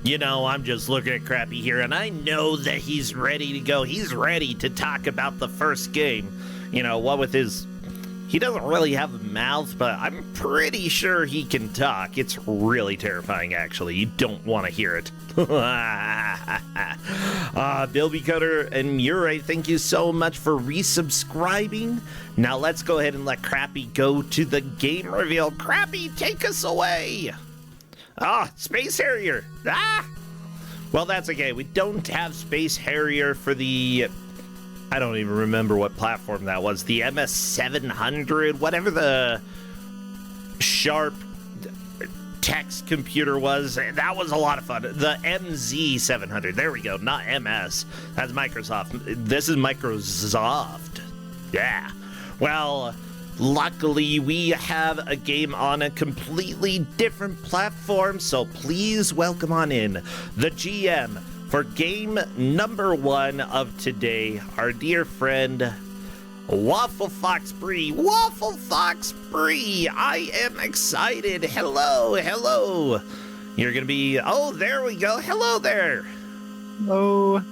You know, I'm just looking at Crappy here, and I know that he's ready to go. He's ready to talk about the first game. You know, what with his... He doesn't really have a mouth, but I'm pretty sure he can talk. It's really terrifying, actually. You don't want to hear it. Bilby Cutter and Murai, thank you so much for resubscribing. Now let's go ahead and let Crappy go to the game reveal. Crappy, take us away. Space Harrier. Well, that's okay. We don't have Space Harrier for the... I don't even remember what platform that was. The MS700, whatever the sharp text computer was. That was a lot of fun. The MZ700. There we go. Not MS. That's Microsoft. This is Microsoft. Yeah. Well, luckily we have a game on a completely different platform, so please welcome on in the GM for game number 1 of today, our dear friend, Waffle Fox Bree. Waffle Fox Bree, I am excited. Hello, hello. You're gonna be, oh, there we go. Hello there. Hello.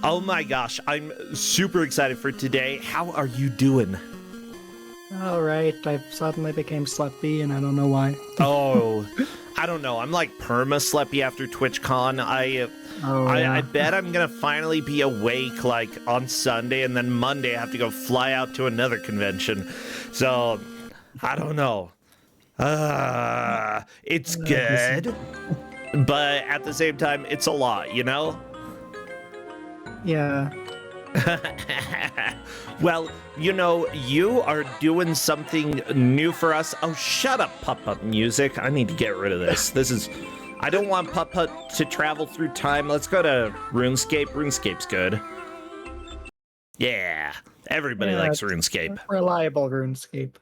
Oh my gosh, I'm super excited for today. How are you doing? All right, I suddenly became sleepy, and I don't know why. Oh, I don't know. I'm like perma-sleepy after TwitchCon. I bet I'm gonna finally be awake like on Sunday, and then Monday I have to go fly out to another convention. So, I don't know. It's good, but at the same time, it's a lot, you know? Yeah. Well, you know, you are doing something new for us. Oh, shut up, Putt-Putt music. I need to get rid of this. This is... I don't want Putt-Putt to travel through time. Let's go to RuneScape. RuneScape's good. Yeah, everybody likes RuneScape. Reliable RuneScape.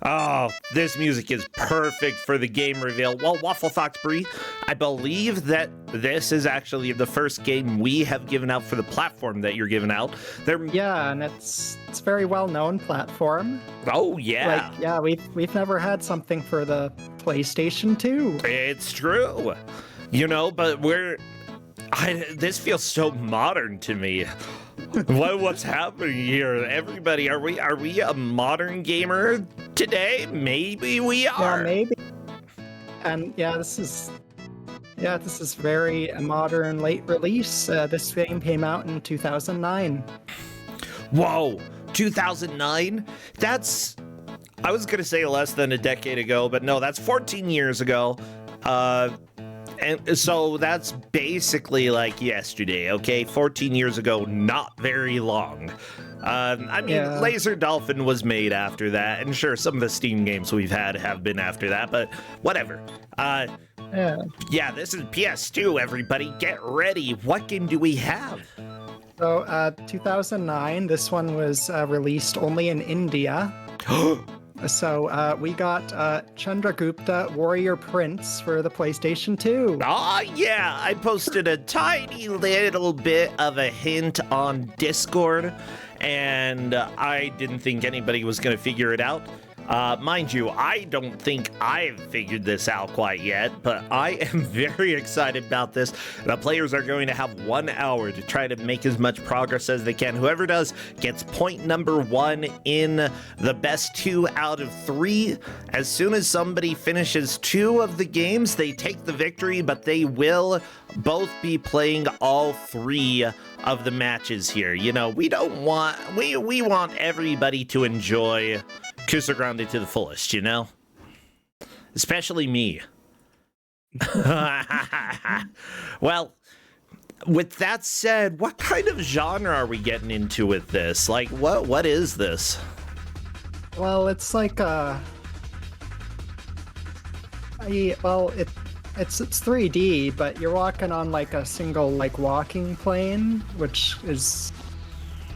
Oh, this music is perfect for the game reveal. Well, Waffle Fox Bree, I believe that this is actually the first game we have given out for the platform that you're giving out. Yeah, and it's a very well-known platform. Oh, yeah. Like, yeah, we've never had something for the PlayStation 2. It's true. You know, but this feels so modern to me. What's happening here? Everybody, are we a modern gamer today? Maybe we are. Yeah, maybe. And yeah, this is very modern, late release. This game came out in 2009. Whoa, 2009? That's, I was gonna say less than a decade ago, but no, that's 14 years ago. And so that's basically like yesterday, okay? 14 years ago, not very long. I mean, Yeah. Laser Dolphin was made after that, and sure, some of the Steam games we've had have been after that, but whatever. Yeah, this is PS2, everybody. Get ready. What game do we have? So, 2009, this one was released only in India. So we got Chandragupta Warrior Prince for the PlayStation 2. Oh, yeah, I posted a tiny little bit of a hint on Discord, and I didn't think anybody was going to figure it out. Mind you, I don't think I've figured this out quite yet, but I am very excited about this. The players are going to have 1 hour to try to make as much progress as they can. Whoever does gets point number 1 in the best 2 out of 3. As soon as somebody finishes 2 of the games, they take the victory, but they will both be playing all 3 of the matches here. You know, we want everybody to enjoy Kusog7ande to the fullest, you know? Especially me. Well, with that said, what kind of genre are we getting into with this? Like, what is this? Well, it's like it's 3D, but you're walking on like a single like walking plane, which is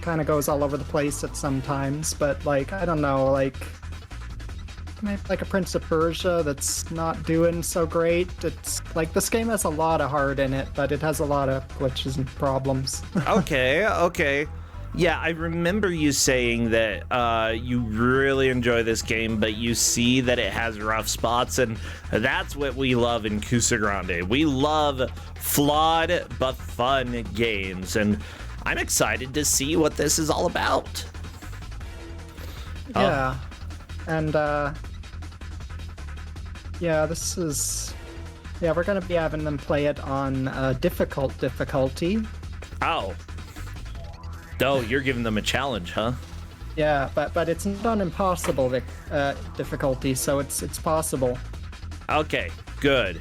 kind of goes all over the place at sometimes. But like, I don't know, like maybe like a Prince of Persia that's not doing so great. It's like this game has a lot of heart in it, but it has a lot of glitches and problems. Okay. Yeah, I remember you saying that you really enjoy this game, but you see that it has rough spots, and that's what we love in Kusog7ande. We love flawed but fun games, and I'm excited to see what this is all about. Yeah, and yeah, this is... Yeah, we're gonna be having them play it on difficulty. Oh. Oh, you're giving them a challenge, huh? Yeah, but it's not on impossible difficulty, so it's possible. Okay, good.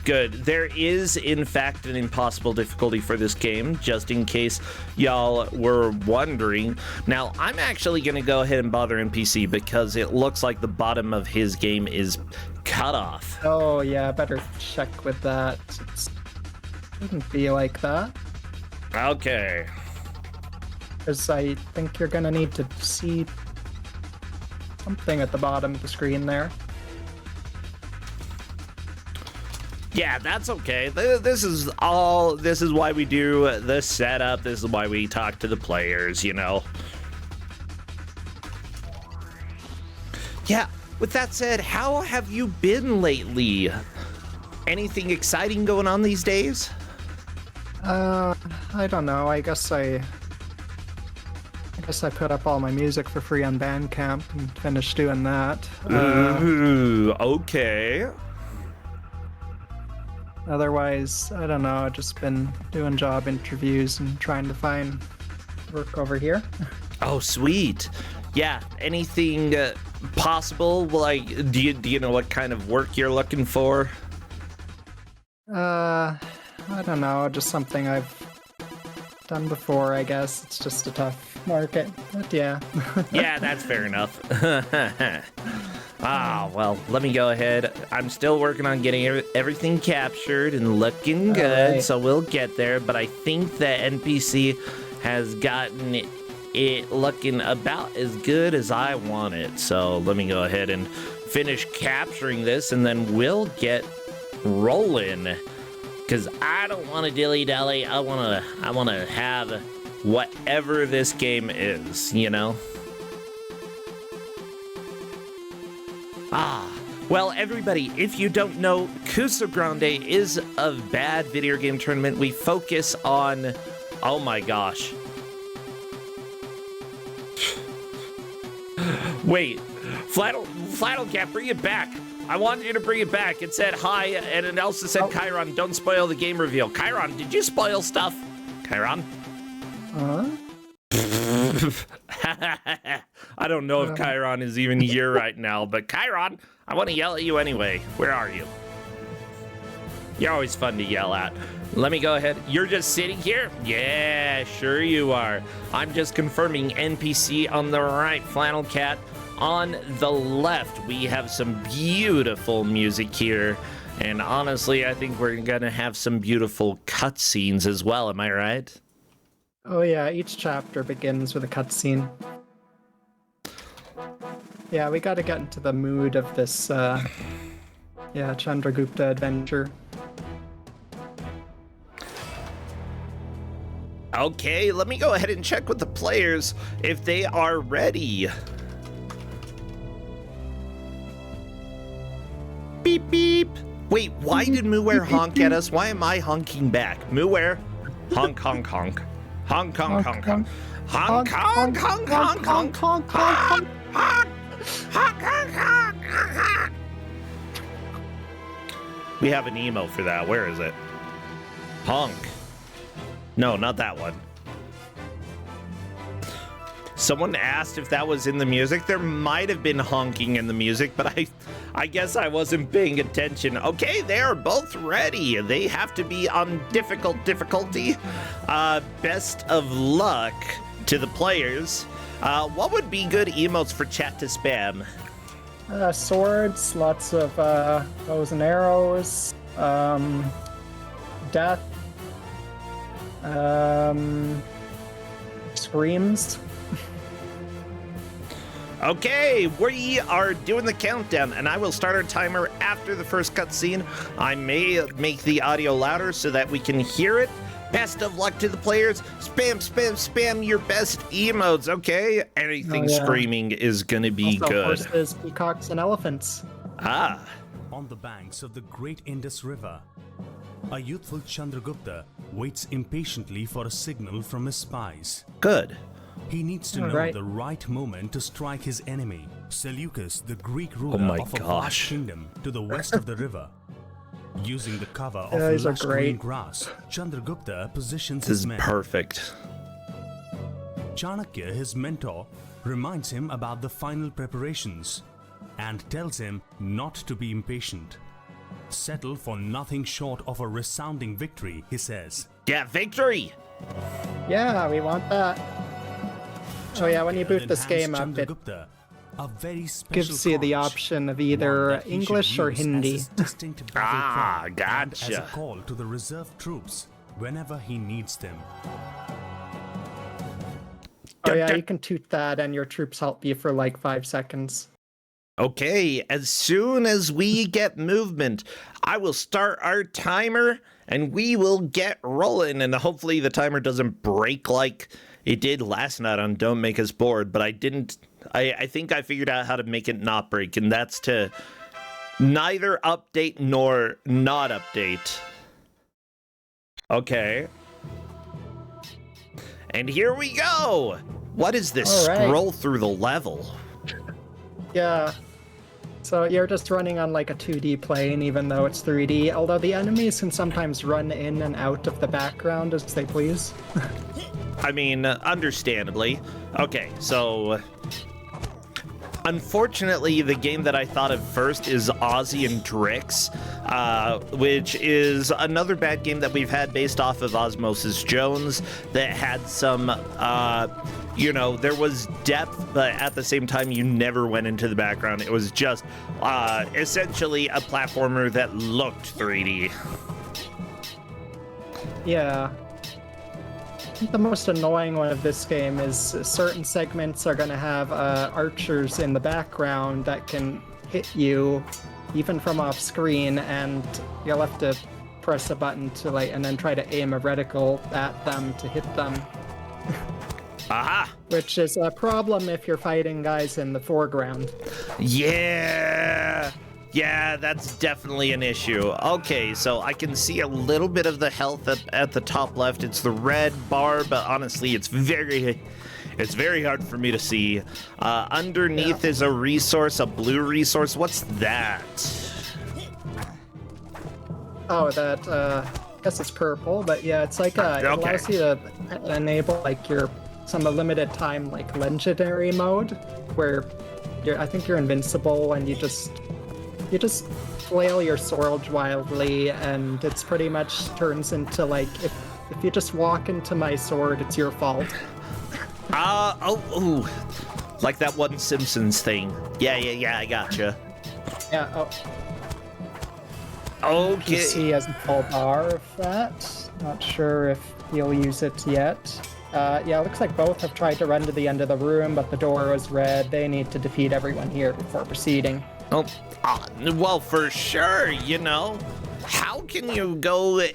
Good. There is, in fact, an impossible difficulty for this game, just in case y'all were wondering. Now, I'm actually going to go ahead and bother NPC because it looks like the bottom of his game is cut off. Oh, yeah, better check with that. It shouldn't be like that. Okay. Because I think you're going to need to see something at the bottom of the screen there. Yeah, that's okay. This is why we do the setup. This is why we talk to the players, you know. Yeah, with that said, how have you been lately? Anything exciting going on these days? I don't know. I guess I put up all my music for free on Bandcamp and finished doing that. Ooh, okay. Otherwise, I don't know. I've just been doing job interviews and trying to find work over here. Oh, sweet. Yeah, anything possible? Like, do you know what kind of work you're looking for? I don't know. Just something I've done before, I guess. It's just a tough market, but yeah. Yeah, that's fair enough. Well, let me go ahead. I'm still working on getting everything captured and looking good, right. So we'll get there, but I think that NPC has gotten it looking about as good as I want it. So let me go ahead and finish capturing this, and then we'll get rolling. Because I don't want to dilly-dally. I want to have whatever this game is, you know? Well, everybody, if you don't know, Kusog7ande is a bad video game tournament. We focus on... Oh my gosh. Wait, Flannelcat, bring it back. I want you to bring it back. It said hi, and it also said, Chiron, don't spoil the game reveal. Chiron, did you spoil stuff? Chiron? I don't know if Chiron is even here right now, but Chiron, I want to yell at you anyway. Where are you? You're always fun to yell at. Let me go ahead. You're just sitting here? Yeah, sure you are. I'm just confirming NPC on the right, Flannelcat on the left. We have some beautiful music here. And honestly, I think we're going to have some beautiful cutscenes as well. Am I right? Oh yeah, each chapter begins with a cutscene. Yeah, we gotta get into the mood of this, Chandragupta adventure. Okay, let me go ahead and check with the players if they are ready. Beep, beep. Wait, why did Muware honk at us? Why am I honking back? Muware, honk, honk, honk. Honk, honk, honk, honk. Honk, honk, honk, honk, honk, honk, honk, honk, honk, honk, honk. We have an emo for that. Where is it? Honk. No, not that one. Someone asked if that was in the music. There might have been honking in the music, but I guess I wasn't paying attention. Okay, they are both ready. They have to be on difficulty. Best of luck to the players. What would be good emotes for chat to spam? Swords, lots of bows and arrows, death, screams. Okay, we are doing the countdown, and I will start our timer after the first cutscene. I may make the audio louder so that we can hear it, Best of luck to the players. Spam, spam, spam your best emotes, okay? Anything screaming is gonna be also, good. Horses, peacocks, and elephants. Ah. On the banks of the great Indus River, a youthful Chandragupta waits impatiently for a signal from his spies. Good. He needs to know the right moment to strike his enemy, Seleucus, the Greek ruler of a vast kingdom to the west of the river. Using the cover of lush green grass, Chandragupta positions his men. This is perfect. Chanakya, his mentor, reminds him about the final preparations and tells him not to be impatient. Settle for nothing short of a resounding victory, he says. Yeah, victory! Yeah, we want that. Oh yeah, when you boot this game up, it gives you the option of either English or Hindi. Ah, As gotcha. a call to the reserve troops whenever he needs them. Oh yeah, you can toot that and your troops help you for like 5 seconds. Okay, as soon as we get movement, I will start our timer and we will get rolling. And hopefully the timer doesn't break like it did last night on Don't Make Us Bored, but I didn't. I think I figured out how to make it not break, and that's to neither update nor not update. Okay. And here we go! What is this scroll through the level? Yeah. So you're just running on like a 2D plane, even though it's 3D, although the enemies can sometimes run in and out of the background as they please. I mean, understandably. Okay, so unfortunately, the game that I thought of first is Ozzy and Drix, which is another bad game that we've had based off of Osmosis Jones that had some, there was depth, but at the same time, you never went into the background. It was just essentially a platformer that looked 3D. Yeah. I think the most annoying one of this game is certain segments are going to have archers in the background that can hit you even from off screen, and you'll have to press a button to and then try to aim a reticle at them to hit them. Aha! Which is a problem if you're fighting guys in the foreground. Yeah! Yeah, that's definitely an issue. Okay, so I can see a little bit of the health at the top left. It's the red bar, but honestly, it's very hard for me to see. Underneath is a resource, a blue resource. What's that? Oh, that, I guess it's purple, but yeah, it's like it allows you to enable some limited time legendary mode, where I think you're invincible and you just flail your sword wildly, and it's pretty much turns into if you just walk into my sword, it's your fault. Like that one Simpsons thing. Yeah, I gotcha. Yeah, Okay. PC has a full bar of that. Not sure if he'll use it yet. Yeah, it looks like both have tried to run to the end of the room, but the door was red. They need to defeat everyone here before proceeding. Oh, well, for sure, how can you go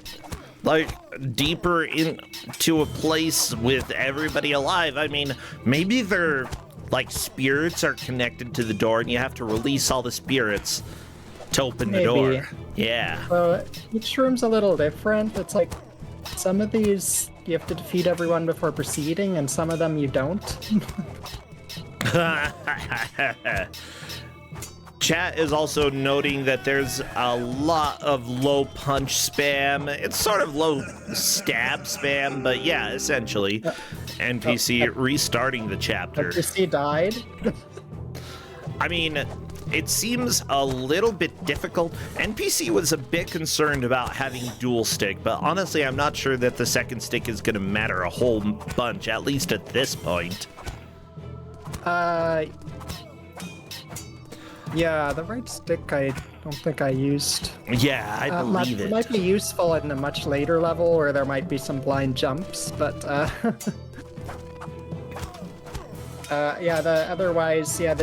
deeper into a place with everybody alive? I mean, maybe their spirits are connected to the door and you have to release all the spirits to open the door. Yeah. So each room's a little different. It's some of these you have to defeat everyone before proceeding, and some of them you don't. Chat is also noting that there's a lot of low punch spam. It's sort of low stab spam, but yeah, essentially. NPC restarting the chapter. NPC died. I mean, it seems a little bit difficult. NPC was a bit concerned about having dual stick, but honestly, I'm not sure that the second stick is going to matter a whole bunch, at least at this point. Yeah, the right stick I don't think I used. Yeah, I believe it. It might be useful in a much later level where there might be some blind jumps, but the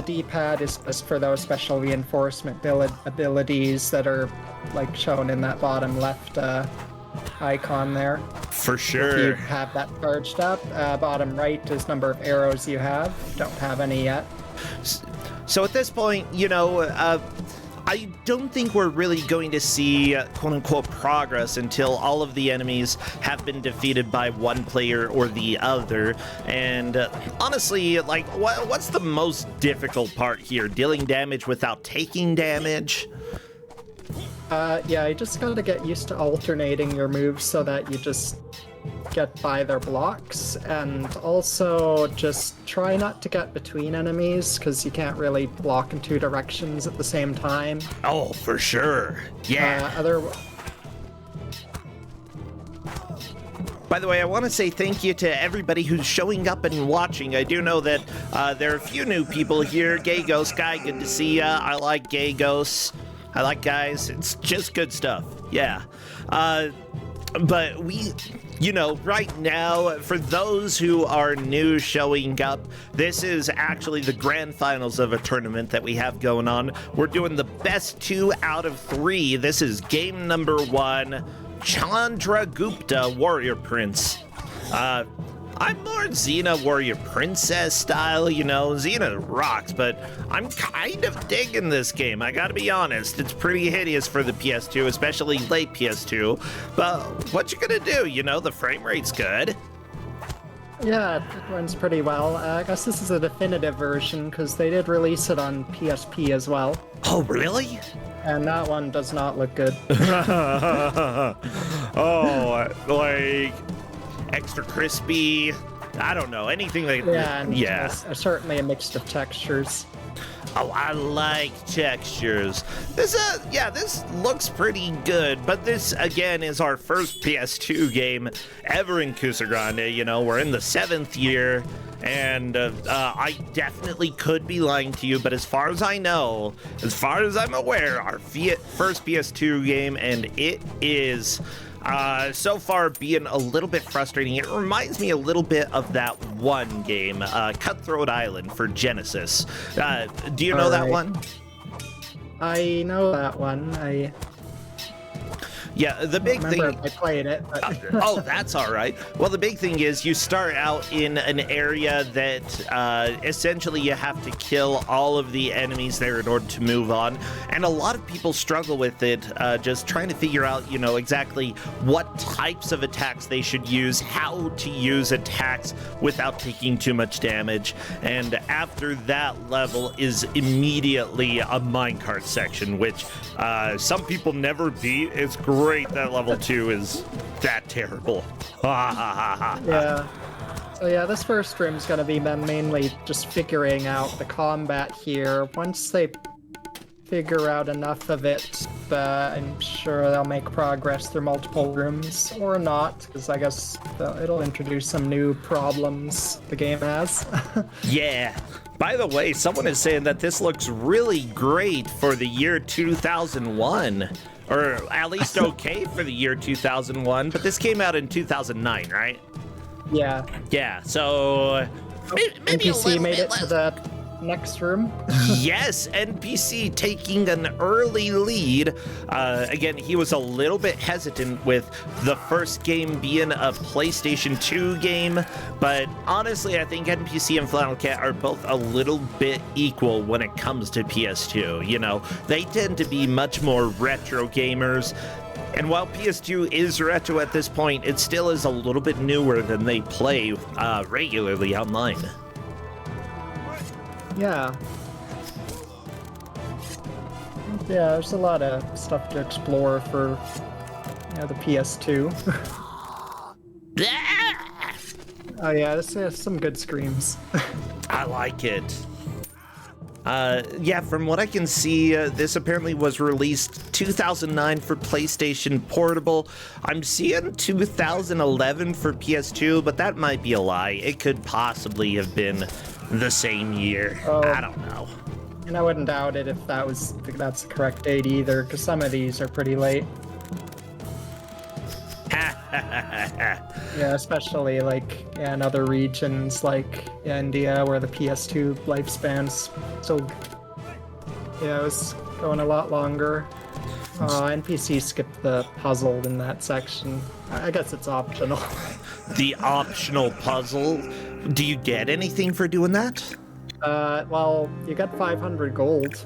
D-pad is just for those special reinforcement abilities that are shown in that bottom left icon there. For sure. If you have that charged up. Bottom right is number of arrows you have. Don't have any yet. So at this point, you know, I don't think we're really going to see quote-unquote progress until all of the enemies have been defeated by one player or the other. And honestly, like, what's the most difficult part here? Dealing damage without taking damage? Yeah, you just gotta get used to alternating your moves so that you just get by their blocks, and also just try not to get between enemies, because you can't really block in two directions at the same time. Oh, for sure. Yeah. By the way, I want to say thank you to everybody who's showing up and watching. I do know that there are a few new people here. Gay Ghost Guy, good to see ya. I like Gay Ghosts. I like guys. It's just good stuff. Yeah. But we, you know, right now, for those who are new showing up, this is actually the grand finals of a tournament that we have going on. We're doing the best 2 out of 3. This is game number 1, Chandragupta Warrior Prince. I'm more Xena Warrior Princess style, you know. Xena rocks, but I'm kind of digging this game, I gotta be honest. It's pretty hideous for the PS2, especially late PS2. But what you gonna do, you know, the frame rate's good. Yeah, it runs pretty well. I guess this is a definitive version, because they did release it on PSP as well. Oh, really? And that one does not look good. Oh, like... extra crispy, I don't know, anything like that. Yeah, certainly a mix of textures. Oh, I like textures. This looks pretty good, but this again is our first PS2 game ever in Kusog7ande. You know, we're in the 7th year, and I definitely could be lying to you, but as far as I know, as far as I'm aware, our first PS2 game, and it is so far being a little bit frustrating. It reminds me a little bit of that one game, Cutthroat Island for Genesis. Do you know that one? I know that one. Yeah, the big thing... I played it, but... Oh, that's all right. Well, the big thing is you start out in an area that essentially you have to kill all of the enemies there in order to move on. And a lot of people struggle with it, just trying to figure out, you know, exactly what types of attacks they should use, how to use attacks without taking too much damage. And after that level is immediately a minecart section, which some people never beat. It's great that level 2 is that terrible. Yeah. So yeah, this first stream's gonna be them mainly just figuring out the combat here. Once they figure out enough of it, I'm sure they'll make progress through multiple rooms, or not, because I guess it'll introduce some new problems the game has. Yeah. By the way, someone is saying that this looks really great for the year 2001. Or at least okay for the year 2001, but this came out in 2009, right? Yeah. Yeah, so maybe NPC made it to the next room. Yes, NPC taking an early lead. Again, he was a little bit hesitant with the first game being a PlayStation 2 game, but honestly, I think NPC and Flannel Cat are both a little bit equal when it comes to PS2. You know, they tend to be much more retro gamers. And while PS2 is retro at this point, it still is a little bit newer than they play regularly online. Yeah. Yeah, there's a lot of stuff to explore for the PS2. Oh yeah, this has some good screams. I like it. Yeah, from what I can see, this apparently was released 2009 for PlayStation Portable. I'm seeing 2011 for PS2, but that might be a lie. It could possibly have been the same year. I don't know. And I wouldn't doubt it if that's the correct date either, because some of these are pretty late. Yeah, especially like in other regions like India, where the PS2 lifespan's still, it was going a lot longer. NPC skipped the puzzle in that section. I guess it's optional. The optional puzzle? Do you get anything for doing that? Well, you get 500 gold.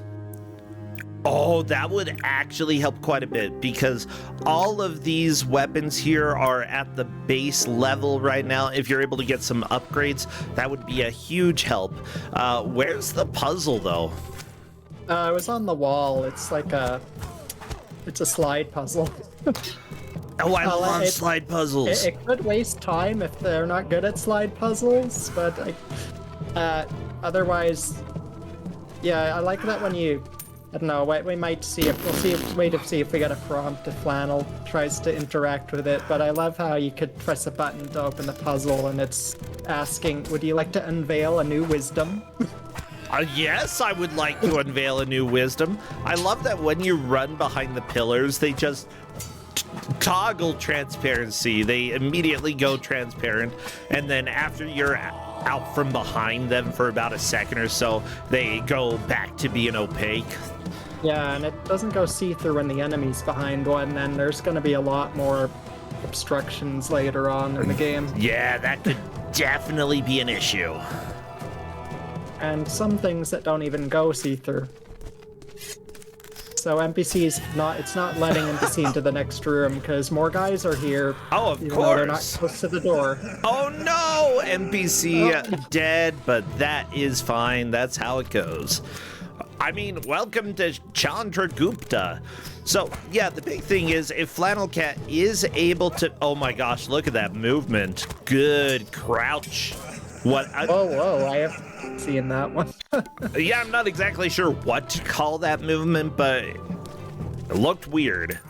Oh, that would actually help quite a bit because all of these weapons here are at the base level right now. If you're able to get some upgrades, that would be a huge help. Where's the puzzle, though? It was on the wall. It's like it's a slide puzzle. Oh, I love slide puzzles. It could waste time if they're not good at slide puzzles, but otherwise, yeah, I like that when you. I don't know. We might see if wait to see if we get a prompt if Flannel tries to interact with it. But I love how you could press a button to open the puzzle, and it's asking, "Would you like to unveil a new wisdom?" Yes, I would like to unveil a new wisdom. I love that when you run behind the pillars, they just toggle transparency. They immediately go transparent, and then after you're out from behind them for about a second or so, they go back to being opaque. Yeah, and it doesn't go see-through when the enemy's behind one, and there's going to be a lot more obstructions later on in the game. Yeah, that could definitely be an issue. And some things that don't even go see-through. So NPCs, it's not letting NPC into the next room because more guys are here. Oh, of even course. though they're not close to the door. Oh no, NPC dead, but that is fine. That's how it goes. I mean, welcome to Chandragupta. So, yeah, the big thing is if Flannel Cat is able to... Oh my gosh, look at that movement. Good crouch. Whoa, I have seen that one. Yeah, I'm not exactly sure what to call that movement, but it looked weird.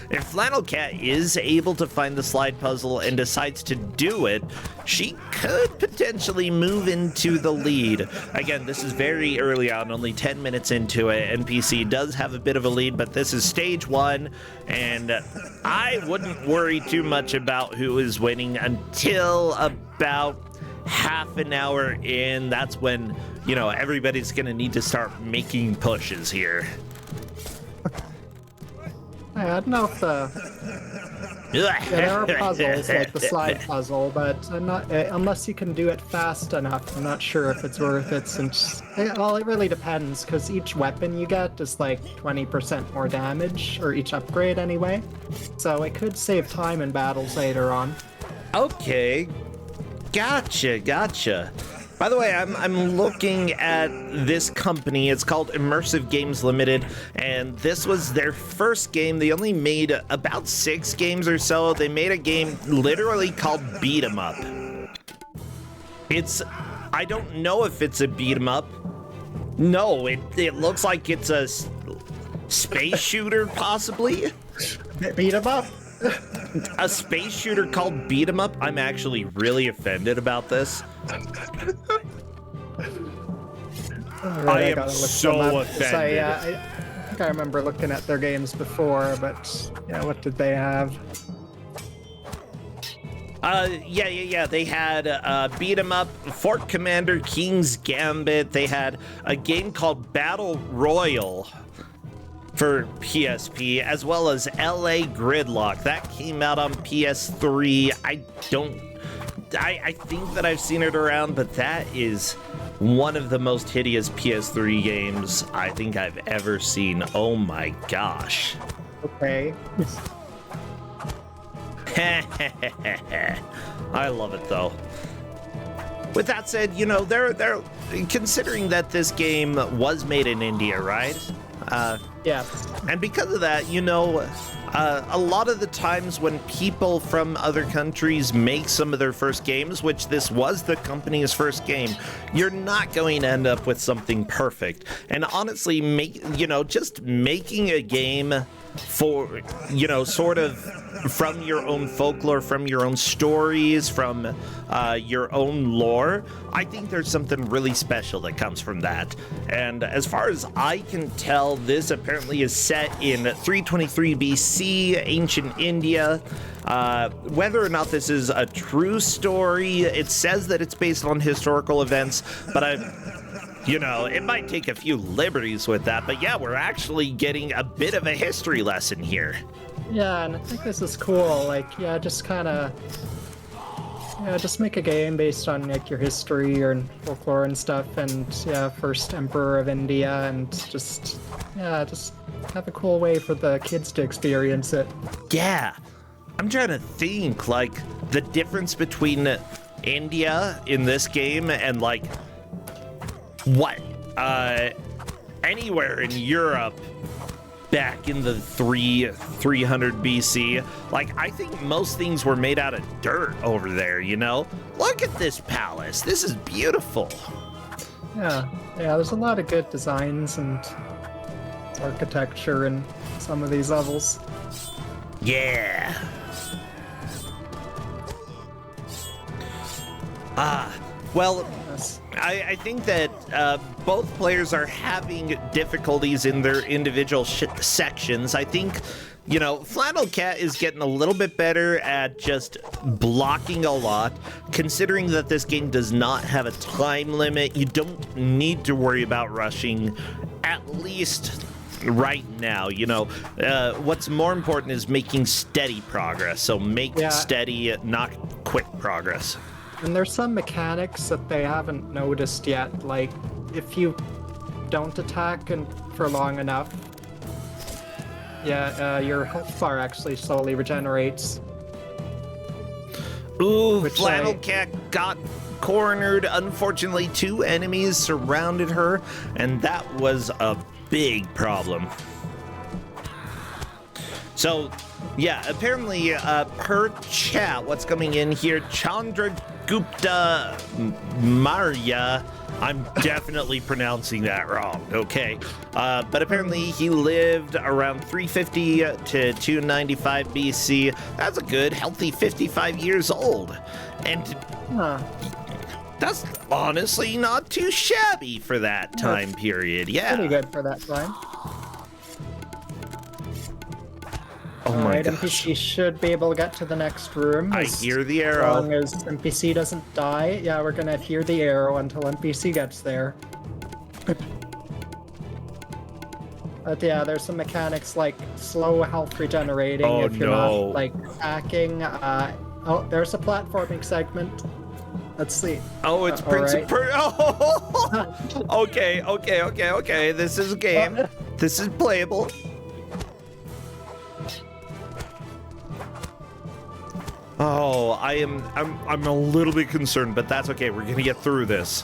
If Flannel Cat is able to find the slide puzzle and decides to do it, she could potentially move into the lead. Again, this is very early on, only 10 minutes into it. NPC does have a bit of a lead, but this is stage 1, and I wouldn't worry too much about who is winning until about half an hour in. That's when, everybody's gonna need to start making pushes here. I don't know if there are puzzles like the slide puzzle, but I'm not unless you can do it fast enough. I'm not sure if it's worth it. Since it really depends because each weapon you get is like 20% more damage, or each upgrade anyway. So it could save time in battles later on. Okay, gotcha. By the way, I'm looking at this company. It's called Immersive Games Limited, and this was their first game. They only made about 6 games or so. They made a game literally called Beat 'em Up. I don't know if it's a beat 'em up. No, it looks like it's a space shooter, possibly. Beat 'em up. A space shooter called Beat 'em Up? I'm actually really offended about this. I am so offended. I think I remember looking at their games before, but yeah, what did they have? Yeah. They had Beat 'em Up, Fort Commander, King's Gambit. They had a game called Battle Royale for PSP, as well as LA Gridlock. That came out on PS3. I think that I've seen it around, but that is one of the most hideous PS3 games I think I've ever seen. Oh my gosh. Okay. I love it though. With that said, they're considering that this game was made in India, right? Yeah. And because of that, a lot of the times when people from other countries make some of their first games, which this was the company's first game, you're not going to end up with something perfect. And honestly, just making a game for, sort of from your own folklore, from your own stories, from your own lore, I think there's something really special that comes from that. And as far as I can tell, this apparently is set in 323 BC, ancient India. Whether or not this is a true story, it says that it's based on historical events, but You know, it might take a few liberties with that, but yeah, we're actually getting a bit of a history lesson here. Yeah, and I think this is cool. Like, yeah, just kind of, yeah, just make a game based on like your history or folklore and stuff, and yeah, first emperor of India, and just have a cool way for the kids to experience it. Yeah, I'm trying to think like the difference between India in this game and like what anywhere in Europe back in the 300 BC. Like, I think most things were made out of dirt over there, you know? Look at this palace. This is beautiful. Yeah, there's a lot of good designs and architecture in some of these levels. Yeah. Well, I think that both players are having difficulties in their individual sections. I think, you know, Flannel Cat is getting a little bit better at just blocking a lot. Considering that this game does not have a time limit, you don't need to worry about rushing, at least right now. You know, what's more important is making steady progress. So make steady, not quick progress. And there's some mechanics that they haven't noticed yet, like if you don't attack for long enough, your health bar actually slowly regenerates. Ooh, Flannel Cat got cornered. Unfortunately, 2 enemies surrounded her, and that was a big problem. So, yeah, apparently, per chat, what's coming in here, Chandragupta Maurya, I'm definitely pronouncing that wrong, okay? But apparently he lived around 350 to 295 BC. That's a good, healthy 55 years old. And that's honestly not too shabby for that time period, yeah. Pretty good for that time. Oh my gosh. NPC should be able to get to the next room. I hear the arrow. As long as NPC doesn't die, yeah, we're gonna hear the arrow until NPC gets there. But yeah, there's some mechanics like slow health regenerating if you're not like hacking. Oh, there's a platforming segment. Let's see. Oh, it's Prince of Persia. Oh, okay. This is a game. This is playable. Oh, I'm a little bit concerned, but that's okay. We're gonna get through this.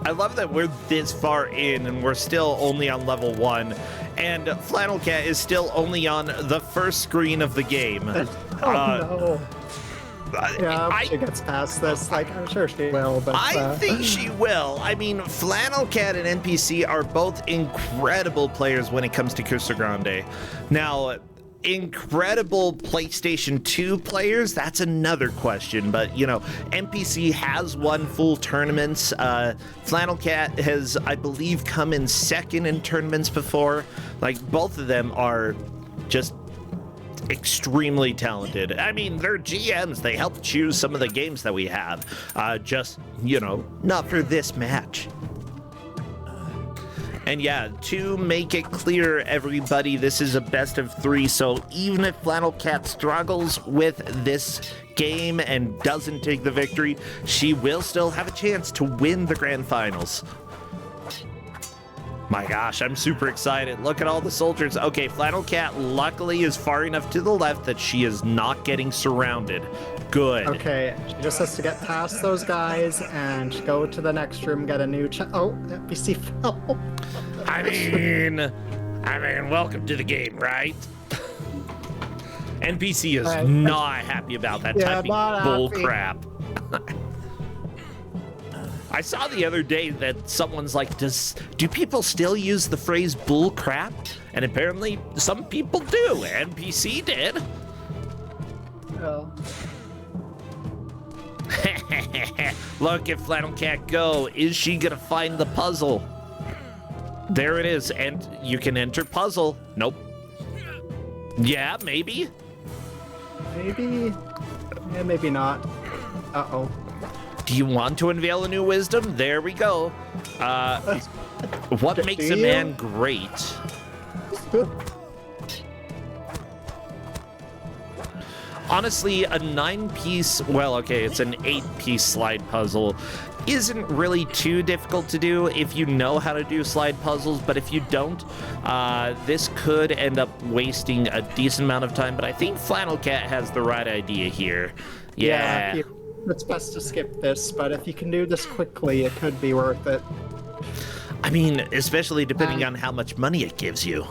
I love that we're this far in and we're still only on level 1, and Flannel Cat is still only on the first screen of the game. No. Yeah, I hope she gets past this. Like, I'm sure she will, but I think she will. I mean, Flannel Cat and NPC are both incredible players when it comes to Kusog7ande. Now, incredible PlayStation 2 players, that's another question, but you know, NPC has won full tournaments. Flannel Cat has, I believe, come in second in tournaments before. Like, both of them are just extremely talented. I mean, they're GMs. They help choose some of the games that we have. Just, you know, not for this match. And yeah, to make it clear, everybody, this is a best of 3, so even if Flannel Cat struggles with this game and doesn't take the victory, she will still have a chance to win the grand finals. My gosh, I'm super excited. Look at all the soldiers. Okay, Flannel Cat luckily is far enough to the left that she is not getting surrounded. Good. Okay, she just has to get past those guys and go to the next room, get a new oh, NPC fell. I mean, welcome to the game, right? NPC is not happy about that type of bull crap. I saw the other day that someone's like, do people still use the phrase bull crap? And apparently some people do. NPC did. Oh. Look at Flannel Cat go. Is she gonna find the puzzle? There it is, and you can enter puzzle. Nope. Yeah, maybe. Maybe. Yeah, maybe not. Uh-oh. Do you want to unveil a new wisdom? There we go. What makes a man great? Honestly, a 9-piece, well, okay, it's an 8-piece slide puzzle, isn't really too difficult to do if you know how to do slide puzzles, but if you don't, this could end up wasting a decent amount of time, but I think Flannel Cat has the right idea here. Yeah. It's best to skip this, but if you can do this quickly, it could be worth it. I mean, especially depending on how much money it gives you.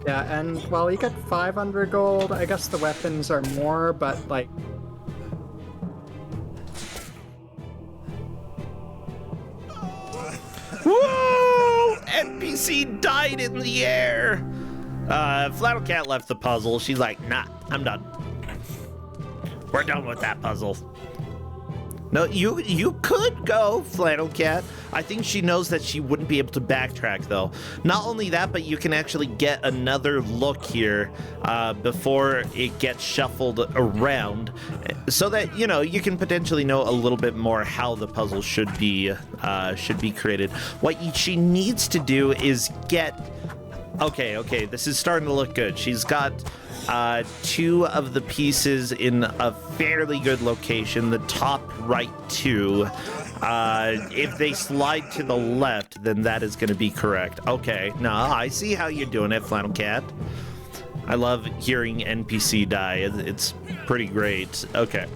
Yeah, and, well, you get 500 gold. I guess the weapons are more, but, like... Whoa! NPC died in the air! Flannel Cat left the puzzle. She's like, nah, I'm done. We're done with that puzzle. No, you could go, Flannel Cat. I think she knows that she wouldn't be able to backtrack, though. Not only that, but you can actually get another look here before it gets shuffled around, so that, you know, you can potentially know a little bit more how the puzzle should be created. What she needs to do is get... Okay, this is starting to look good. She's got 2 of the pieces in a fairly good location, the top right 2. If they slide to the left, then that is going to be correct. Okay, no, I see how you're doing it, Flannel Cat. I love hearing NPC die. It's pretty great. Okay.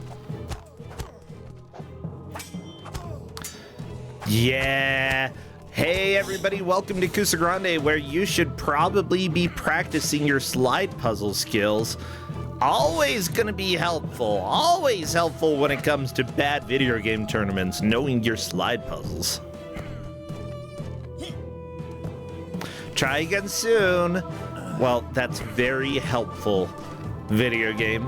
Yeah. Hey everybody, welcome to Kusog7ande, where you should probably be practicing your slide puzzle skills. Always gonna be helpful, always helpful when it comes to bad video game tournaments, knowing your slide puzzles. Try again soon. Well, that's very helpful, video game.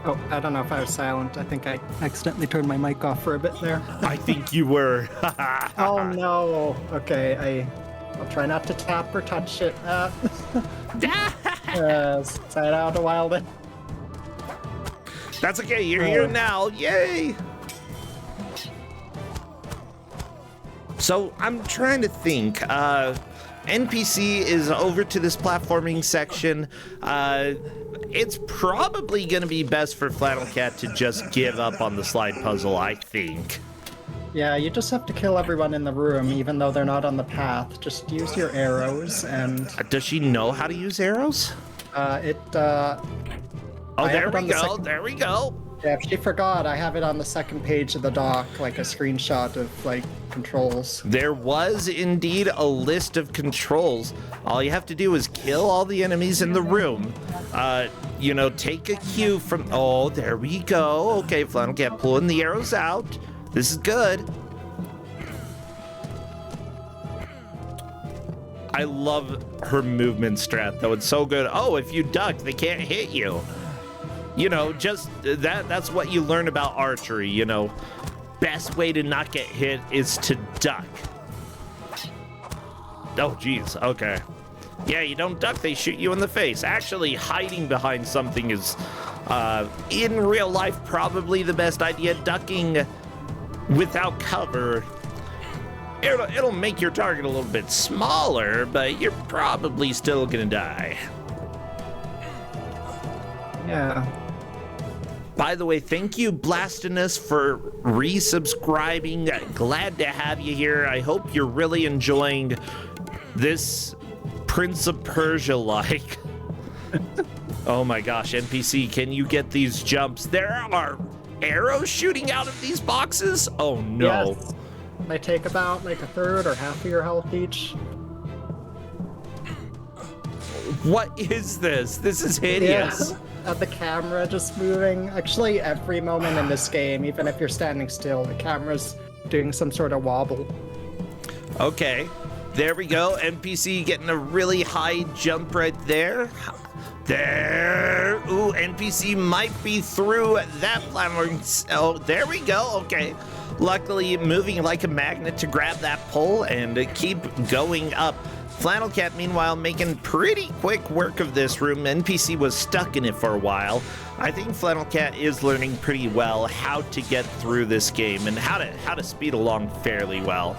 Oh, I don't know if I was silent. I think I accidentally turned my mic off for a bit there. I think you were. Oh no. Okay, I'll try not to tap or touch it. Side out a while then. That's okay, you're here now. Yay! So I'm trying to think. NPC is over to this platforming section. It's probably going to be best for Flannel Cat to just give up on the slide puzzle, I think. Yeah, you just have to kill everyone in the room, even though they're not on the path. Just use your arrows and... Does she know how to use arrows? Oh, there we go. Yeah, if she forgot, I have it on the second page of the doc, like a screenshot of, like, controls. There was indeed a list of controls. All you have to do is kill all the enemies in the room. You know, take a cue from... Oh, there we go. Okay, Flannel Cat pulling the arrows out. This is good. I love her movement strat, though. It's so good. Oh, if you duck, they can't hit you. You know, just that's what you learn about archery, you know. Best way to not get hit is to duck. Oh, geez. Okay. Yeah, you don't duck, they shoot you in the face. Actually, hiding behind something is, in real life, probably the best idea. Ducking without cover, it'll make your target a little bit smaller, but you're probably still gonna die. Yeah. By the way, thank you, Blastinus, for resubscribing. Glad to have you here. I hope you're really enjoying this Prince of Persia-like. Oh my gosh, NPC, can you get these jumps? There are arrows shooting out of these boxes? Oh no. Yes. They take about like a third or half of your health each. What is this? This is hideous. Yeah. The camera just moving. Actually, every moment in this game, even if you're standing still, the camera's doing some sort of wobble. Okay, there we go. NPC getting a really high jump right there. There. Ooh, NPC might be through that platform. Oh, there we go. Okay. luckily moving like a magnet to grab that pole and keep going up. Flannel Cat, meanwhile, making pretty quick work of this room. NPC was stuck in it for a while. I think Flannel Cat is learning pretty well how to get through this game and how to speed along fairly well.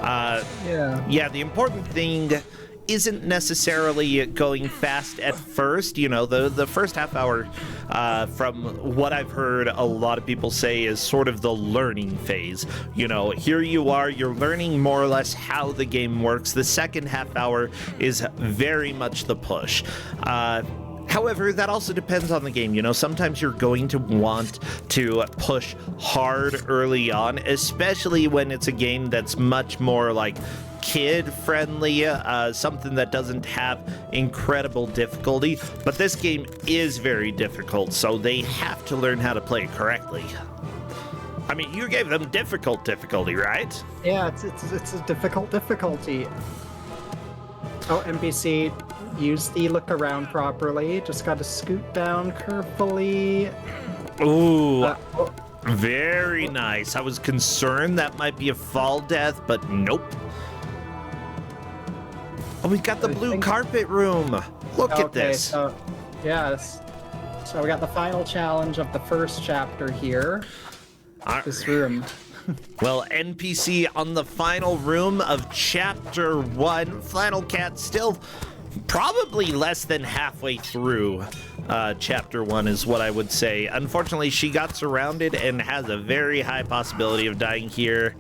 Yeah, the important thing isn't necessarily going fast at first. You know, the first half hour, from what I've heard a lot of people say, is sort of the learning phase. You know, here you are, you're learning more or less how the game works. The second half hour is very much the push. However, that also depends on the game. You know, sometimes you're going to want to push hard early on, especially when it's a game that's much more like kid-friendly, something that doesn't have incredible difficulty. But this game is very difficult, so they have to learn how to play it correctly. I mean, you gave them difficulty, right? Yeah, it's a difficult difficulty. Oh, NPC, use the look around properly. Just gotta scoot down carefully. Ooh, very nice. I was concerned that might be a fall death, but nope. Oh, we got the blue carpet room. Look at this. So, yes. So we got the final challenge of the first chapter here. This room. Well, NPC on the final room of Chapter 1. Flannel Cat still probably less than halfway through Chapter 1 is what I would say. Unfortunately, she got surrounded and has a very high possibility of dying here.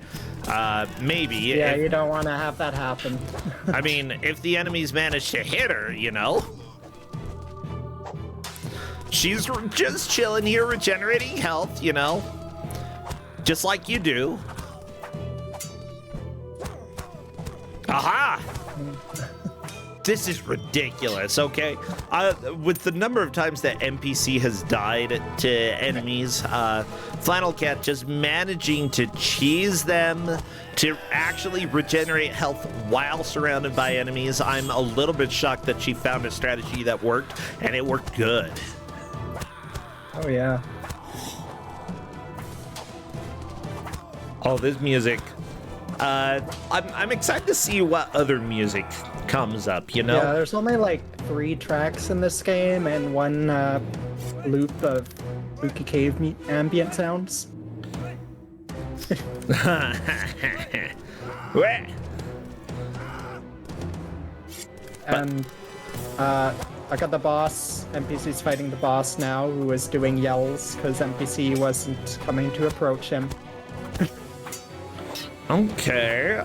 Maybe. Yeah, you don't want to have that happen. I mean, if the enemies manage to hit her, you know. She's just chilling here, regenerating health, you know. Just like you do. Aha! This is ridiculous, okay? With the number of times that NPC has died to enemies, Flannel Cat just managing to cheese them to actually regenerate health while surrounded by enemies. I'm a little bit shocked that she found a strategy that worked, and it worked good. Oh, yeah. Oh, this music. I'm excited to see what other music comes up, you know? Yeah, there's only like 3 tracks in this game and 1 loop of spooky cave ambient sounds. And I got the boss. NPC's fighting the boss now, who is doing yells because NPC wasn't coming to approach him. Okay.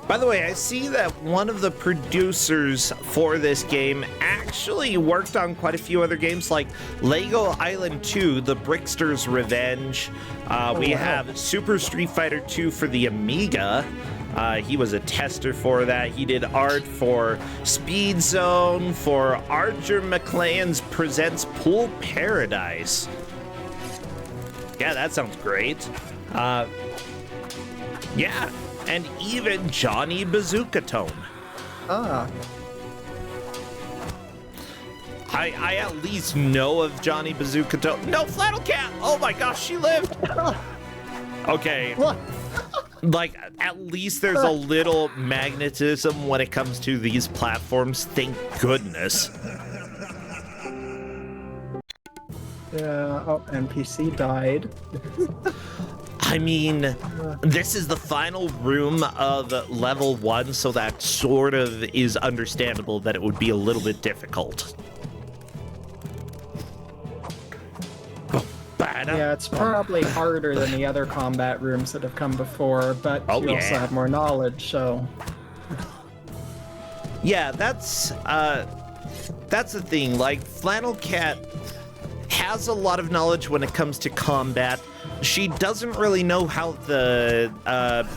By the way, I see that one of the producers for this game actually worked on quite a few other games like Lego Island 2, The Brickster's Revenge. We have Super Street Fighter 2 for the Amiga. He was a tester for that. He did art for Speed Zone, for Archer McLean's Presents Pool Paradise. Yeah, that sounds great. Yeah, and even Johnny Bazooka Tone. Ah. I at least know of Johnny Bazooka Tone. No, Flannel Cat! Oh my gosh, she lived! Okay. What? Like, at least there's a little magnetism when it comes to these platforms. Thank goodness. Yeah, oh, NPC died. I mean, this is the final room of level 1, so that sort of is understandable that it would be a little bit difficult. Yeah, it's probably harder than the other combat rooms that have come before, but you also have more knowledge, so... Yeah, that's the thing. Like, Flannel Cat has a lot of knowledge when it comes to combat. She doesn't really know how the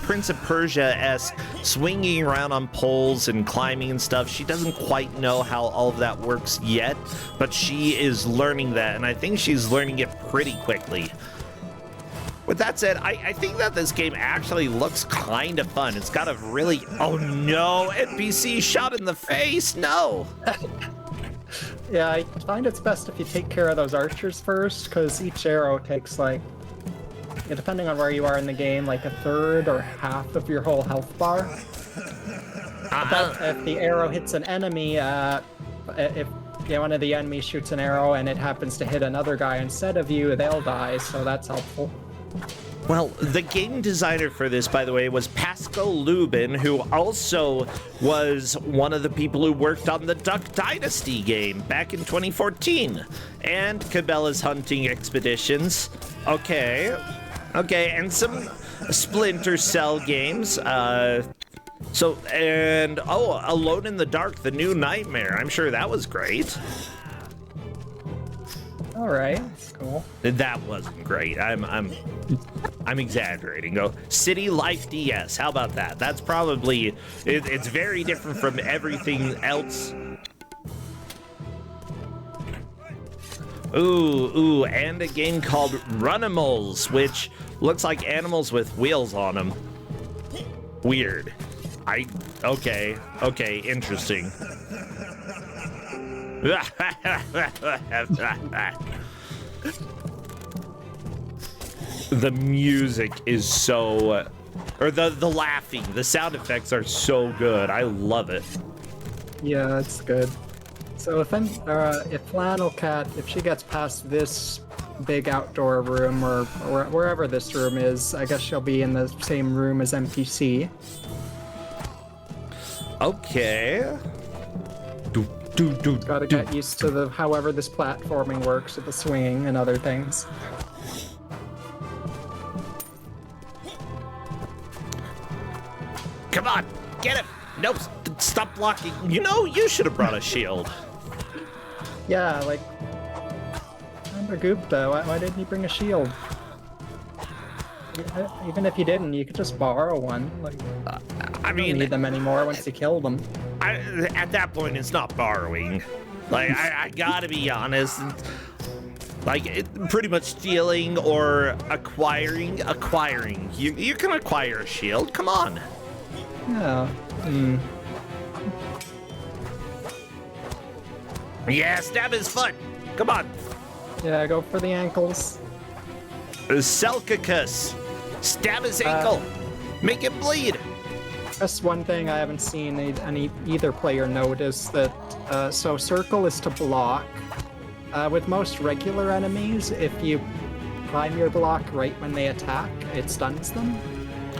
Prince of Persia-esque swinging around on poles and climbing and stuff. She doesn't quite know how all of that works yet, but she is learning that, and I think she's learning it pretty quickly. With that said, I think that this game actually looks kind of fun. It's got a really... Oh no, NPC shot in the face, no! Yeah, I find it's best if you take care of those archers first, because each arrow takes like... depending on where you are in the game, like a third or half of your whole health bar. But if the arrow hits an enemy, if one of the enemies shoots an arrow and it happens to hit another guy instead of you, they'll die, so that's helpful. Well, the game designer for this, by the way, was Pascal Lubin, who also was one of the people who worked on the Duck Dynasty game back in 2014, and Cabela's Hunting Expeditions. Okay, and some Splinter Cell games. Alone in the Dark, the new Nightmare. I'm sure that was great. All right, that's cool. That wasn't great. I'm exaggerating. Go City Life DS. How about that? That's probably it's very different from everything else. Ooh, and a game called Runimals, which looks like animals with wheels on them. Weird. Okay, interesting. The music is so, or the laughing, the sound effects are so good. I love it. Yeah, it's good. So if Flannel Cat, if she gets past this big outdoor room or wherever this room is, I guess she'll be in the same room as NPC. Okay. Gotta get used to however this platforming works with the swinging and other things. Come on, get him! Nope, stop blocking. You know, you should have brought a shield. Yeah, like, Gupta, why didn't you bring a shield? Even if you didn't, you could just borrow one. Like, I mean, you don't need them anymore once you kill them. At that point, it's not borrowing. Like, I gotta be honest. Like, pretty much stealing or acquiring. You can acquire a shield. Come on. Yeah. Yeah, stab his foot. Come on. Yeah, go for the ankles. Selkicus. Stab his ankle. Make it bleed. That's one thing I haven't seen either player notice, that so circle is to block. With most regular enemies, if you climb your block right when they attack, it stuns them,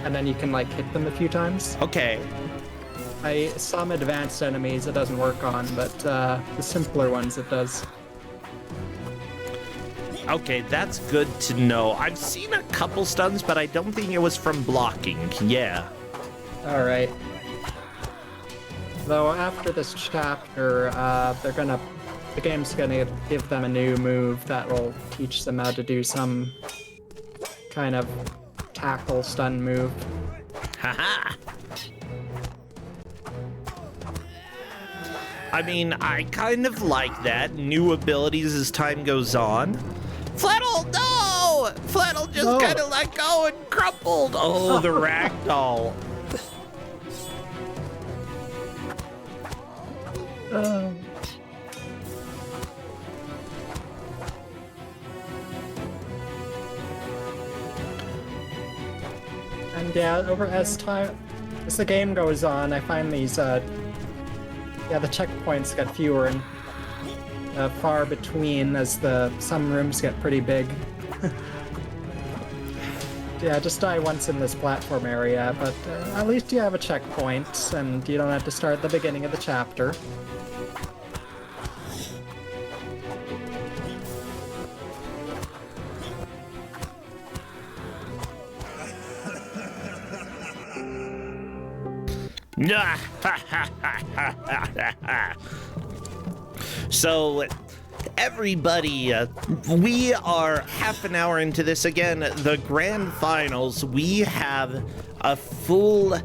and then you can like hit them a few times. Okay. Some advanced enemies it doesn't work on, but the simpler ones it does. Okay, that's good to know. I've seen a couple stuns, but I don't think it was from blocking. Yeah. Alright. Though after this chapter, the game's gonna give them a new move that will teach them how to do some kind of tackle stun move. Haha! I mean, I kind of like that. New abilities as time goes on. Flannel, no! Flannel just kind of let go and crumpled. Oh, the ragdoll. And yeah, as the game goes on, I find these the checkpoints get fewer and far between as some rooms get pretty big. Yeah, just die once in this platform area, but at least you have a checkpoint and you don't have to start at the beginning of the chapter. So, everybody, we are half an hour into this again, the grand finals. We have a full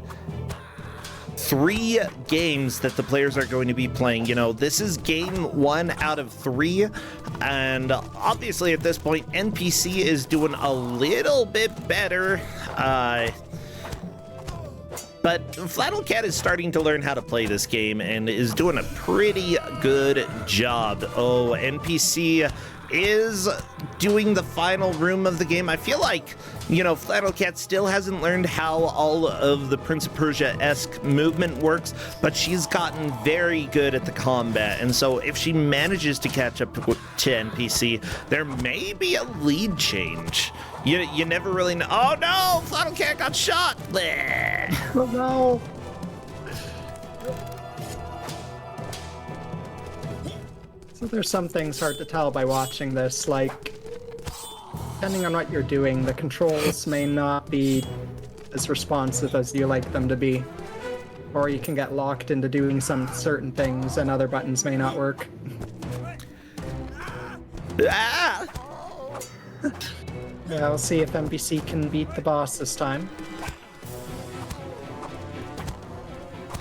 3 games that the players are going to be playing. You know, this is game 1 out of 3, and obviously at this point, NPC is doing a little bit better. But Flannel Cat is starting to learn how to play this game and is doing a pretty good job. Oh, NPC is doing the final room of the game. I feel like, you know, Flannel Cat still hasn't learned how all of the Prince of Persia-esque movement works, but she's gotten very good at the combat. And so if she manages to catch up to NPC, there may be a lead change. You never really know. Oh no, Flannel Cat got shot. Bleh. Oh no. So there's some things hard to tell by watching this, like, depending on what you're doing, the controls may not be as responsive as you like them to be. Or you can get locked into doing some certain things and other buttons may not work. Ah! Yeah, we'll see if NPC can beat the boss this time.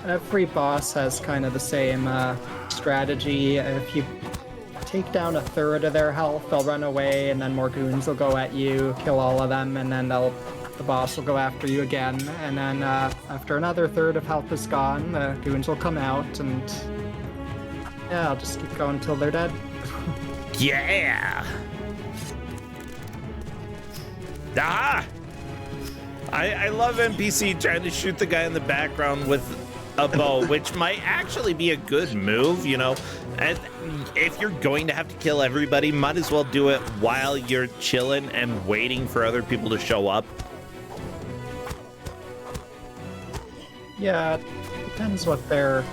Every boss has kind of the same strategy. If you take down a third of their health, they'll run away, and then more goons will go at you, kill all of them, and then the boss will go after you again. And then after another third of health is gone, the goons will come out, and yeah, I'll just keep going until they're dead. Yeah! Ah! I love NPC trying to shoot the guy in the background with a bow, which might actually be a good move, you know. And if you're going to have to kill everybody, might as well do it while you're chilling and waiting for other people to show up. Yeah, it depends what they're...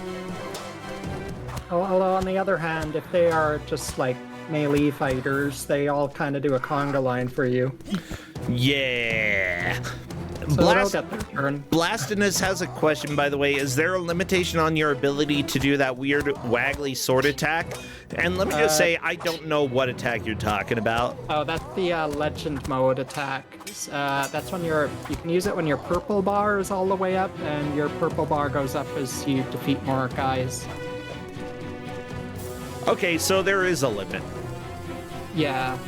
Although on the other hand, if they are just like melee fighters, they all kind of do a conga line for you. Yeah. So they'll get their turn. Blastinus has a question, by the way. Is there a limitation on your ability to do that weird waggly sword attack? And let me just say, I don't know what attack you're talking about. Oh, that's the legend mode attack. That's when you can use it when your purple bar is all the way up, and your purple bar goes up as you defeat more guys. Okay, so there is a limit. Yeah.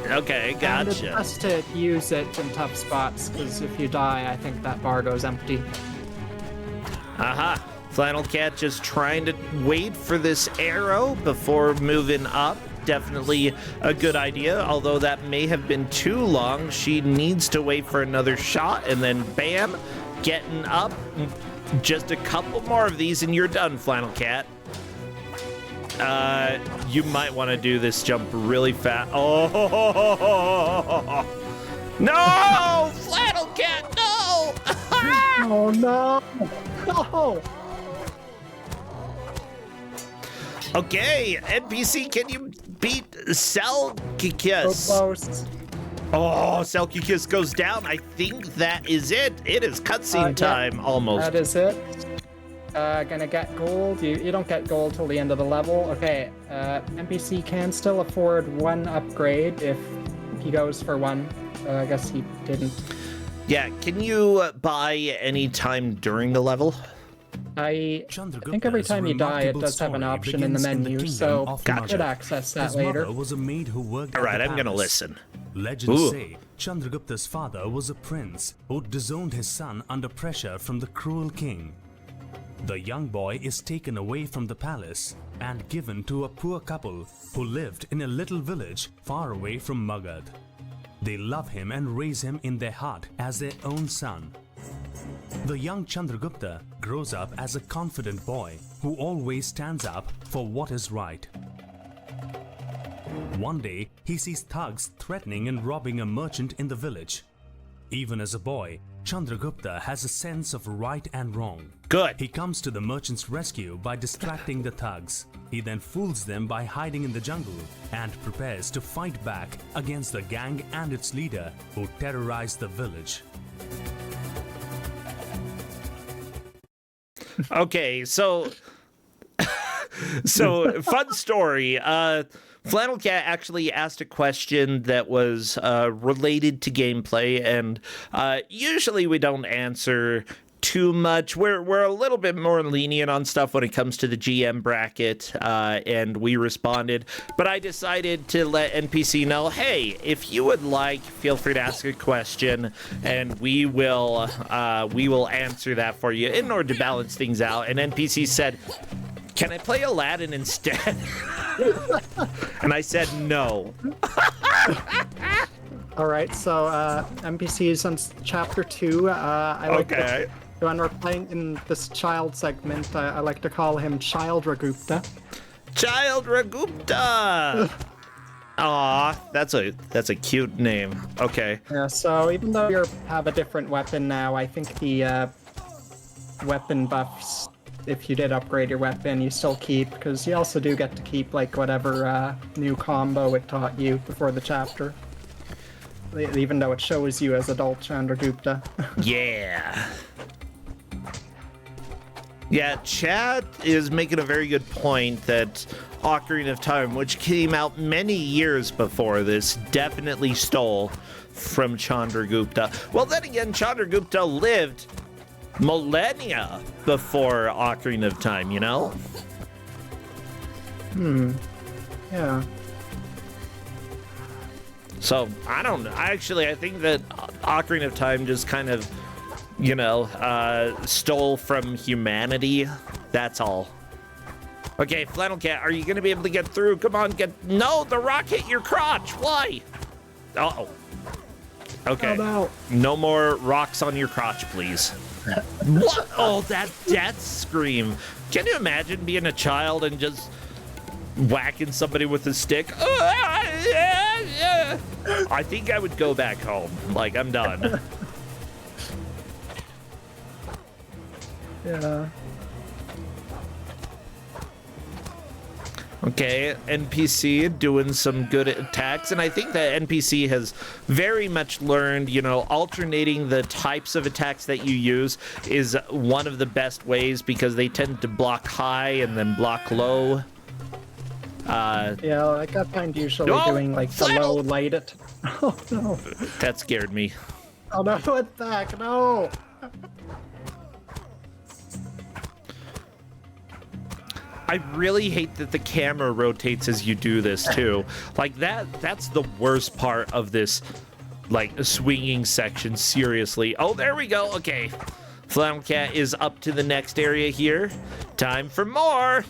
Okay, gotcha. And it's best to use it in tough spots, because if you die, I think that bar goes empty. Aha. Flannel Cat just trying to wait for this arrow before moving up. Definitely a good idea, although that may have been too long. She needs to wait for another shot, and then bam, getting up. Just a couple more of these, and you're done, Flannel Cat. You might want to do this jump really fast. Oh, no! Flannel Cat, no! Oh, no! No! Okay, NPC, can you beat Selkikis? So close. Oh, Selkikis goes down. I think that is it. It is cutscene time, almost. That is it. Gonna get gold. You don't get gold till the end of the level. Okay, NPC can still afford one upgrade if he goes for one. I guess he didn't. Yeah, can you buy any time during the level? I think every time you die, it does have an option in the menu, so you could access that later. Was a maid who worked All right, at the I'm gonna palace. listen. Legends say Chandragupta's father was a prince who disowned his son under pressure from the cruel king. The young boy is taken away from the palace and given to a poor couple who lived in a little village far away from Magad. They love him and raise him in their heart as their own son. The young Chandragupta grows up as a confident boy who always stands up for what is right. One day, he sees thugs threatening and robbing a merchant in the village. Even as a boy, Chandragupta has a sense of right and wrong. Good. He comes to the merchant's rescue by distracting the thugs. He then fools them by hiding in the jungle and prepares to fight back against the gang and its leader who terrorize the village. Okay, so fun story. Flannel Cat actually asked a question that was related to gameplay, and usually we don't answer too much. We're a little bit more lenient on stuff when it comes to the GM bracket, and we responded. But I decided to let NPC know, hey, if you would like, feel free to ask a question, and we will answer that for you in order to balance things out. And NPC said, Can I play Aladdin instead? And I said no. All right, so NPCs on chapter 2. I like when we're playing in this child segment, I like to call him Child Ragupta. Child Ragupta. Aw, that's a cute name. Okay. Yeah. So even though you have a different weapon now, I think the weapon buffs, if you did upgrade your weapon, you still keep, because you also do get to keep like whatever new combo it taught you before the chapter. Even though it shows you as adult Chandragupta. Yeah. Yeah, chat is making a very good point that Ocarina of Time, which came out many years before this, definitely stole from Chandragupta. Well, then again, Chandragupta lived millennia before Ocarina of Time, you know? Yeah. So, I don't know. I think that Ocarina of Time just kind of, you know, stole from humanity. That's all. Okay, Flannel Cat, are you going to be able to get through? Come on, No, the rock hit your crotch. Why? Uh-oh. Okay. Oh, no. No more rocks on your crotch, please. What? Oh, that death scream. Can you imagine being a child and just whacking somebody with a stick? I think I would go back home. Like, I'm done. Yeah. Okay, NPC doing some good attacks, and I think that NPC has very much learned, you know, alternating the types of attacks that you use is one of the best ways, because they tend to block high and then block low. Yeah, like I find usually doing like the low light it. Oh no. That scared me. Oh no, it's back, no! I really hate that the camera rotates as you do this too. Like that's the worst part of this, like, swinging section, seriously. Oh, there we go. Okay. Flannel Cat is up to the next area here. Time for more.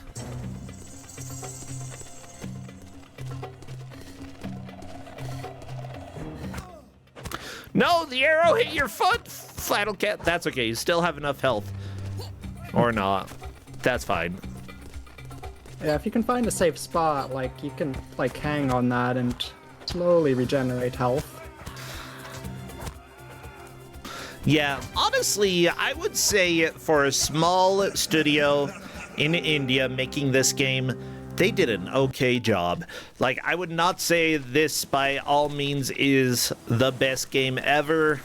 No, the arrow hit your foot, Flannel Cat. That's okay. You still have enough health. Or not. That's fine. Yeah, if you can find a safe spot, like, you can, like, hang on that and slowly regenerate health. Yeah, honestly, I would say for a small studio in India making this game, they did an okay job. Like, I would not say this by all means is the best game ever,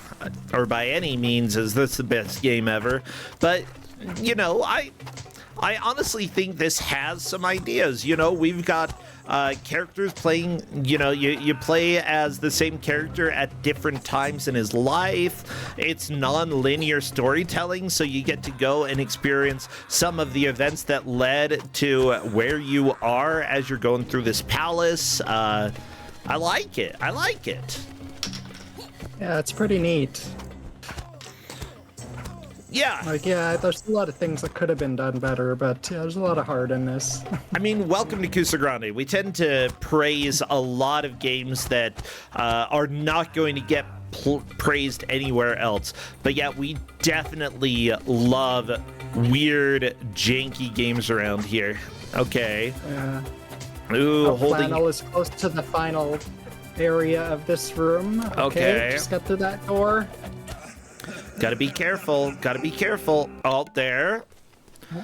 or by any means is this the best game ever, but, you know, I honestly think this has some ideas. You know, we've got characters playing, you know, you play as the same character at different times in his life. It's non-linear storytelling, so you get to go and experience some of the events that led to where you are as you're going through this palace. I like it. I like it. Yeah, it's pretty neat. Yeah. Like, yeah, there's a lot of things that could have been done better, but yeah, there's a lot of heart in this. I mean, welcome to Kusog7ande. We tend to praise a lot of games that are not going to get praised anywhere else. But yeah, we definitely love weird, janky games around here. Okay. Yeah. Ooh, Flannel is close to the final area of this room. Okay. Just get through that door. Gotta be careful. Gotta be careful. Oh, there.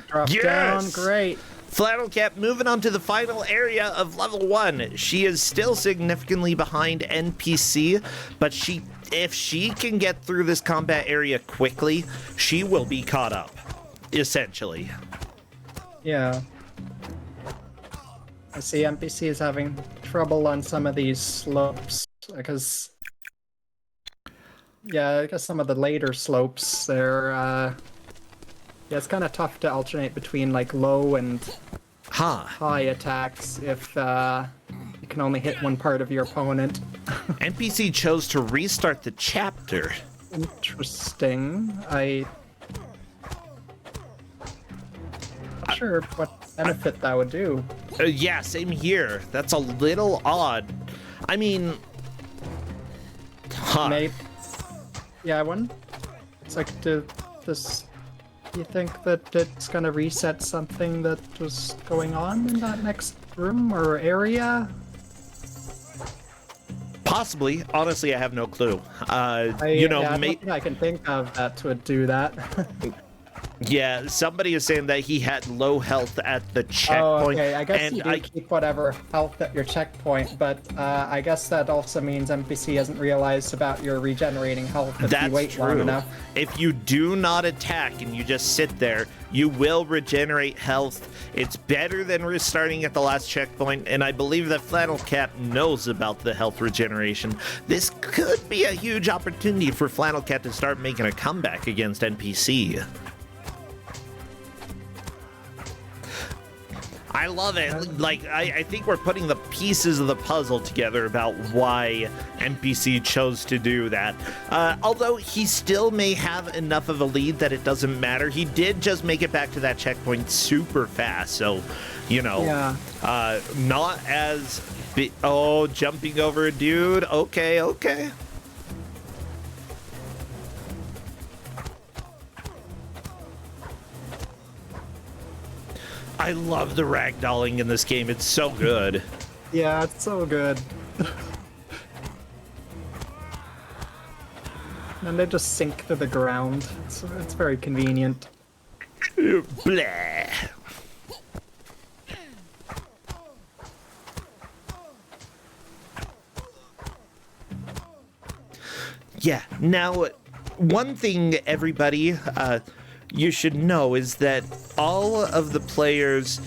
Drop down. Great. Flannel Cat moving on to the final area of level 1. She is still significantly behind NPC, but if she can get through this combat area quickly, she will be caught up, essentially. Yeah. I see NPC is having trouble on some of these slopes, because yeah, I guess some of the later slopes, they're, yeah, it's kind of tough to alternate between, like, low and high attacks if you can only hit one part of your opponent. NPC chose to restart the chapter. Interesting. Not sure what benefit that would do. Yeah, same here. That's a little odd. I mean, Maybe. Yeah, I wouldn't. It's like, do you think that it's gonna reset something that was going on in that next room or area? Possibly. Honestly, I have no clue. I don't think I can think of that would do that. Yeah, somebody is saying that he had low health at the checkpoint. Oh, okay. I guess you do keep whatever health at your checkpoint, but I guess that also means NPC hasn't realized about your regenerating health if you wait long enough. If you do not attack and you just sit there, you will regenerate health. It's better than restarting at the last checkpoint, and I believe that Flannel Cat knows about the health regeneration. This could be a huge opportunity for Flannel Cat to start making a comeback against NPC. I love it. Like, I think we're putting the pieces of the puzzle together about why NPC chose to do that. Although he still may have enough of a lead that it doesn't matter. He did just make it back to that checkpoint super fast. So, you know, not as... Oh, jumping over a dude. Okay, okay. I love the ragdolling in this game. It's so good. Yeah, it's so good. And they just sink to the ground. It's very convenient. Blah. Yeah, now, one thing, everybody, you should know is that all of the players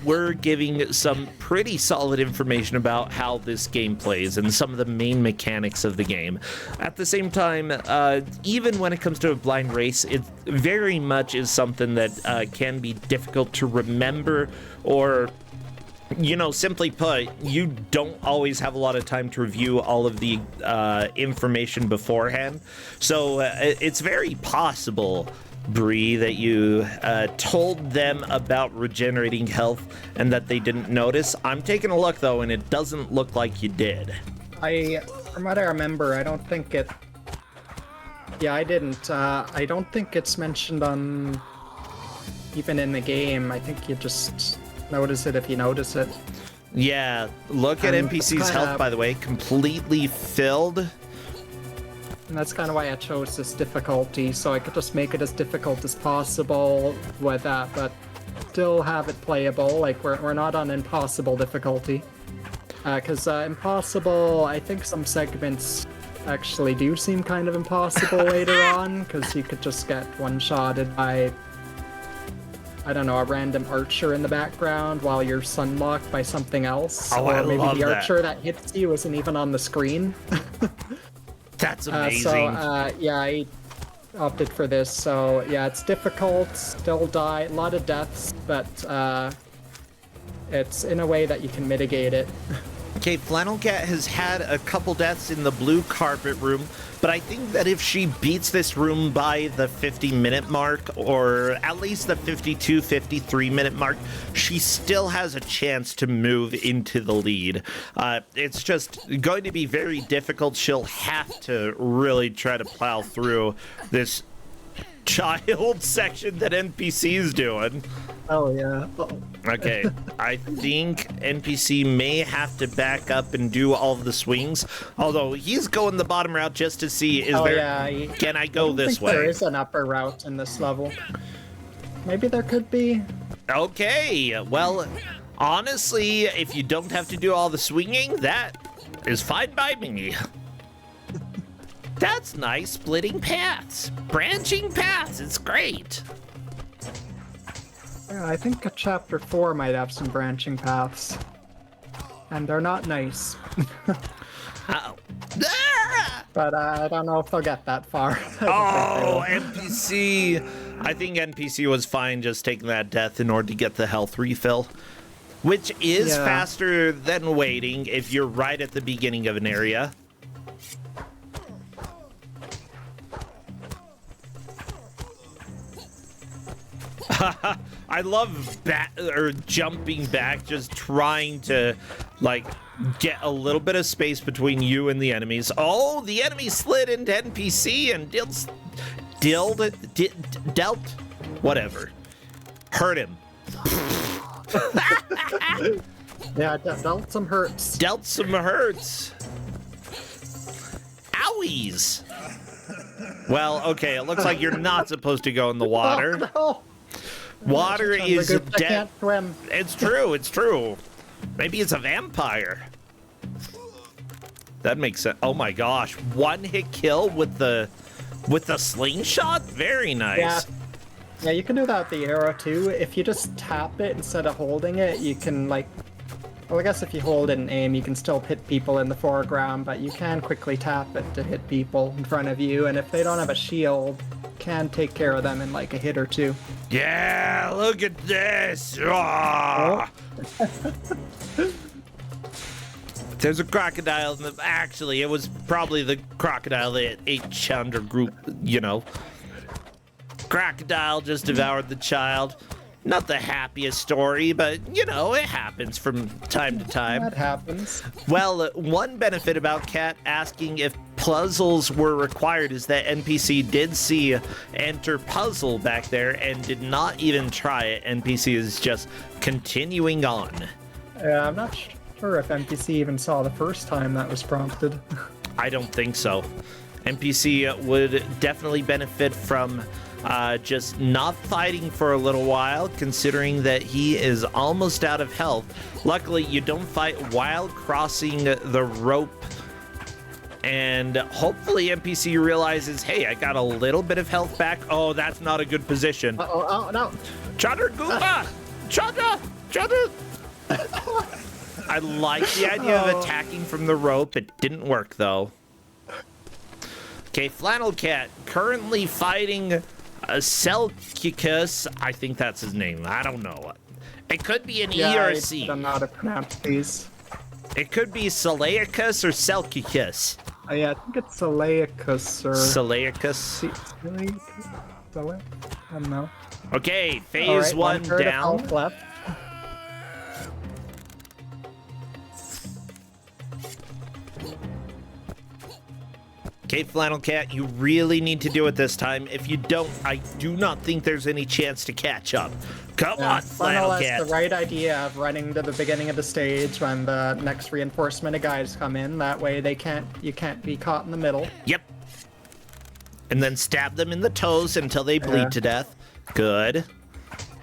were giving some pretty solid information about how this game plays and some of the main mechanics of the game. At the same time, even when it comes to a blind race, it very much is something that can be difficult to remember, or, you know, simply put, you don't always have a lot of time to review all of the information beforehand. So it's very possible, Bree, that you told them about regenerating health and that they didn't notice. I'm taking a look, though, and it doesn't look like you did. From what I remember, I don't think it... Yeah, I didn't. I don't think it's mentioned on... even in the game. I think you just notice it if you notice it. Yeah, look at NPC's health, by the way. Completely filled. And that's kind of why I chose this difficulty, so I could just make it as difficult as possible with that, but still have it playable. Like, we're not on impossible difficulty. Because impossible, I think some segments actually do seem kind of impossible later on, because you could just get one-shotted by, I don't know, a random archer in the background while you're sunlocked by something else. Oh, I love that. Or maybe the archer that hits you isn't even on the screen. That's amazing. Yeah, I opted for this. So yeah, it's difficult, still die, a lot of deaths, but it's in a way that you can mitigate it. Okay, Flannel Cat has had a couple deaths in the blue carpet room, but I think that if she beats this room by the 50-minute mark, or at least the 52, 53-minute mark, she still has a chance to move into the lead. It's just going to be very difficult. She'll have to really try to plow through this child section that NPC's doing. Oh, yeah. Okay, I think NPC may have to back up and do all of the swings, although he's going the bottom route just to see, can I go this way? There is an upper route in this level. Maybe there could be. Okay, well, honestly, if you don't have to do all the swinging, that is fine by me. That's nice, splitting paths, branching paths, it's great. Yeah, I think Chapter 4 might have some branching paths. And they're not nice. Uh-oh. But I don't know if they'll get that far. Oh, NPC! I think NPC was fine just taking that death in order to get the health refill. Which is faster than waiting if you're right at the beginning of an area. I love jumping back, just trying to, like, get a little bit of space between you and the enemies. Oh, the enemy slid into NPC and dealt, whatever. Hurt him. Yeah, dealt some hurts. Dealt some hurts. Owies. Well, okay, it looks like you're not supposed to go in the water. Oh, no. Water is I dead. can't swim. It's true, it's true. Maybe it's a vampire. That makes sense. Oh my gosh, one hit kill with the slingshot? Very nice. Yeah. Yeah, you can do that with the arrow too. If you just tap it instead of holding it, you can like, well, I guess if you hold it and aim, you can still hit people in the foreground, but you can quickly tap it to hit people in front of you, and if they don't have a shield, you can take care of them in like a hit or two. Yeah, look at this. Oh. There's a crocodile. Actually, it was probably the crocodile that ate Chandra group, you know. Crocodile just devoured the child. Not the happiest story, but, you know, it happens from time to time. That happens. Well, one benefit about Cat asking if puzzles were required is that NPC did see enter puzzle back there and did not even try it. NPC is just continuing on. I'm not sure if NPC even saw the first time that was prompted. I don't think so. NPC would definitely benefit from just not fighting for a little while, considering that he is almost out of health. Luckily, you don't fight while crossing the rope, and hopefully NPC realizes, hey, I got a little bit of health back. Oh, that's not a good position. Oh, no. Chandra Goomba! Chandra! I like the idea of attacking from the rope. It didn't work, though. Okay, Flannel Cat currently fighting Selkicus. I think that's his name. I don't know. It could be an E or a C. I don't know how to pronounce these. It could be Seleucus or Selkicus. Oh, yeah, I think it's Seleucus or... Seleucus. I don't know. Okay, phase one down. Of left. Okay, Flannel Cat, you really need to do it this time. If you don't, I do not think there's any chance to catch up. Come on, Flannel Cat. Has the right idea of running to the beginning of the stage when the next reinforcement of guys come in. That way you can't be caught in the middle. Yep. And then stab them in the toes until they bleed to death. Good.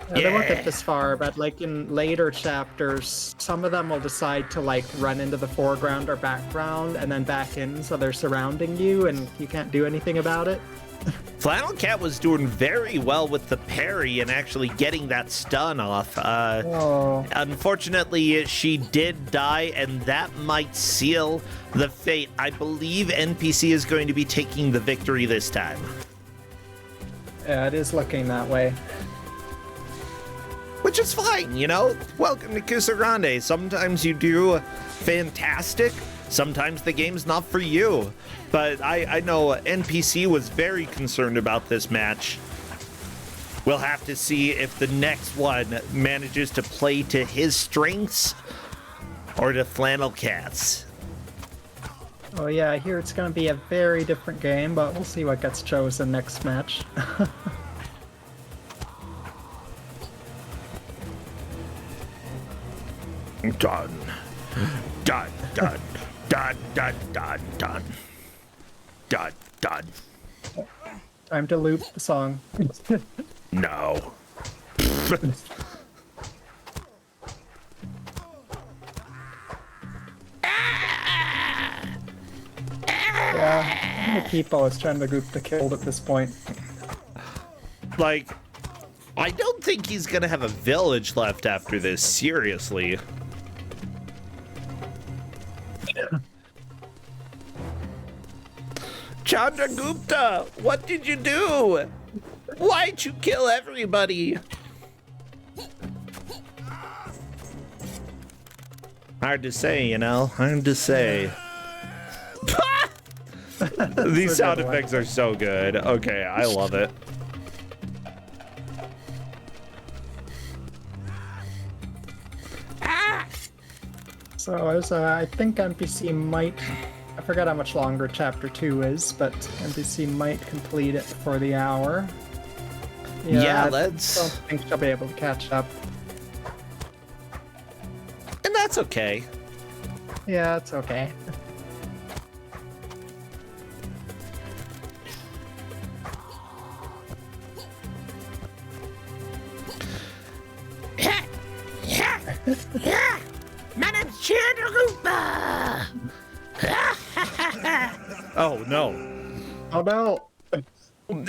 They won't get this far, but like in later chapters, some of them will decide to like run into the foreground or background and then back in, so they're surrounding you and you can't do anything about it. Flannel Cat was doing very well with the parry and actually getting that stun off. Unfortunately, she did die, and that might seal the fate. I believe NPC is going to be taking the victory this time. Yeah, it is looking that way. Which is fine, you know? Welcome to Kusog7ande. Sometimes you do fantastic, sometimes the game's not for you. But I know NPC was very concerned about this match. We'll have to see if the next one manages to play to his strengths or to Flannel Cat's. Oh yeah, I hear it's going to be a very different game, but we'll see what gets chosen next match. Done. Done. Done. Done. Done. Done. Done. Done. Done. Time to loop the song. No. Yeah, how many people is trying to group the killed at this point? Like, I don't think he's gonna have a village left after this, seriously. Chandragupta, what did you do? Why'd you kill everybody? Hard to say, you know? Hard to say. These sound effects are so good. Okay, I love it. So I think NPC might. I forgot how much longer Chapter 2 is, but NPC might complete it for the hour. Yeah, I don't think she'll be able to catch up. And that's okay. Yeah, it's okay. My name's Chandragupa! Oh no. Oh no!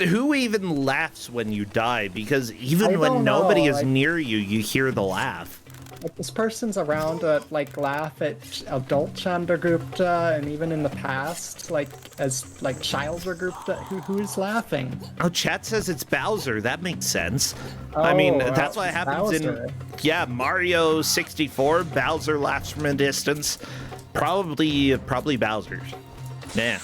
Who even laughs when you die? Because even when nobody is near you, you hear the laugh. Like, this person's around to like laugh at adult Chandragupta, and even in the past, like as like Chandragupta, who's laughing? Oh, chat says it's Bowser. That makes sense. I mean, that's what happens Bowser. in Mario 64. Bowser laughs from a distance. Probably Bowser. Yeah.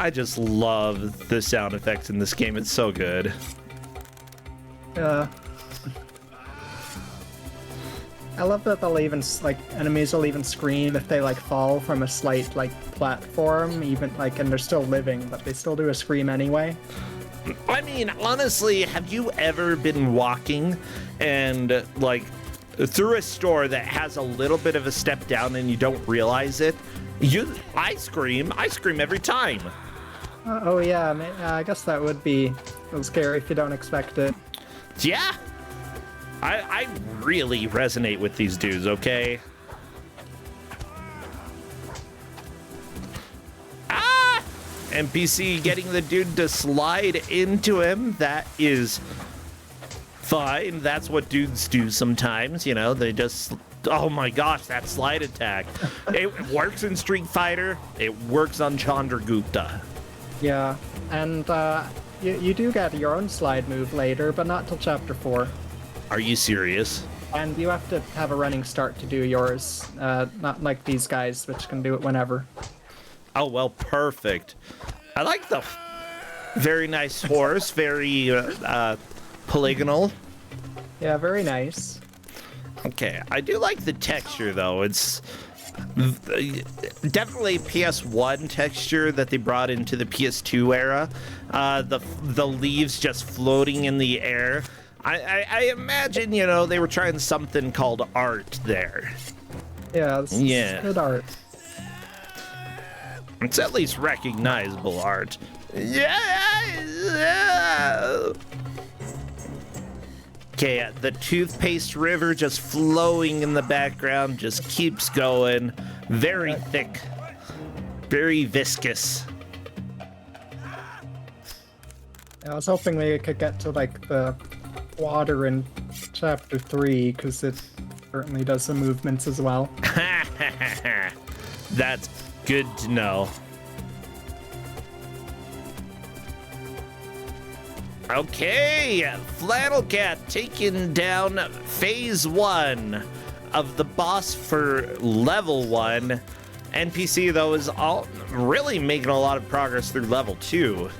I just love the sound effects in this game. It's so good. I love that they'll even, like, enemies will even scream if they, like, fall from a slight, like, platform, even, like, and they're still living, but they still do a scream anyway. I mean, honestly, have you ever been walking and, like, through a store that has a little bit of a step down and you don't realize it? I scream every time. Oh, yeah, I guess that would be a little scary if you don't expect it. Yeah. I really resonate with these dudes, okay? Ah! NPC getting the dude to slide into him. That is fine. That's what dudes do sometimes, you know? They just... Oh my gosh, that slide attack. It works in Street Fighter. It works on Chandragupta. Yeah, and you do get your own slide move later, but not till Chapter 4. Are you serious? And you have to have a running start to do yours, not like these guys, which can do it whenever. Oh, well, perfect. I like the very nice horse, very polygonal. Yeah, very nice. Okay, I do like the texture, though. It's definitely PS1 texture that they brought into the PS2 era. The leaves just floating in the air. I imagine, you know, they were trying something called art there. Yeah, it's good art. It's at least recognizable art. Yeah. Okay, the toothpaste river just flowing in the background just keeps going. Very thick, very viscous. I was hoping they could get to like the water in Chapter 3, because it certainly does some movements as well. That's good to know. Okay, Flannel Cat taking down phase 1 of the boss for level 1. NPC, though, is really making a lot of progress through level 2.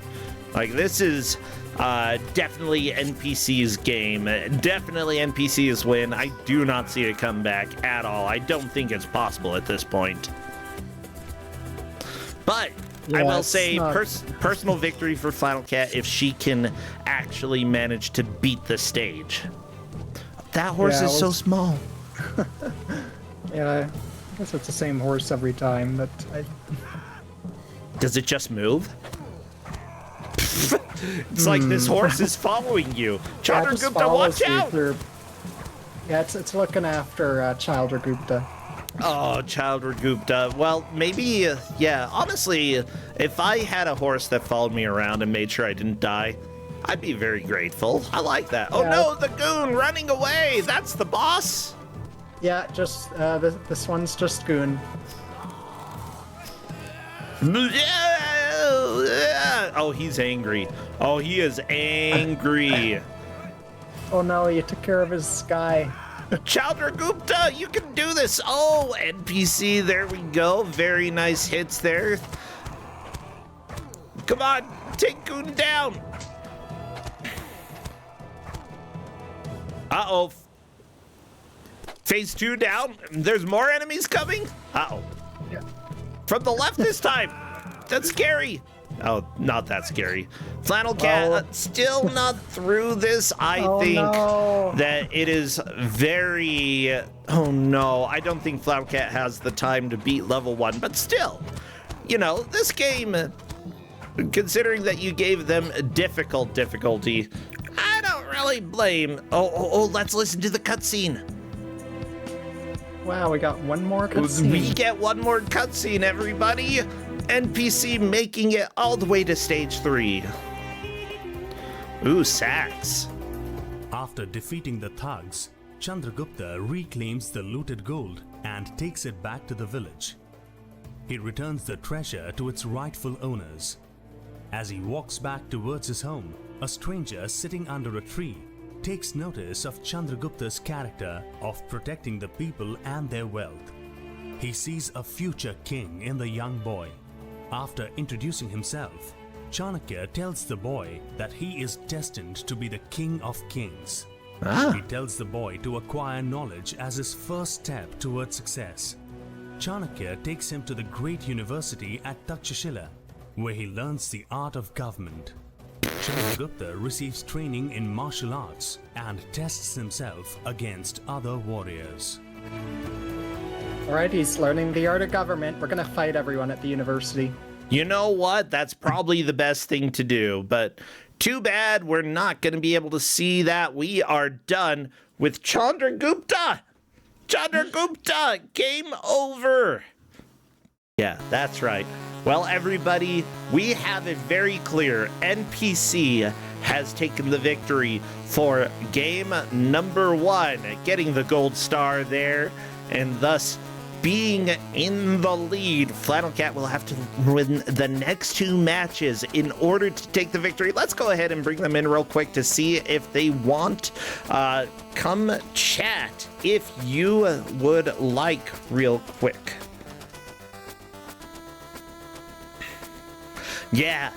Like, this is definitely NPC's game. Definitely NPC's win. I do not see a comeback at all. I don't think it's possible at this point. But I will say personal victory for Flannel Cat if she can actually manage to beat the stage. That horse is so small. Yeah, I guess it's the same horse every time, but Does it just move? It's like this horse is following you. Chandragupta, watch out! Yeah, it's looking after Chandragupta. Oh, Chandragupta. Well, maybe, yeah, honestly, if I had a horse that followed me around and made sure I didn't die, I'd be very grateful. I like that. Oh no, the goon running away! That's the boss! Yeah, just, this one's just goon. not? Oh, he's angry. Oh, he is angry. Oh no, you took care of his guy. Chandragupta, you can do this. Oh, NPC, there we go. Very nice hits there. Come on, take Goon down. Uh-oh. Phase 2 down. There's more enemies coming. Uh-oh. Yeah. From the left this time. That's scary. Oh, not that scary. Flannel Cat still not through this. I think that it is very... Oh, no. I don't think Flannel Cat has the time to beat level 1. But still, you know, this game, considering that you gave them difficulty, I don't really blame. Oh, let's listen to the cutscene. Wow, we got one more cutscene. We get one more cutscene, everybody. NPC making it all the way to stage 3. Ooh, sax. After defeating the thugs, Chandragupta reclaims the looted gold and takes it back to the village. He returns the treasure to its rightful owners. As he walks back towards his home, a stranger sitting under a tree takes notice of Chandragupta's character of protecting the people and their wealth. He sees a future king in the young boy. After introducing himself, Chanakya tells the boy that he is destined to be the king of kings. He tells the boy to acquire knowledge as his first step towards success. Chanakya takes him to the great university at Takshashila, where he learns the art of government. Chandragupta receives training in martial arts and tests himself against other warriors. Alright, he's learning the art of government. We're gonna fight everyone at the university. You know what? That's probably the best thing to do, but too bad we're not going to be able to see that. We are done with Chandragupta. Chandragupta, game over. Yeah, that's right. Well, everybody, we have it very clear. NPC has taken the victory for game number 1, getting the gold star there, and thus being in the lead. Flannel Cat will have to win the next 2 matches in order to take the victory. Let's go ahead and bring them in real quick to see if they want. Come chat if you would like real quick. Yeah,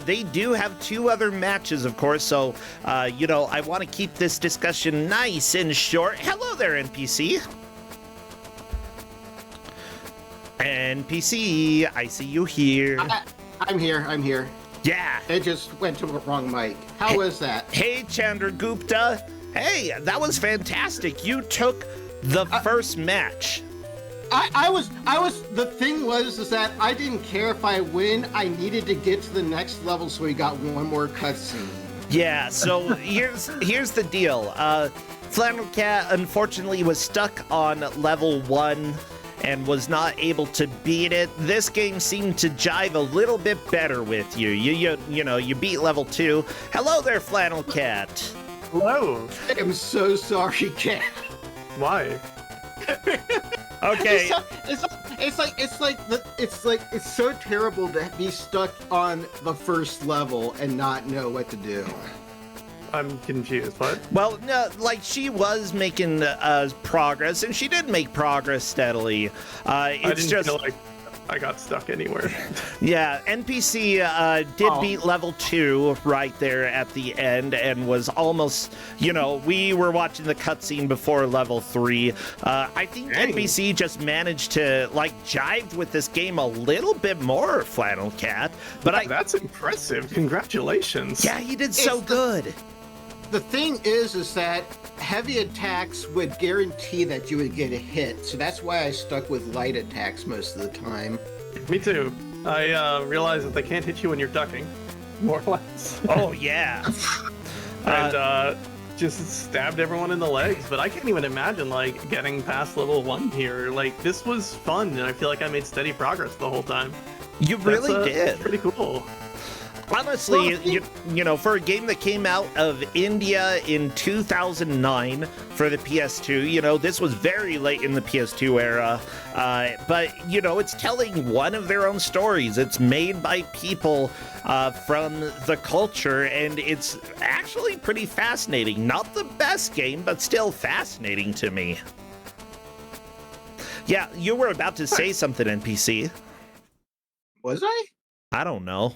they do have 2 other matches, of course, so, you know, I want to keep this discussion nice and short. Hello there, NPC. NPC, I see you here. I'm here. Yeah. It just went to the wrong mic. How was that? Hey, Chandragupta. Hey, that was fantastic. You took the first match. I was, the thing was is that I didn't care if I win. I needed to get to the next level, so we got one more cutscene. Yeah, so here's the deal. Flannel Cat, unfortunately, was stuck on level 1 and was not able to beat it. This game seemed to jive a little bit better with you. You know, you beat level 2. Hello there, Flannel Cat. Hello. I'm so sorry, Cat. Why? Okay. It's so terrible to be stuck on the first level and not know what to do. I'm confused. What? Well, no, like she was making progress, and she did make progress steadily. I didn't feel like I got stuck anywhere. Yeah, NPC did beat level 2 right there at the end, and was almost, you know, we were watching the cutscene before level 3. I think NPC just managed to, like, jive with this game a little bit more, Flannel Cat. But That's impressive. Congratulations. Yeah, he did so good. The thing is that heavy attacks would guarantee that you would get a hit, so that's why I stuck with light attacks most of the time. Me too. I realized that they can't hit you when you're ducking, more or less. Oh, yeah. And just stabbed everyone in the legs, but I can't even imagine, like, getting past level 1 here. Like, this was fun, and I feel like I made steady progress the whole time. You really did. Pretty cool. Honestly, you know, for a game that came out of India in 2009 for the PS2, you know, this was very late in the PS2 era. But, you know, it's telling one of their own stories. It's made by people from the culture, and it's actually pretty fascinating. Not the best game, but still fascinating to me. Yeah, you were about to say something, NPC. Was I? I don't know.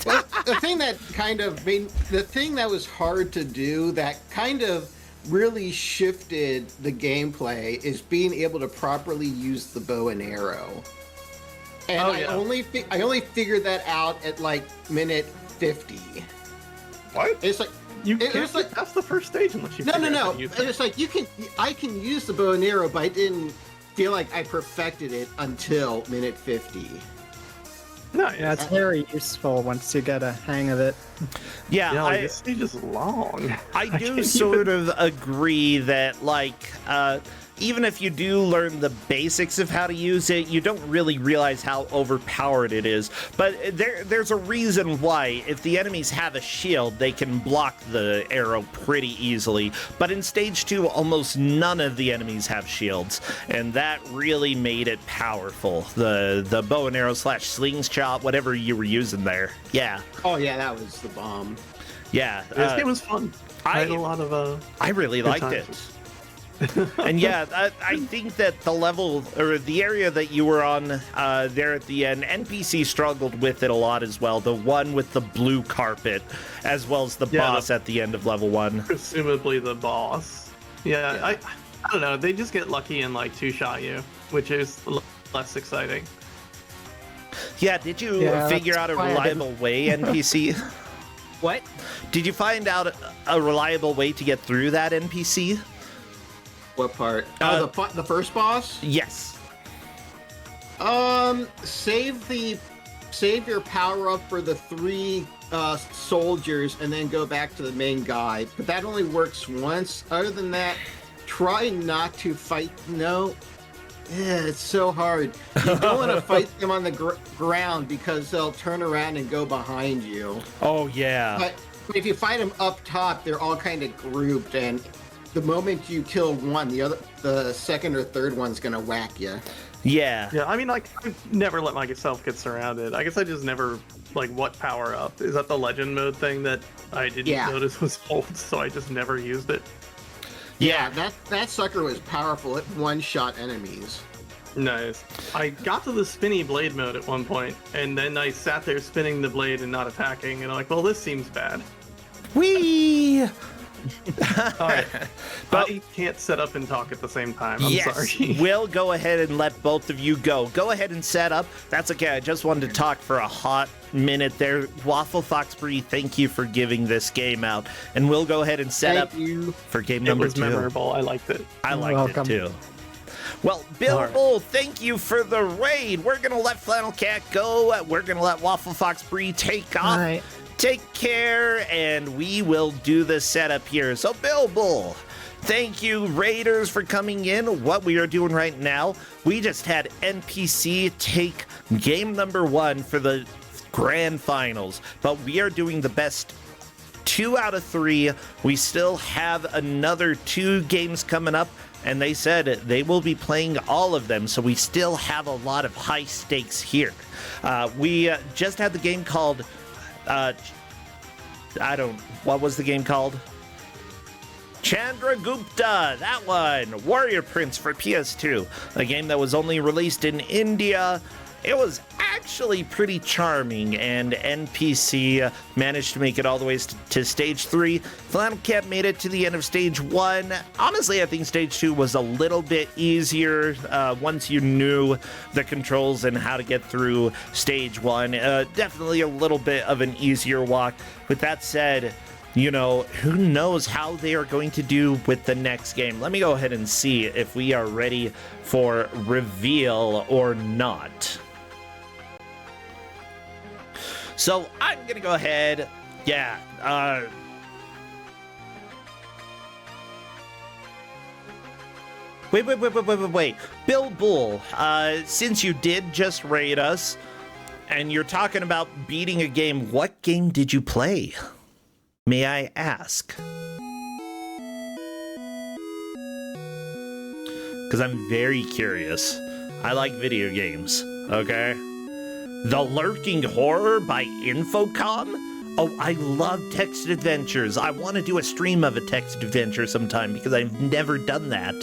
Well, the thing that kind of the thing that was hard to do that kind of really shifted the gameplay is being able to properly use the bow and arrow. And I only figured that out at like minute 50. What? It's like that's the first stage unless you. No. It's like I can use the bow and arrow, but I didn't feel like I perfected it until minute 50. Nice. Yeah, it's very useful once you get a hang of it. Yeah, this stage is long. I do sort of agree that, like, even if you do learn the basics of how to use it, you don't really realize how overpowered it is. But there's a reason why. If the enemies have a shield, they can block the arrow pretty easily. But in Stage 2, almost none of the enemies have shields, and that really made it powerful. The bow and arrow / slingshot, whatever you were using there. Yeah. Oh yeah, that was the bomb. Yeah. This game was fun. I had a lot of I really liked it. And yeah, I think that the level or the area that you were on there at the end, NPC struggled with it a lot as well. The one with the blue carpet, as well as the boss at the end of level 1. Presumably the boss. Yeah. I don't know. They just get lucky and like two-shot you, which is less exciting. Yeah, did you figure out a reliable way, NPC? What? Did you find out a reliable way to get through that NPC? What part? The first boss? Yes. Save your power up for the 3 soldiers and then go back to the main guy. But that only works once. Other than that, try not to fight. No. Yeah, it's so hard. You don't want to fight them on the ground because they'll turn around and go behind you. Oh, yeah. But if you fight them up top, they're all kind of grouped, and the moment you kill one, the second or third one's gonna whack you. Yeah. Yeah, I mean, like, I never let myself get surrounded. I guess I just never, like, what power up? Is that the legend mode thing that I didn't notice was old, so I just never used it? Yeah, that sucker was powerful. It one-shot enemies. Nice. I got to the spinny blade mode at one point, and then I sat there spinning the blade and not attacking, and I'm like, well, this seems bad. Whee! All right. But I can't set up and talk at the same time. I'm sorry. We'll go ahead and let both of you go. Go ahead and set up. That's okay. I just wanted to talk for a hot minute there. Waffle Foxbury, thank you for giving this game out. And we'll go ahead and set up for game number 2. It was memorable. I liked it. I liked it too. Well, Bill Bull, thank you for the raid. We're going to let Flannel Cat go. We're going to let Waffle Foxbury take off. Right. Take care, and we will do the setup here. So, Bill Bull, thank you, Raiders, for coming in. What we are doing right now, we just had NPC take game number 1 for the grand finals, but we are doing the best 2 out of 3. We still have another 2 games coming up, and they said they will be playing all of them, so we still have a lot of high stakes here. We just had the game called... what was the game called? Chandragupta, that one. Warrior Prince for PS2, a game that was only released in India. It was actually pretty charming, and NPC managed to make it all the way to Stage 3. Flannel Cat made it to the end of Stage 1. Honestly, I think Stage 2 was a little bit easier once you knew the controls and how to get through Stage 1. Definitely a little bit of an easier walk. With that said, you know, who knows how they are going to do with the next game. Let me go ahead and see if we are ready for reveal or not. So I'm going to go ahead. Wait. Bill Bull, since you did just raid us, And you're talking about beating a game. What game did you play? May I ask? Because I'm very curious. I like video games, okay? The Lurking Horror by Infocom? Oh, I love text adventures. I want to do a stream of a text adventure sometime because I've never done that.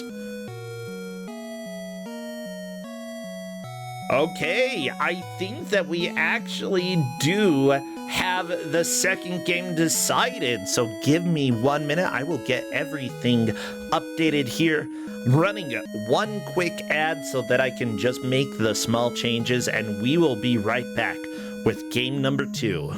Okay, I think that we actually do have the second game decided. So give me 1 minute. I will get everything updated here. Running one quick ad so that I can just make the small changes, and we will be right back with game number 2.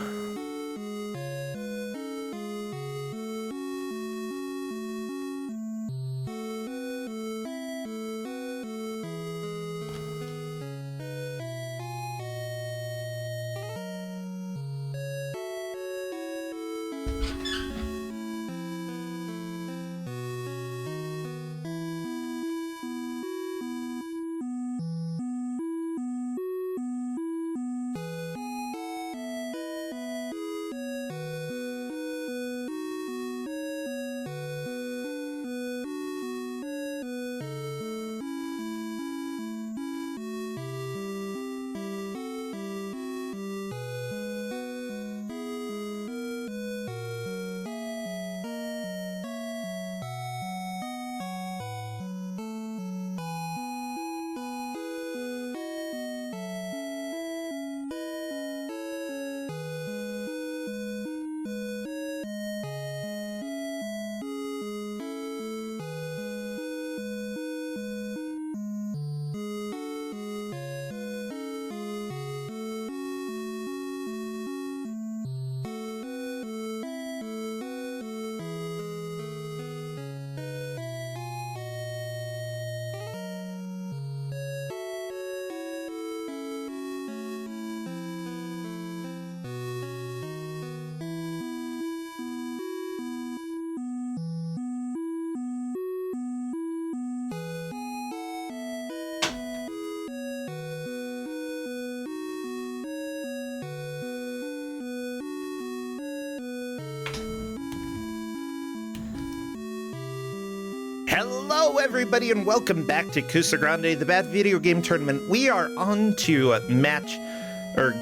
Hello, everybody, and welcome back to Kusog7ande, the Bad Video Game Tournament. We are on to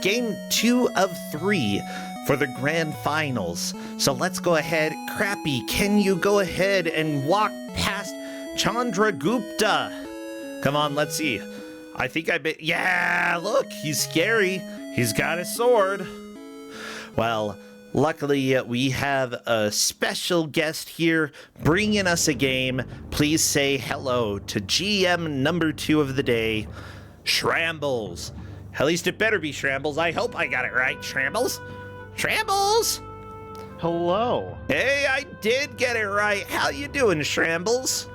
game 2 of 3 for the grand finals. So let's go ahead. Crappy, can you go ahead and walk past Chandragupta? Come on, let's see. I think yeah, look, he's scary. He's got a sword. Well, luckily, we have a special guest here bringing us a game. Please say hello to GM number 2 of the day, Shrambles. At least it better be Shrambles. I hope I got it right. Shrambles? Shrambles? Hello. Hey, I did get it right. How you doing, Shrambles?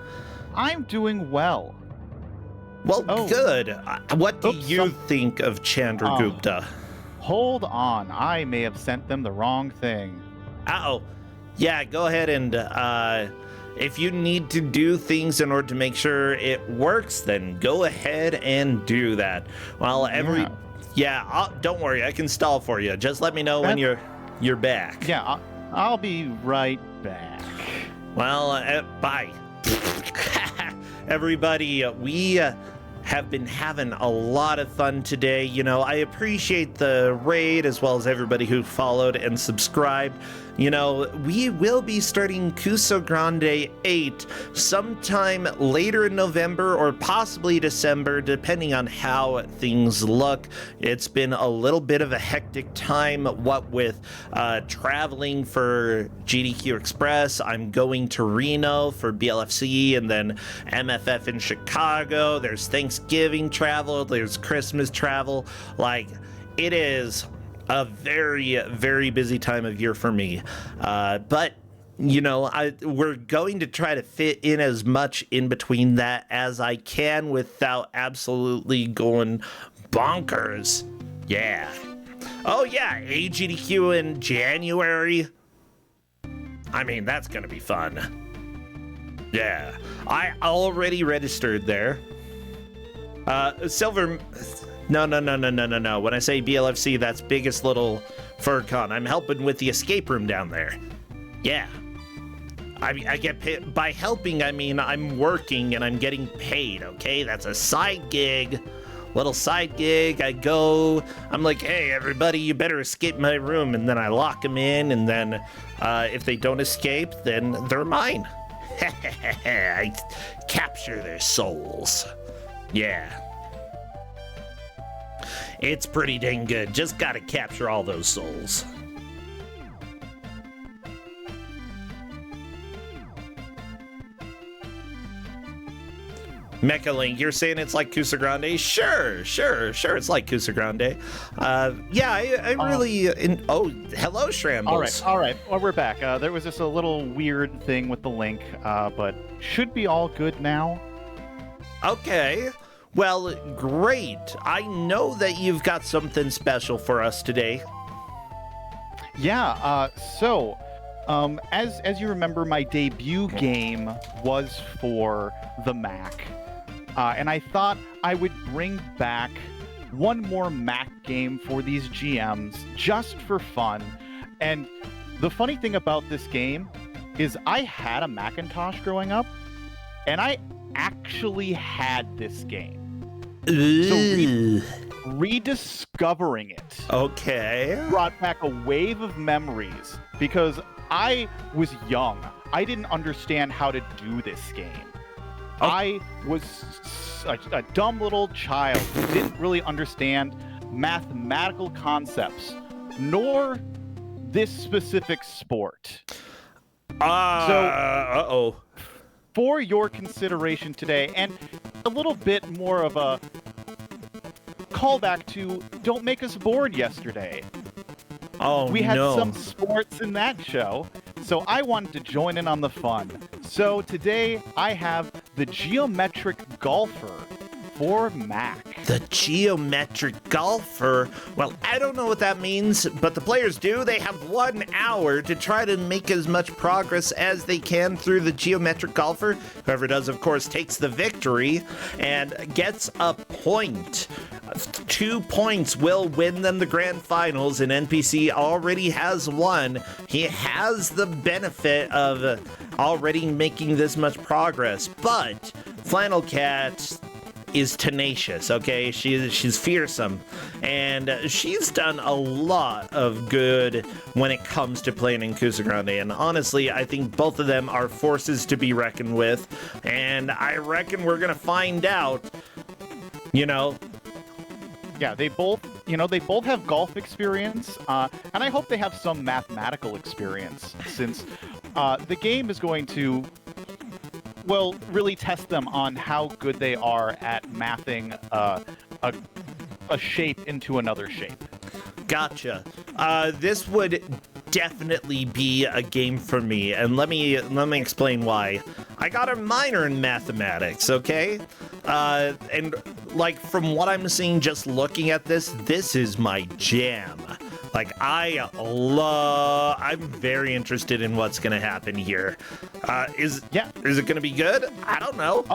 I'm doing well. Well, good. What do you think of Chandragupta? Hold on, I may have sent them the wrong thing. Uh-oh. Yeah, go ahead and, if you need to do things in order to make sure it works, then go ahead and do that. Well, don't worry, I can stall for you. Just let me know when you're back. Yeah, I'll be right back. Well, bye. Everybody, we have been having a lot of fun today. You know, I appreciate the raid as well as everybody who followed and subscribed. You know, we will be starting Kusog7ande 8 sometime later in November or possibly December, depending on how things look. It's been a little bit of a hectic time, what with traveling for GDQ Express. I'm going to Reno for BLFC and then MFF in Chicago. There's Thanksgiving travel. There's Christmas travel. Like, it is a very, very busy time of year for me. But, you know, we're going to try to fit in as much in between that as I can without absolutely going bonkers. Yeah. Oh, yeah, AGDQ in January. I mean, that's going to be fun. Yeah. I already registered there. Silver... No. When I say BLFC, that's biggest little fur con. I'm helping with the escape room down there. Yeah. I get paid. By helping, I mean I'm working and I'm getting paid, okay? That's a side gig. Little side gig. I go, I'm like, hey, everybody, you better escape my room. And then I lock them in. And then if they don't escape, then they're mine. I capture their souls. Yeah. It's pretty dang good. Just gotta capture all those souls. Mecha Link, you're saying it's like Kusog7ande? Sure, it's like Kusog7ande. Yeah, I really... hello, Shrambles. All right, well, we're back. There was just a little weird thing with the link, but should be all good now. Okay. Well, great. I know that you've got something special for us today. Yeah, as you remember, my debut game was for the Mac. And I thought I would bring back one more Mac game for these GMs just for fun. And the funny thing about this game is I had a Macintosh growing up, and I actually had this game. So rediscovering it brought back a wave of memories because I was young. I didn't understand how to do this game. I was a dumb little child who didn't really understand mathematical concepts, nor this specific sport. For your consideration today, and a little bit more of a callback to Don't Make Us Bored yesterday. We had some sports in that show, so I wanted to join in on the fun. So today I have the Geometric Golfer for Mac. The Geometric Golfer? Well, I don't know what that means, but the players do. They have 1 hour to try to make as much progress as they can through the Geometric Golfer. Whoever does, of course, takes the victory and gets a point. 2 points will win them the grand finals, and NPC already has one. He has the benefit of already making this much progress, but Flannel Cat is tenacious, okay? She's fearsome, and she's done a lot of good when it comes to playing in Kusog7ande, and honestly, I think both of them are forces to be reckoned with, and I reckon we're gonna find out, Yeah, they both have golf experience, and I hope they have some mathematical experience, since the game is going to, really test them on how good they are at mathing a shape into another shape. Gotcha. This would definitely be a game for me, and let me explain why. I got a minor in mathematics, okay? And from what I'm seeing, just looking at this is my jam. I'm very interested in what's gonna happen here. Is it gonna be good? I don't know.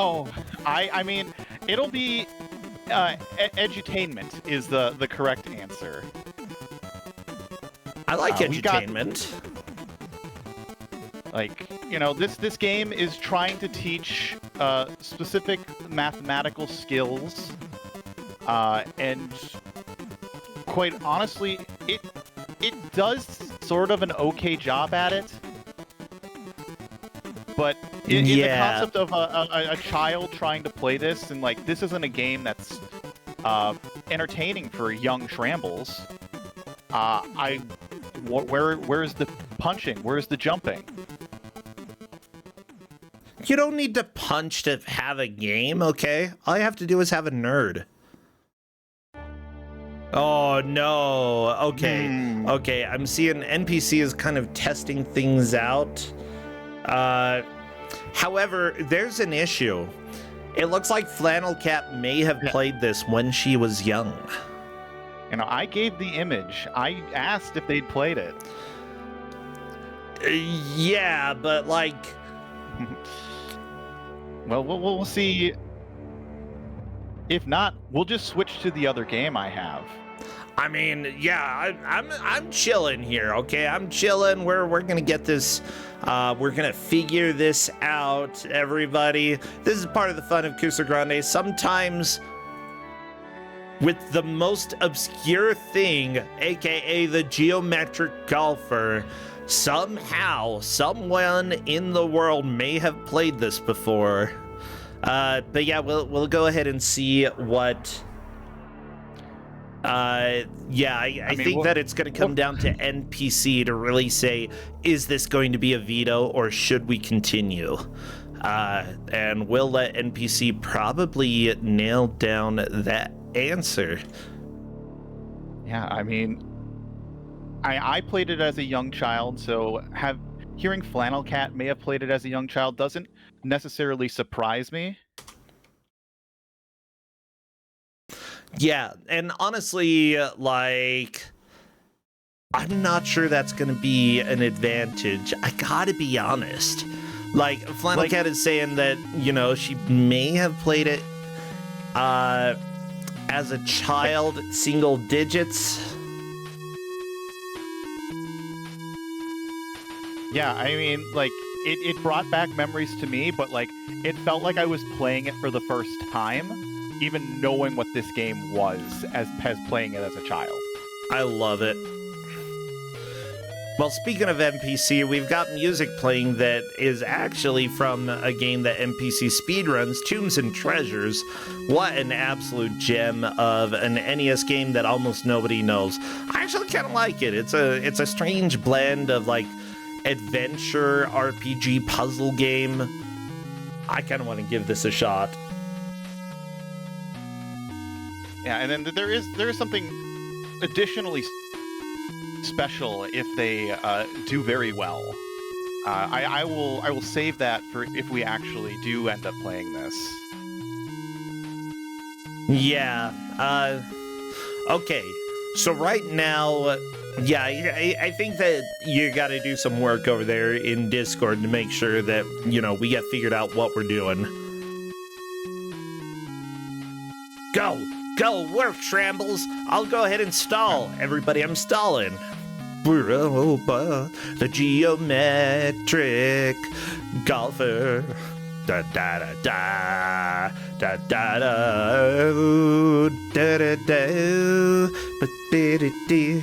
I mean, it'll be edutainment is the correct answer. I like edutainment. This game is trying to teach specific mathematical skills, and quite honestly, it does sort of an okay job at it. But in the concept of a child trying to play this, and this isn't a game that's entertaining for young Shrambles. Where's the punching? Where's the jumping? You don't need to punch to have a game, okay? All you have to do is have a nerd. Oh, no. Okay, I'm seeing NPC is kind of testing things out. However, there's an issue. It looks like Flannel Cat may have played this when she was young. I gave the image. I asked if they'd played it. Yeah, but Well, we'll see. If not, we'll just switch to the other game I have. I mean, yeah, I'm chilling here, okay? I'm chilling. We're gonna get this. We're gonna figure this out, everybody. This is part of the fun of Kusog7ande. Sometimes, with the most obscure thing, aka the geometric golfer, somehow someone in the world may have played this before. But yeah, we'll go ahead and see what. Yeah, I think that it's going to come down to NPC to really say, is this going to be a veto or should we continue? And we'll let NPC probably nail down that answer. Yeah, I mean, I played it as a young child, so hearing Flannel Cat may have played it as a young child doesn't necessarily surprise me. Yeah, and honestly, like, I'm not sure that's going to be an advantage. I gotta be honest. Like, Flannel Cat is saying that, you know, she may have played it as a child, single digits. Yeah, I mean, like, it brought back memories to me, but, like, it felt like I was playing it for the first time, even knowing what this game was as playing it as a child. I love it. Well, speaking of NPC, we've got music playing that is actually from a game that NPC speedruns, Tombs and Treasures. What an absolute gem of an NES game that almost nobody knows. I actually kind of like it. It's a strange blend of, like, adventure, RPG, puzzle game. I kind of want to give this a shot. Yeah, and then there is something additionally special if they do very well. I will save that for if we actually do end up playing this. Yeah. Okay. So right now, yeah, I think that you got to do some work over there in Discord to make sure that, you know, we get figured out what we're doing. Go, work, Shrambles. I'll go ahead and stall. Everybody, I'm stalling. The geometric golfer. Da da da da da da da da da da.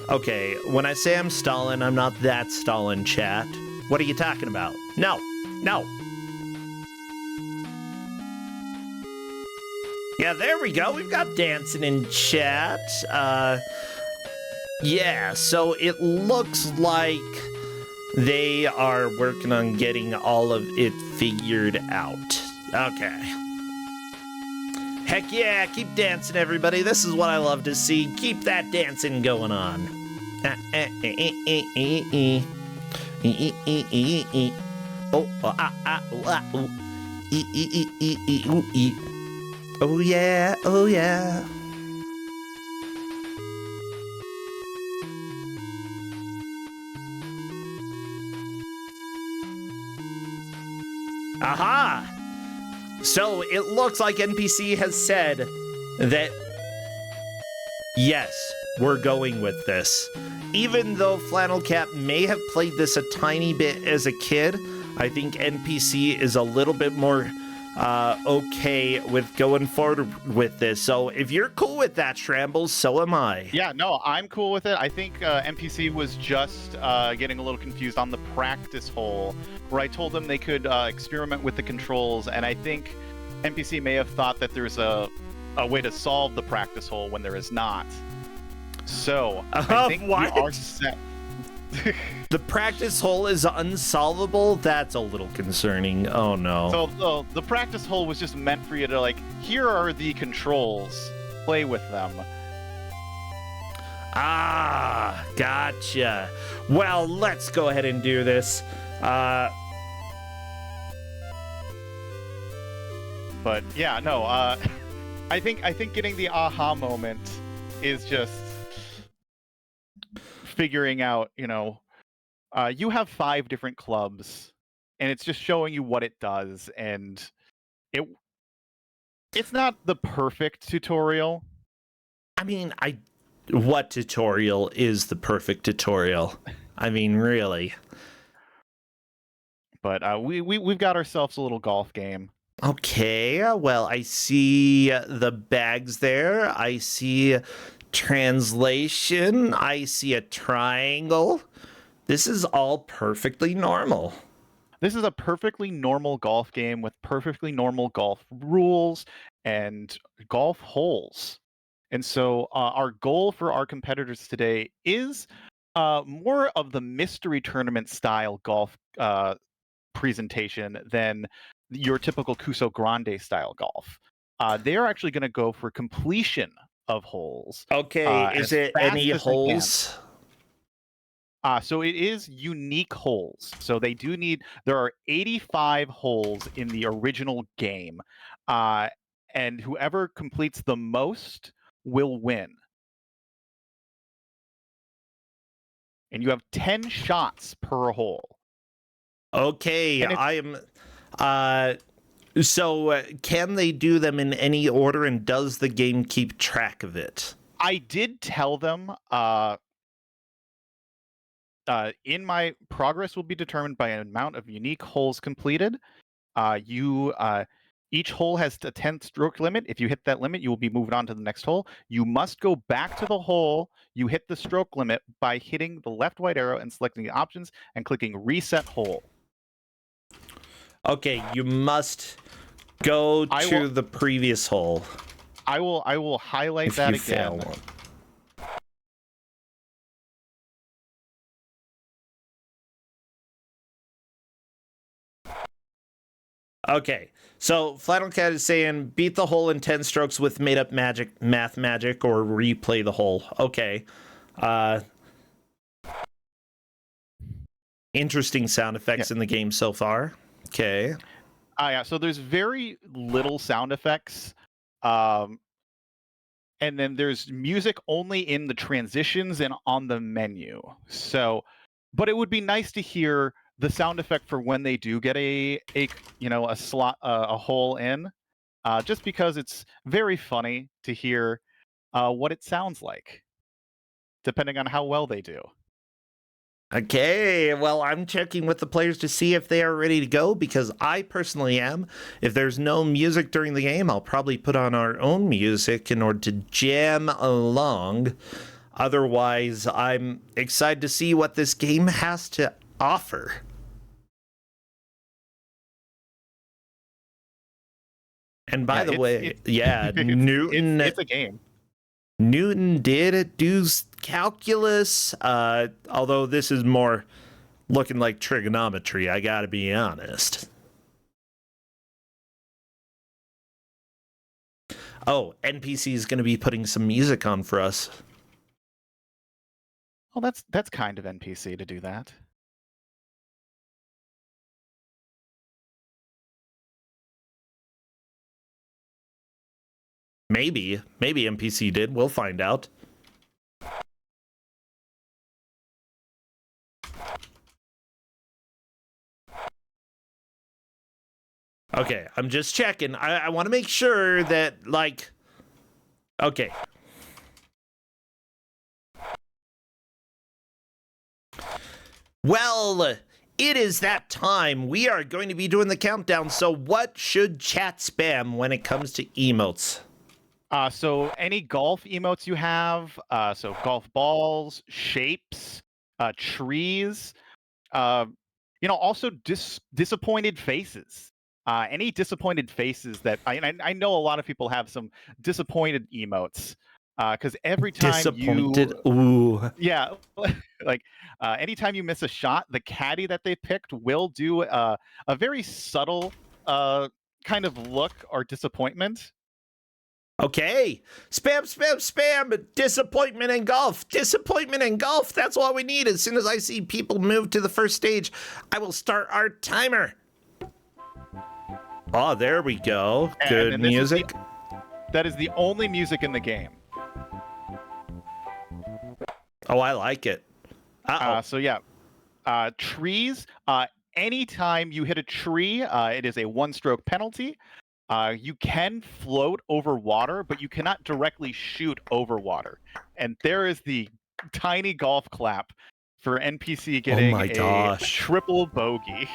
Okay, when I say I'm stalling, I'm not that stalling, chat. What are you talking about? No. Yeah, there we go. We've got dancing in chat. Yeah, so it looks like they are working on getting all of it figured out. Okay. Heck yeah, keep dancing, everybody. This is what I love to see. Keep that dancing going on. Oh yeah, oh yeah. Aha! So it looks like NPC has said that yes, we're going with this. Even though Flannel Cat may have played this a tiny bit as a kid, I think NPC is a little bit more okay with going forward with this. So if you're cool with that, Shrambles, so am I. Yeah, no, I'm cool with it. I think NPC was just getting a little confused on the practice hole, where I told them they could experiment with the controls, and I think NPC may have thought that there's a way to solve the practice hole when there is not. So I think we are set. The practice hole is unsolvable? That's a little concerning. Oh no. So the practice hole was just meant for you to, like, here are the controls, play with them. Ah, gotcha. Well, let's go ahead and do this. But yeah, no, I think getting the aha moment is just figuring out, you know, you have 5 different clubs, and it's just showing you what it does, and It's not the perfect tutorial. I mean, what tutorial is the perfect tutorial? I mean, really. But we've got ourselves a little golf game. Okay, well, I see the bags there. I see translation. I see a triangle. This is all perfectly normal. This is a perfectly normal golf game with perfectly normal golf rules and golf holes. And so our goal for our competitors today is more of the mystery tournament style golf presentation than your typical Kusog7ande style golf. They're actually going to go for completion of holes. Okay, is it any holes? So it is unique holes. So there are 85 holes in the original game. And whoever completes the most will win. And you have 10 shots per hole. Okay, so can they do them in any order, and does the game keep track of it? I did tell them in my progress will be determined by an amount of unique holes completed. Each hole has a 10 stroke limit. If you hit that limit, you will be moved on to the next hole. You must go back to the hole you hit the stroke limit by hitting the left white arrow and selecting the options and clicking reset hole. Okay, you must go to the previous hole. I will highlight that again. Fail. Okay, so Flannel Cat is saying beat the hole in 10 strokes with made up math magic, or replay the hole. Okay. Interesting sound effects in the game so far. Okay. Yeah, so there's very little sound effects. And then there's music only in the transitions and on the menu. So, but it would be nice to hear the sound effect for when they do get a hole in, just because it's very funny to hear what it sounds like, depending on how well they do. Okay, well, I'm checking with the players to see if they are ready to go, because I personally am. If there's no music during the game, I'll probably put on our own music in order to jam along. Otherwise, I'm excited to see what this game has to offer. And by the way, Newton... It's a game. Newton did do calculus, although this is more looking like trigonometry, I gotta be honest. Oh, NPC is going to be putting some music on for us. Well, that's kind of NPC to do that. Maybe NPC did. We'll find out. Okay, I'm just checking. I want to make sure that, like... Okay. Well, it is that time. We are going to be doing the countdown. So what should chat spam when it comes to emotes? So any golf emotes you have, so golf balls, shapes, trees, also disappointed faces. Any disappointed faces that I know a lot of people have some disappointed emotes, because every time disappointed. Ooh. Yeah, like anytime you miss a shot, the caddy that they picked will do a very subtle kind of look or disappointment. Okay. Spam. Disappointment in golf. Disappointment in golf. That's all we need. As soon as I see people move to the first stage, I will start our timer. Oh, there we go. Good music. That is the only music in the game. Oh, I like it. So yeah, trees. Anytime you hit a tree, it is a 1-stroke penalty. You can float over water, but you cannot directly shoot over water. And there is the tiny golf clap for NPC getting a triple bogey.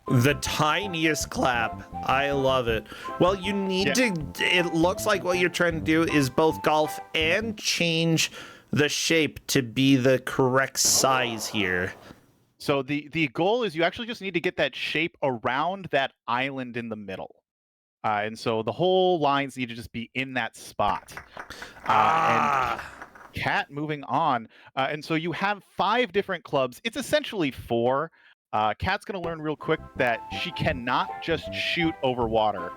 The tiniest clap. I love it. Well, you need to... It looks like what you're trying to do is both golf and change the shape to be the correct size here. So the goal is you actually just need to get that shape around that island in the middle. And so the whole lines need to just be in that spot. And Cat moving on. And so you have 5 different clubs. It's essentially 4. Kat's going to learn real quick that she cannot just shoot over water.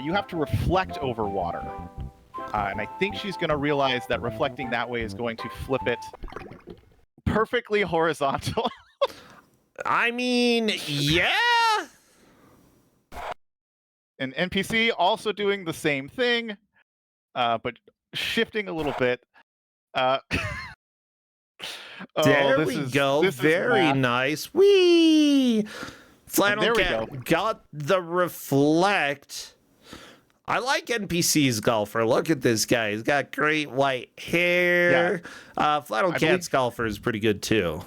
You have to reflect over water. And I think she's going to realize that reflecting that way is going to flip it perfectly horizontal. I mean, yeah. An NPC also doing the same thing, but shifting a little bit. There we go. Very nice. Whee! Flannel Cat got the reflect. I like NPC's golfer. Look at this guy. He's got great white hair. Flannel Cat's golfer is pretty good too.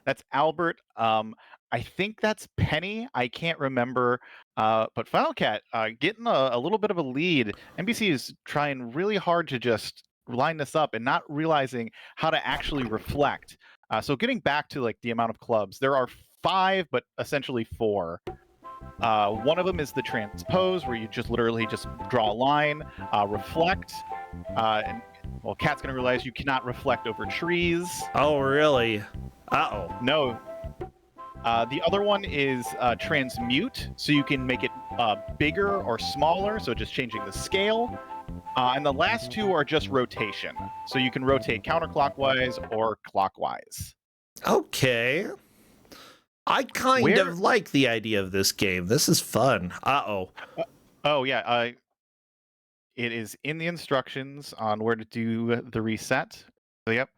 That's Albert. I think that's Penny. I can't remember. But Flannel Cat getting a little bit of a lead. NPC is trying really hard to just line this up and not realizing how to actually reflect. So getting back to like the amount of clubs, there are 5, but essentially 4. One of them is the transpose, where you just literally just draw a line, reflect, and well, Cat's gonna realize you cannot reflect over trees. Oh, really? Uh-oh. No. The other one is transmute, so you can make it bigger or smaller, so just changing the scale. And the last 2 are just rotation, so you can rotate counterclockwise or clockwise. Okay. I kind of like the idea of this game. This is fun. Uh-oh. Oh, yeah. It is in the instructions on where to do the reset. So, yep.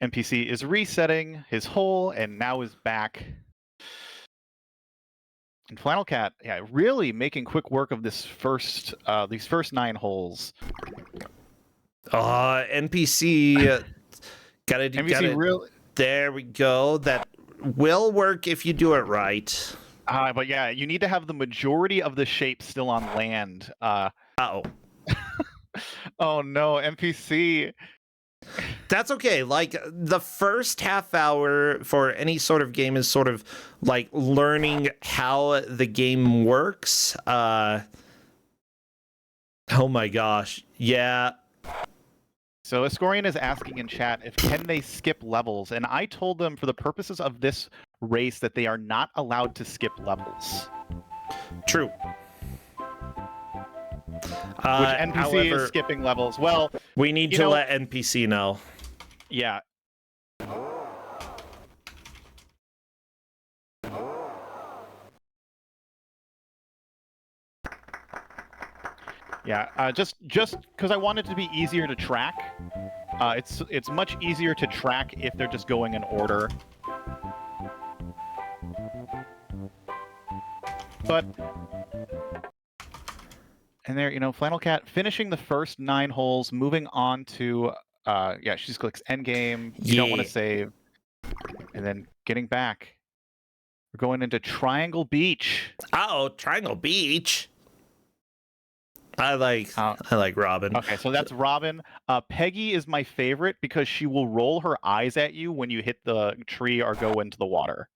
NPC is resetting his hole and now is back. And Flannel Cat, yeah, really making quick work of this these first 9 holes. NPC gotta do. Really. There we go. That will work if you do it right. But yeah, you need to have the majority of the shape still on land. Uh-oh. Oh no, NPC. That's okay. Like, the first half hour for any sort of game is sort of like learning how the game works. Oh my gosh. Yeah. So Ascorian is asking in chat if can they skip levels, and I told them for the purposes of this race that they are not allowed to skip levels. True. Which NPC is skipping levels. Well, we need to let NPC know. Yeah. Yeah, just because I want it to be easier to track. It's much easier to track if they're just going in order. But and there, Flannel Cat finishing the first 9 holes, moving on to yeah, she just clicks end game. You don't want to save, and then getting back. We're going into Triangle Beach. Uh-oh, Triangle Beach. I like Robin. Okay, so that's Robin. Peggy is my favorite because she will roll her eyes at you when you hit the tree or go into the water.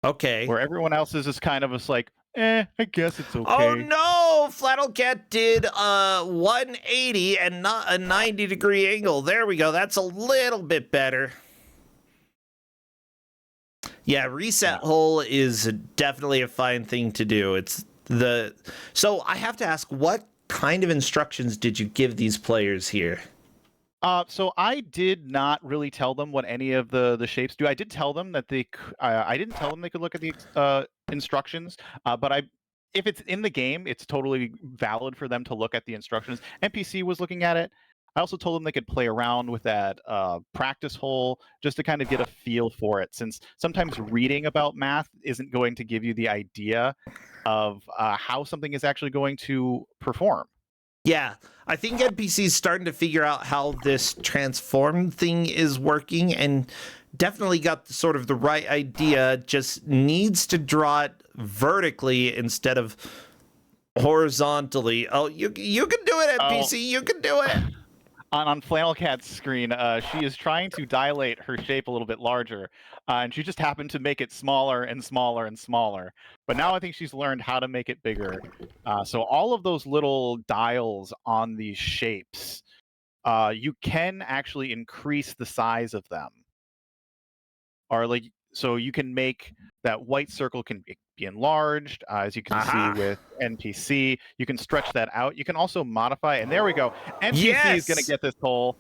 Okay. Where everyone else is just kind of just like, I guess it's okay. Oh no! Flannel Cat did 180 and not a 90-degree angle. There we go. That's a little bit better. Yeah, reset hole is definitely a fine thing to do. So I have to ask, what kind of instructions did you give these players here? So I did not really tell them what any of the shapes do. I did tell them that I didn't tell them they could look at the instructions, but if it's in the game, it's totally valid for them to look at the instructions. NPC was looking at it. I also told them they could play around with that practice hole just to kind of get a feel for it, since sometimes reading about math isn't going to give you the idea of how something is actually going to perform. Yeah, I think NPC's starting to figure out how this transform thing is working, and definitely got sort of the right idea, just needs to draw it vertically instead of horizontally. Oh, you can do it, NPC, you can do it! On Flannel Cat's screen, she is trying to dilate her shape a little bit larger, and she just happened to make it smaller and smaller and smaller. But now I think she's learned how to make it bigger. So all of those little dials on these shapes, you can actually increase the size of them. Or like, so you can make that white circle can be enlarged, as you can see with NPC. You can stretch that out. You can also modify, and there we go. NPC is going to get this hole.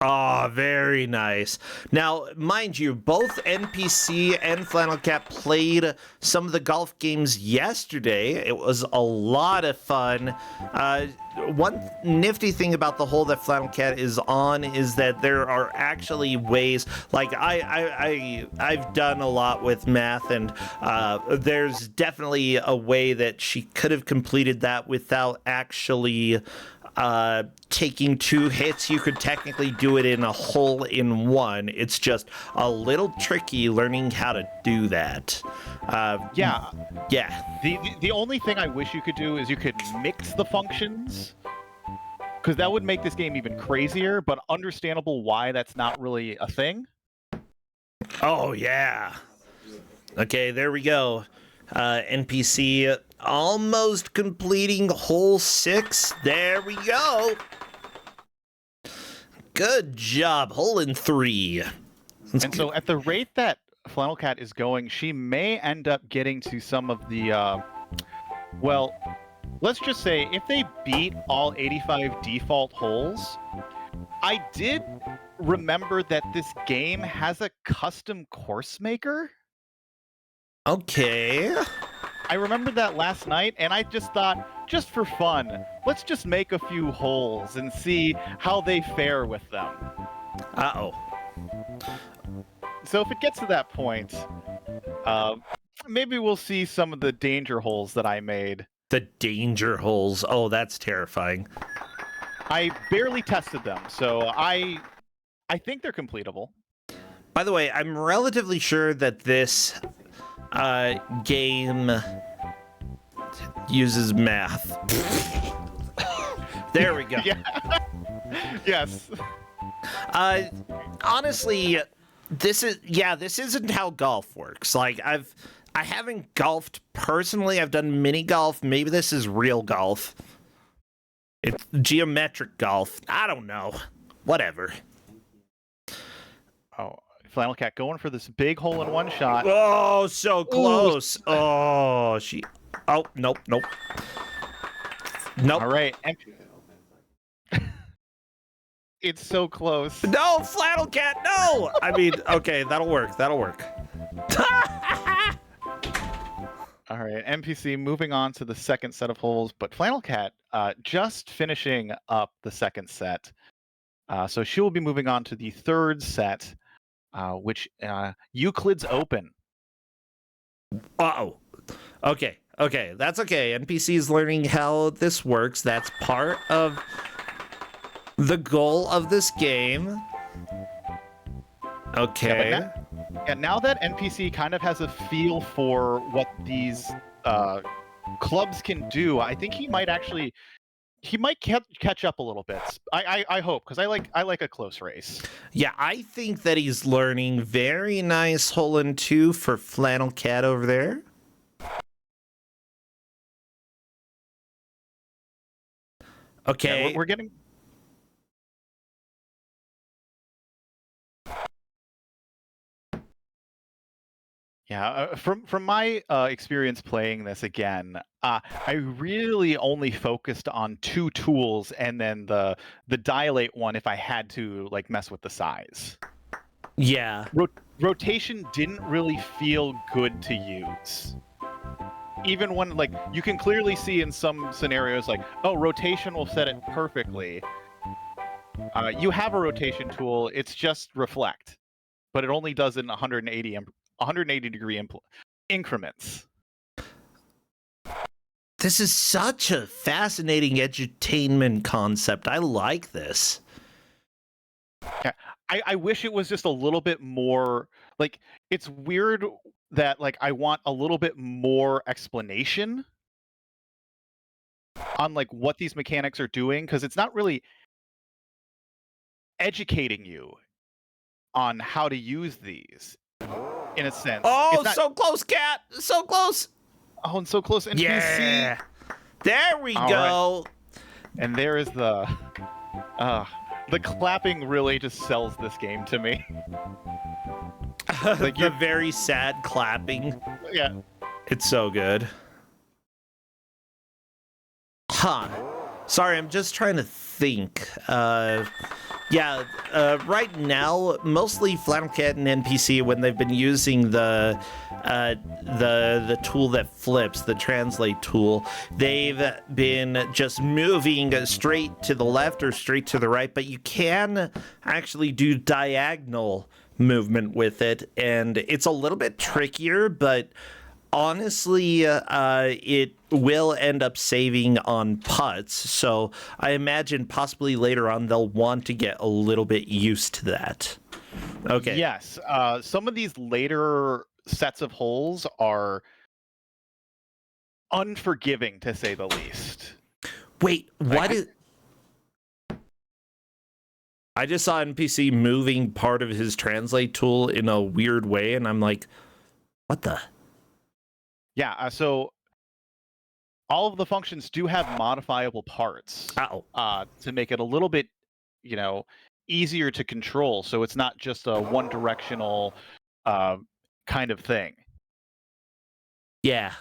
Oh, very nice. Now, mind you, both NPC and Flannel Cat played some of the golf games yesterday. It was a lot of fun. One nifty thing about the hole that Flannel Cat is on is that there are actually ways, like I've done a lot with math, and there's definitely a way that she could have completed that without actually taking 2 hits. You could technically do it in a hole in one. It's just a little tricky learning how to do that. Yeah. Yeah. The only thing I wish you could do is you could mix the functions, because that would make this game even crazier, but understandable why that's not really a thing. Oh, yeah. Okay, there we go. NPC almost completing hole 6. There we go. Good job. Hole in 3. And so at the rate that Flannel Cat is going, she may end up getting to some of the, well, let's just say if they beat all 85 default holes, I did remember that this game has a custom course maker. Okay. I remembered that last night, and I just thought, just for fun, let's just make a few holes and see how they fare with them. Uh-oh. So if it gets to that point, maybe we'll see some of the danger holes that I made. The danger holes. Oh, that's terrifying. I barely tested them, so I think they're completable. By the way, I'm relatively sure that this game uses math. There we go. Yeah. Yes. Honestly, this isn't how golf works. Like I haven't golfed personally. I've done mini golf. Maybe this is real golf. It's geometric golf. I don't know. Whatever. Oh, Flannel Cat going for this big hole-in-one shot. Oh, so close. Ooh. Oh, oh, nope. Nope. All right. It's so close. No, Flannel Cat, no! I mean, okay, that'll work. All right, NPC moving on to the second set of holes, but Flannel Cat just finishing up the second set. So she will be moving on to the third set, which Euclid's Open. Uh-oh. Okay, that's okay. NPC is learning how this works. That's part of the goal of this game. Okay. Yeah, now that NPC kind of has a feel for what these clubs can do, I think he might catch up a little bit. I hope, because I like a close race. Yeah, I think that he's learning. Very nice hole in 2 for Flannel Cat over there. Okay. Yeah, we're getting. Yeah, from my experience playing this again, I really only focused on 2 tools, and then the dilate one if I had to like mess with the size. Yeah. Rotation didn't really feel good to use. Even when, like, you can clearly see in some scenarios, like, oh, rotation will set it perfectly. You have a rotation tool. It's just reflect, but it only does it in 180 degree increments. This is such a fascinating edutainment concept. I like this. Yeah, I wish it was just a little bit more, like, it's weird that, like, I want a little bit more explanation on, like, what these mechanics are doing, because it's not really educating you on how to use these, in a sense. Oh, not... so close, Cat! So close! Oh, and so close. NPC. Yeah! There we go! Right. And there is the clapping really just sells this game to me. Like the very sad clapping. Yeah. It's so good. Huh. Sorry, I'm just trying to think. Right now, mostly Flannel Cat and NPC, when they've been using the tool that flips, the translate tool, they've been just moving straight to the left or straight to the right, but you can actually do diagonal movement with it, and it's a little bit trickier, but honestly, it will end up saving on putts, so I imagine possibly later on they'll want to get a little bit used to that. Okay. Yes, some of these later sets of holes are unforgiving, to say the least. Wait, what is... I just saw NPC moving part of his translate tool in a weird way, and I'm like, what the... Yeah, so all of the functions do have modifiable parts to make it a little bit, easier to control. So it's not just a one-directional kind of thing. Yeah.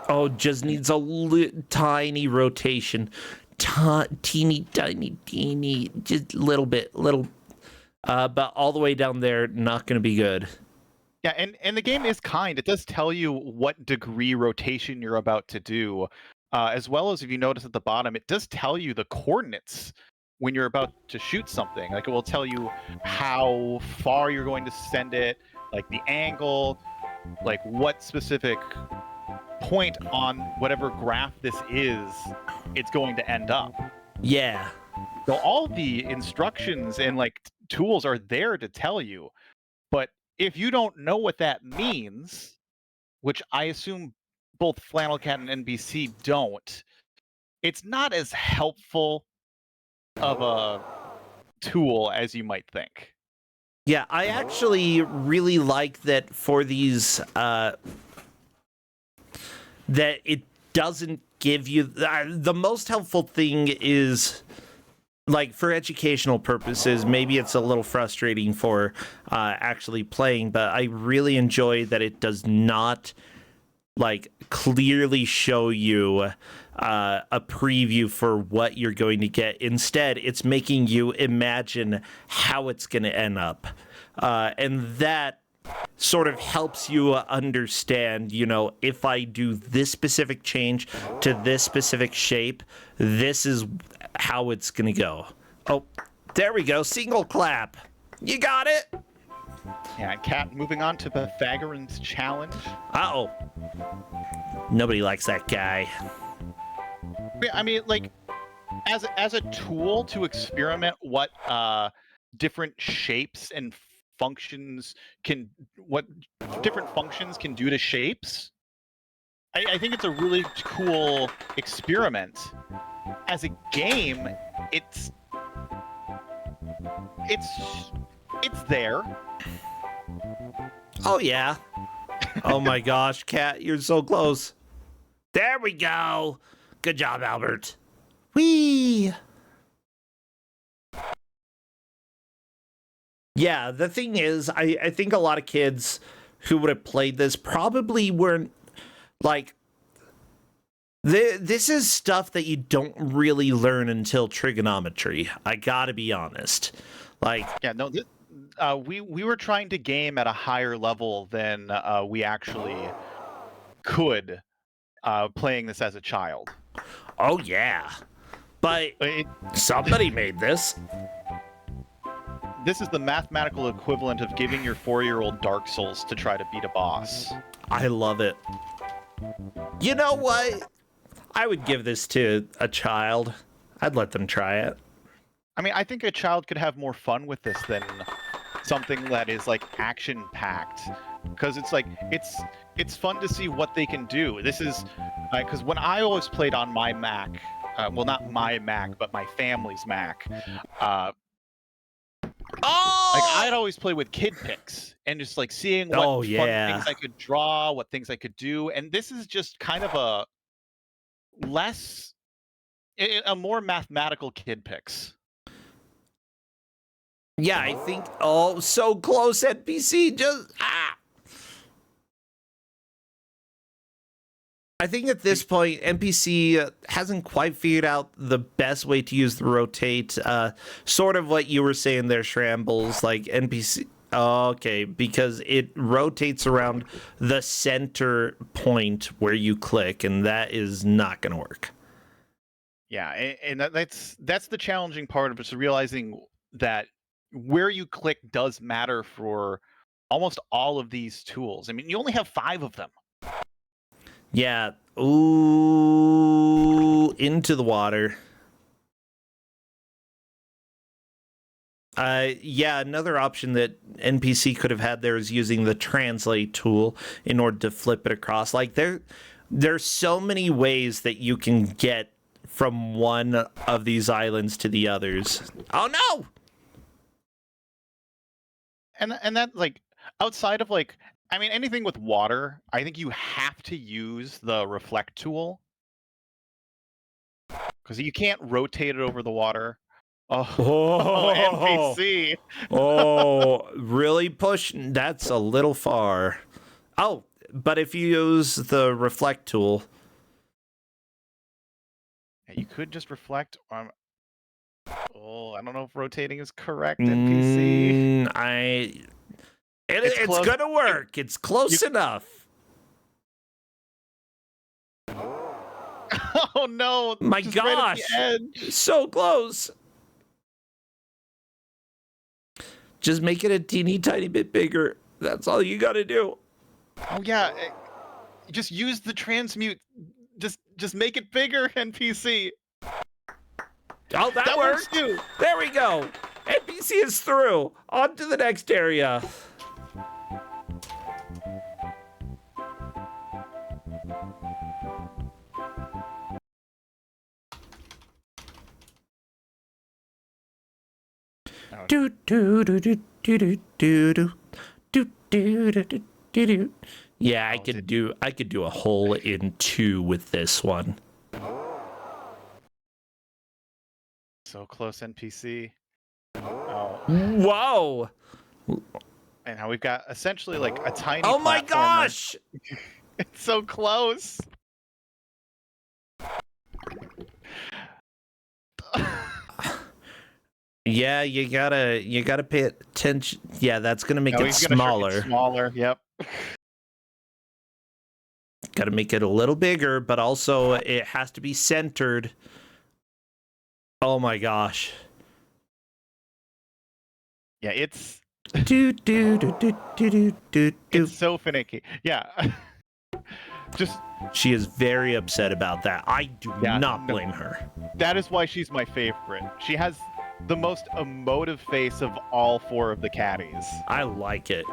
Oh, just needs a tiny rotation. Teeny, just a little bit. But all the way down there, not going to be good. Yeah, and the game is kind. It does tell you what degree rotation you're about to do, as well as, if you notice at the bottom, it does tell you the coordinates when you're about to shoot something. Like, it will tell you how far you're going to send it, like the angle, like what specific point on whatever graph this is, it's going to end up. Yeah. So all the instructions and like tools are there to tell you, but if you don't know what that means, which I assume both Flannel Cat and NBC don't, it's not as helpful of a tool as you might think. Yeah, I actually really like that for these, that it doesn't give you... the most helpful thing is... like, for educational purposes, maybe it's a little frustrating for actually playing, but I really enjoy that it does not, like, clearly show you a preview for what you're going to get. Instead, it's making you imagine how it's going to end up. And that sort of helps you understand, if I do this specific change to this specific shape, this is how it's gonna go. Oh, there we go. Single clap. You got it. Yeah, Cat, moving on to Pythagorean's challenge. Uh-oh. Nobody likes that guy. I mean, like, as a tool to experiment what different shapes and functions what different functions can do to shapes, I think it's a really cool experiment. As a game, it's there. Oh yeah. Oh my gosh, Cat, you're so close. There we go. Good job, Albert. Whee! Yeah, the thing is, I think a lot of kids who would have played this probably weren't, like... This is stuff that you don't really learn until trigonometry. I gotta be honest. Like... Yeah, no, we were trying to game at a higher level than we actually could playing this as a child. Oh, yeah. But somebody made this. This is the mathematical equivalent of giving your 4-year-old Dark Souls to try to beat a boss. I love it. You know what? I would give this to a child. I'd let them try it. I mean, I think a child could have more fun with this than something that is like action-packed, because it's like it's fun to see what they can do. This is because when I always played on my Mac, well, not my Mac, but my family's Mac. Like I'd always play with kid picks and just like seeing what fun things I could draw, what things I could do, and this is just kind of a more mathematical kid picks. Yeah, I think. Oh, so close, NPC. Just I think at this point, NPC hasn't quite figured out the best way to use the rotate. Sort of what you were saying there, Shrambles. Like NPC. Okay, because it rotates around the center point where you click, and that is not going to work. Yeah, and that's the challenging part of it, is realizing that where you click does matter for almost all of these tools. I mean, you only have 5 of them. Yeah. Ooh, into the water. Yeah, another option that NPC could have had there is using the translate tool in order to flip it across. Like there's so many ways that you can get from one of these islands to the others. Oh no! And that, like, outside of like, I mean, anything with water, I think you have to use the reflect tool, because you can't rotate it over the water. Oh, NPC. Oh, really push? That's a little far. Oh, but if you use the reflect tool, you could just reflect on. Oh, I don't know if rotating is correct, NPC. It's gonna work. It's close enough. Oh no! My gosh! Right so close. Just make it a teeny tiny bit bigger. That's all you gotta do. Oh yeah, just use the transmute. Just make it bigger, NPC. Oh, that works too. There we go. NPC is through. On to the next area. Do do do do do do do do do do do do do. Yeah, I could do a hole in 2 with this one. So close, NPC. Oh. Whoa! And now we've got essentially like a tiny. Oh my gosh! It's so close. Yeah, you gotta pay attention. Yeah, that's gonna make it smaller. Smaller, yep. Gotta make it a little bigger, but also it has to be centered. Oh my gosh. Yeah, it's It's so finicky. Yeah. She is very upset about that. I do not blame her. That is why she's my favorite. She has the most emotive face of all 4 of the caddies. I like it.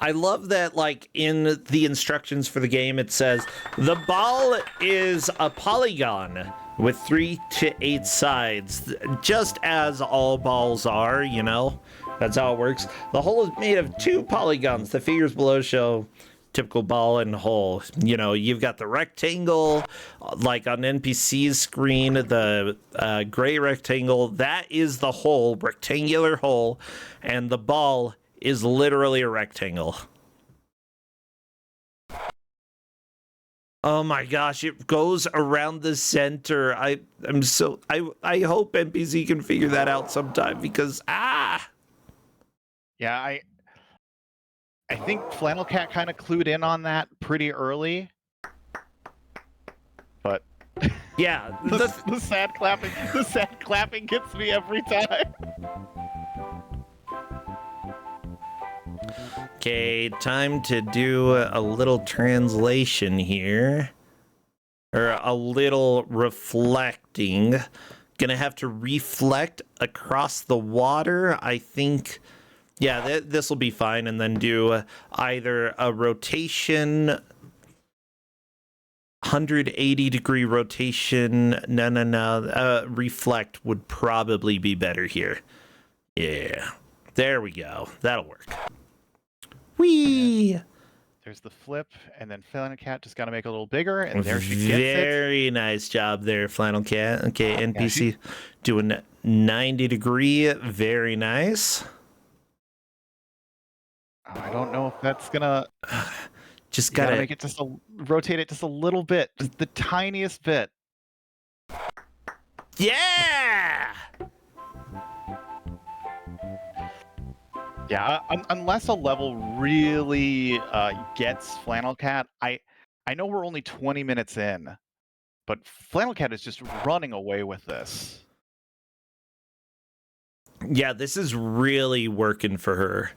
I love that, like, in the instructions for the game, it says, the ball is a polygon with 3 to 8 sides, just as all balls are, you know? That's how it works. The hole is made of 2 polygons. The figures below show typical ball and hole. You know, you've got the rectangle, like on NPC's screen, the gray rectangle. That is the hole, rectangular hole, and the ball is literally a rectangle. Oh my gosh, it goes around the center. I hope NPC can figure that out sometime because Yeah, I think Flannel Cat kind of clued in on that pretty early. But yeah, the sad clapping gets me every time. Okay, time to do a little translation here. Or a little reflecting. Gonna have to reflect across the water. I think, yeah, this will be fine. And then do either a rotation, 180-degree rotation. No. Reflect would probably be better here. Yeah, there we go. That'll work. Whee! There's the flip, and then Flannel Cat just got to make it a little bigger, and there she gets it. Very nice job there, Flannel Cat. Okay, NPC doing 90-degree. Very nice. Oh, I don't know if that's gonna. Just gotta make it rotate it just a little bit, just the tiniest bit. Yeah. Yeah, unless a level really gets Flannel Cat, I know we're only 20 minutes in, but Flannel Cat is just running away with this. Yeah, this is really working for her.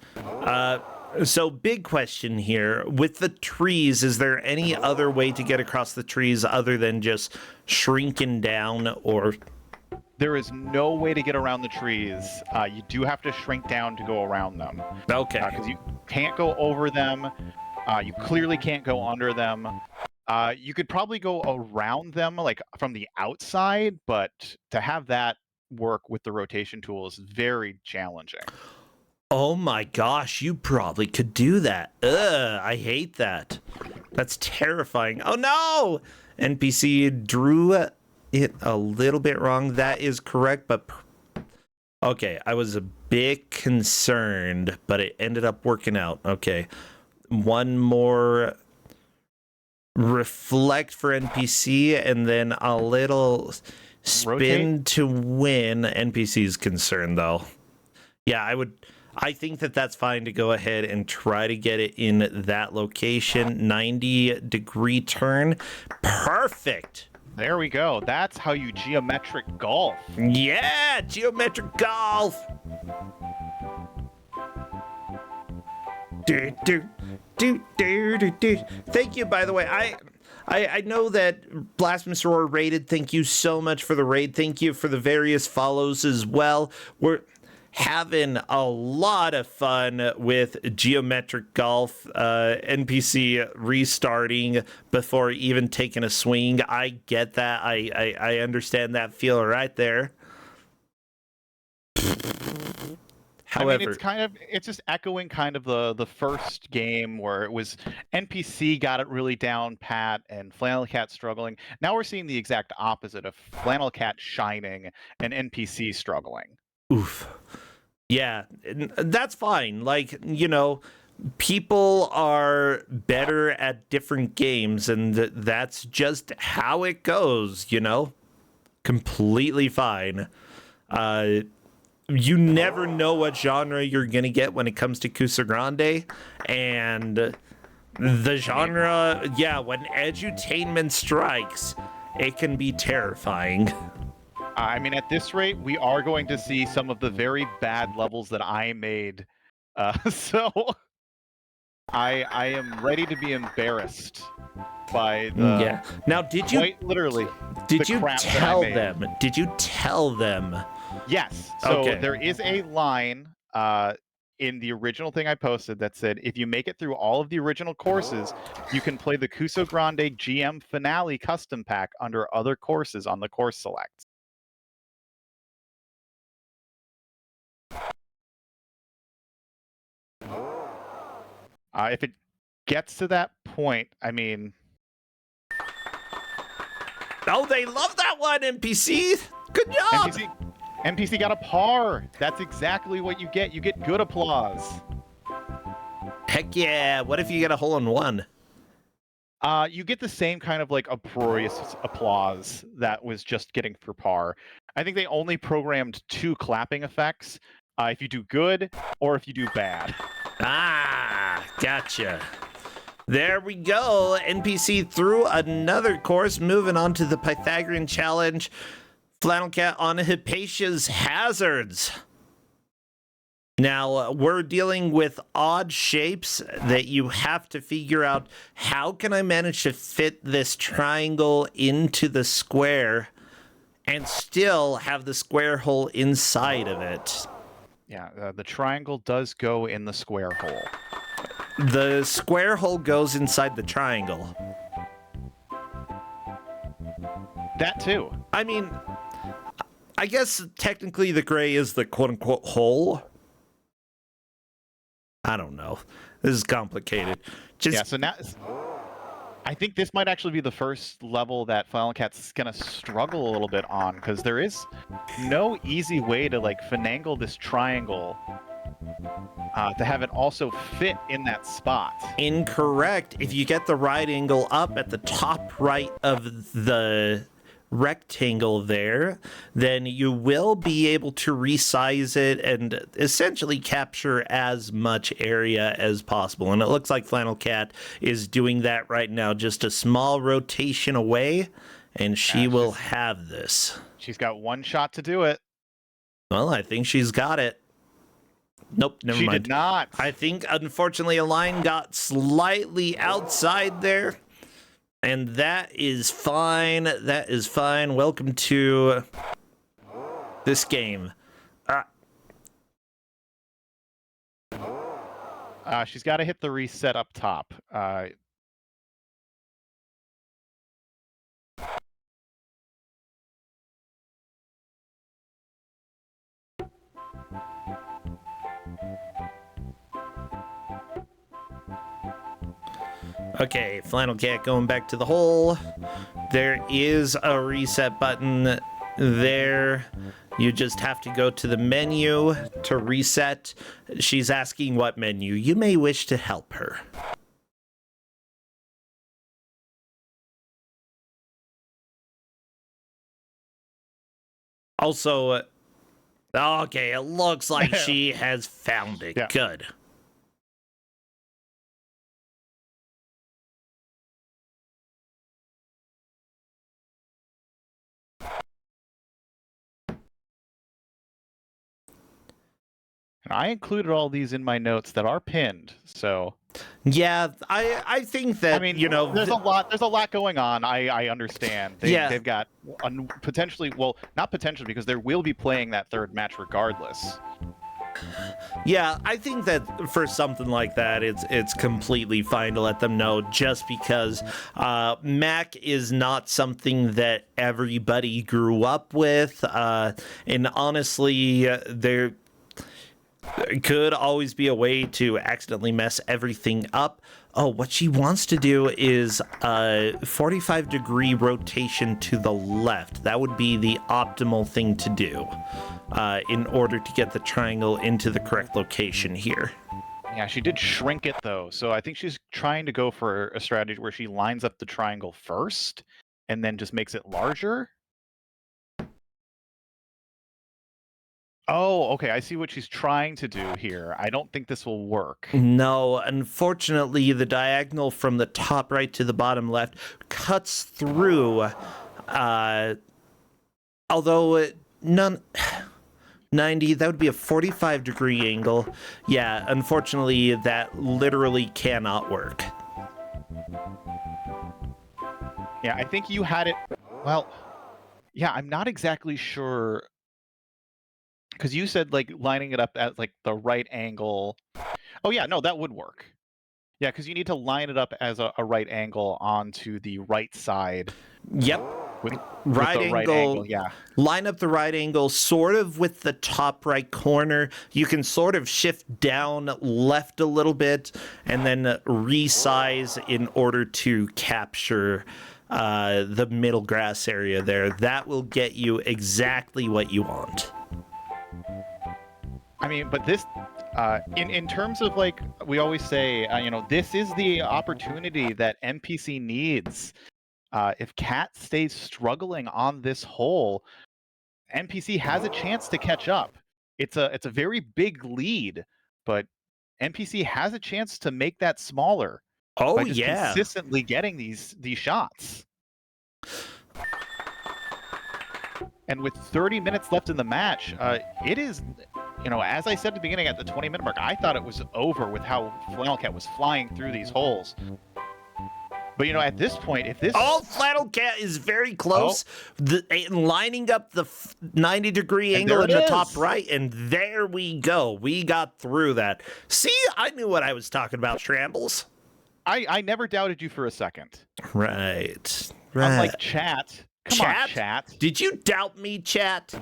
So big question here. With the trees, is there any other way to get across the trees other than just shrinking down or... There is no way to get around the trees. You do have to shrink down to go around them. Okay. Because you can't go over them. You clearly can't go under them. You could probably go around them, like from the outside, but to have that work with the rotation tool is very challenging. Oh my gosh, you probably could do that. Ugh, I hate that. That's terrifying. Oh no! NPC drew it a little bit wrong. That is correct, but okay, I was a bit concerned, but it ended up working out. Okay, one more reflect for NPC, and then a little spin rotate to win. NPC's concerned though. Yeah, I think that's fine to go ahead and try to get it in that location. 90-degree turn. Perfect. There we go. That's how you geometric golf. Yeah, geometric golf. Thank you, by the way. I know that Blasphemous Roar raided. Thank you so much for the raid. Thank you for the various follows as well. We're having a lot of fun with geometric golf. NPC restarting before even taking a swing. I get that. I understand that feel right there. However, I mean, it's just echoing kind of the first game where it was NPC got it really down pat and Flannel Cat struggling. Now we're seeing the exact opposite of Flannel Cat shining and NPC struggling. Oof. Yeah, that's fine. Like, you know, people are better at different games, and that's just how it goes, you know? Completely fine. You never know what genre you're going to get when it comes to Kusog7ande, and the genre, yeah, when edutainment strikes, it can be terrifying. I mean, at this rate, we are going to see some of the very bad levels that I made. So I am ready to be embarrassed by the... Yeah. Now, did you... Quite literally. Did you tell them? Did you tell them? Yes. So there is a line in the original thing I posted that said, if you make it through all of the original courses, you can play the Kusog7ande GM Finale custom pack under other courses on the course select. If it gets to that point, I mean... Oh, they love that one, NPC! Good job! NPC got a par! That's exactly what you get. You get good applause. Heck yeah! What if you get a hole-in-one? You get the same kind of, like, uproarious applause that was just getting for par. I think they only programmed 2 clapping effects. If you do good, or if you do bad. Ah, Gotcha. There we go. NPC through another course. Moving on to the Pythagorean challenge. Flannel Cat on Hypatia's hazards. Now, we're dealing with odd shapes that you have to figure out, how can I manage to fit this triangle into the square and still have the square hole inside of it? Yeah, the triangle does go in the square hole. The square hole goes inside the triangle. That too. I mean, I guess technically the gray is the quote-unquote hole. I don't know. This is complicated. Yeah, so now I think this might actually be the first level that Flannel Cat's gonna struggle a little bit on, because there is no easy way to like finagle this triangle to have it also fit in that spot. Incorrect. If you get the right angle up at the top right of the rectangle there, then you will be able to resize it and essentially capture as much area as possible. And it looks like Flannel Cat is doing that right now, just a small rotation away, and she will have this. She's got one shot to do it. Well, I think she's got it. Nope, never mind. She did not. I think, unfortunately, a line got slightly outside there. And that is fine. That is fine. Welcome to this game. She's got to hit the reset up top. Okay, Flannel Cat going back to the hole. There is a reset button there. You just have to go to the menu to reset. She's asking what menu. You may wish to help her. Also, okay, it looks like she has found it. Yeah. Good. And I included all these in my notes that are pinned, so yeah, I think that, you know, there's a lot going on. I understand. They've got potentially, well, not potentially, because they will be playing that third match regardless. Yeah, I think that for something like that, it's completely fine to let them know, just because Mac is not something that everybody grew up with, and honestly, there could always be a way to accidentally mess everything up. Oh, what she wants to do is a 45-degree rotation to the left. That would be the optimal thing to do in order to get the triangle into the correct location here. Yeah, she did shrink it, though. So I think she's trying to go for a strategy where she lines up the triangle first and then just makes it larger. Oh, okay. I see what she's trying to do here. I don't think this will work. No, unfortunately, the diagonal from the top right to the bottom left cuts through. Although 90, that would be a 45-degree angle. Yeah, unfortunately, that literally cannot work. Yeah, I think you had it. Well, yeah, I'm not exactly sure. Because you said, like, lining it up at, like, the right angle. Oh, yeah, no, that would work. Yeah, because you need to line it up as a right angle onto the right side. Yep. With right angle, yeah. Line up the right angle sort of with the top right corner. You can sort of shift down left a little bit and then resize in order to capture the middle grass area there. That will get you exactly what you want. I mean, but this, in terms of, like, we always say, you know, this is the opportunity that NPC needs. If Cat stays struggling on this hole, NPC has a chance to catch up. It's a very big lead, but NPC has a chance to make that smaller. Oh, by just yeah. consistently getting these shots. And with 30 minutes left in the match, it is, as I said at the beginning, at the 20-minute mark, I thought it was over with how Flannel Cat was flying through these holes. But at this point, if this Flannel Cat is very close, lining up the 90-degree angle in the top right, and there we go. We got through that. See, I knew what I was talking about, Shrambles. I never doubted you for a second. Right. Unlike Chat. Come on, Chat. Did you doubt me, Chat?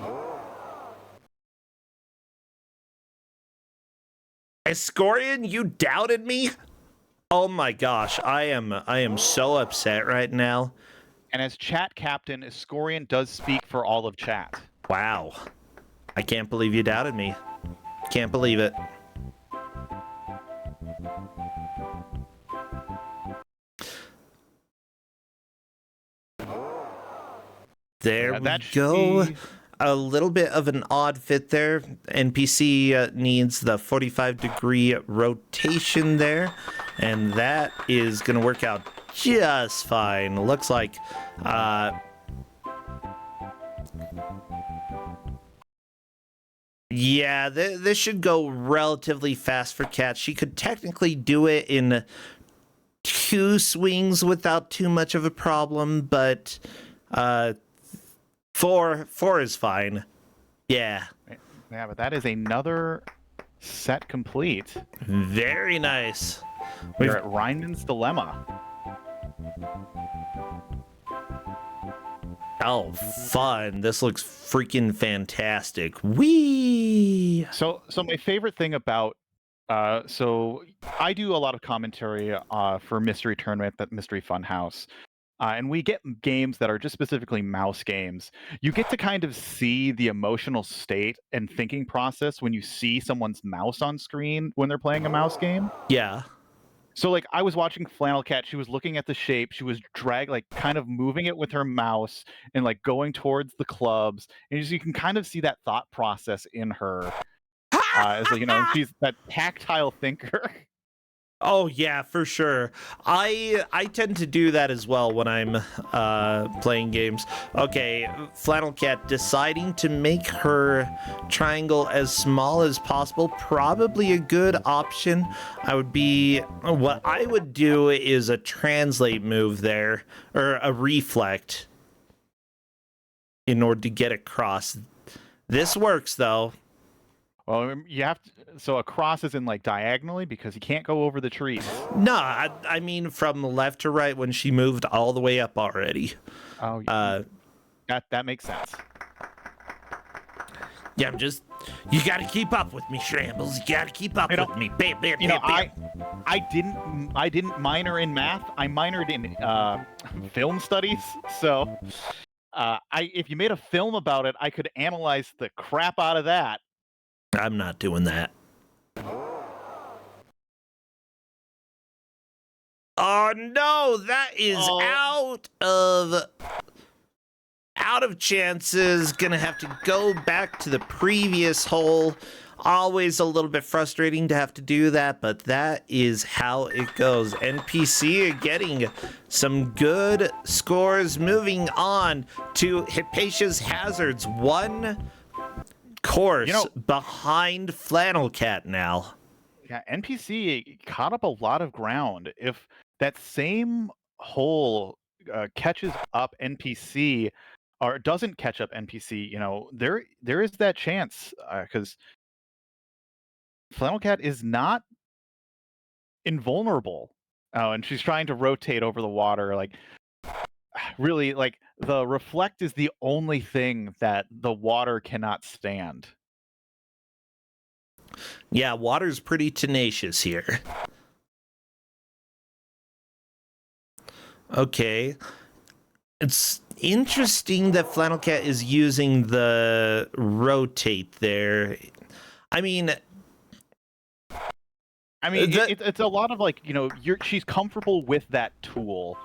Escorian, you doubted me? Oh my gosh, I am so upset right now. And as Chat Captain, Escorian does speak for all of Chat. Wow. I can't believe you doubted me. Can't believe it. There we go. A little bit of an odd fit there. NPC needs the 45-degree rotation there, and that is going to work out just fine. Looks like yeah, this should go relatively fast for Cat. She could technically do it in 2 swings without too much of a problem, but Four is fine. Yeah. Yeah, but that is another set complete. Very nice. We're at Reinman's Dilemma. Oh, fun. This looks freaking fantastic. Whee! So my favorite thing about so I do a lot of commentary for Mystery Tournament, that Mystery Funhouse. And we get games that are just specifically mouse games. You get to kind of see the emotional state and thinking process when you see someone's mouse on screen when they're playing a mouse game. Yeah. So, like, I was watching Flannel Cat. She was looking at the shape. She was kind of moving it with her mouse and, like, going towards the clubs. And you can kind of see that thought process in her. As, she's that tactile thinker. Oh yeah, for sure. I tend to do that as well when I'm playing games. Okay, Flannel Cat deciding to make her triangle as small as possible, probably a good option. What I would do is a translate move there, or a reflect, in order to get across. This works though. Well, you have to, so a cross is in like diagonally because you can't go over the trees. No, I mean from left to right when she moved all the way up already. Oh, yeah. That makes sense. Yeah, you got to keep up with me, Shrambles. You got to keep up with me. Bam, bam, bam, bam. I didn't minor in math. I minored in film studies. So, if you made a film about it, I could analyze the crap out of that. I'm not doing that. Oh no, that is out of chances. Gonna have to go back to the previous hole. Always a little bit frustrating to have to do that, but that is how it goes. NPC getting some good scores. Moving on to Hypatia's Hazards. One course behind Flannel Cat now. Yeah, NPC caught up a lot of ground. If that same hole catches up NPC or doesn't catch up NPC, there is that chance because Flannel Cat is not invulnerable. Oh, and she's trying to rotate over the water. Like, really, like, the reflect is the only thing that the water cannot stand. Yeah, water's pretty tenacious here. Okay. It's interesting that Flannel Cat is using the rotate there. I mean, it's a lot of she's comfortable with that tool.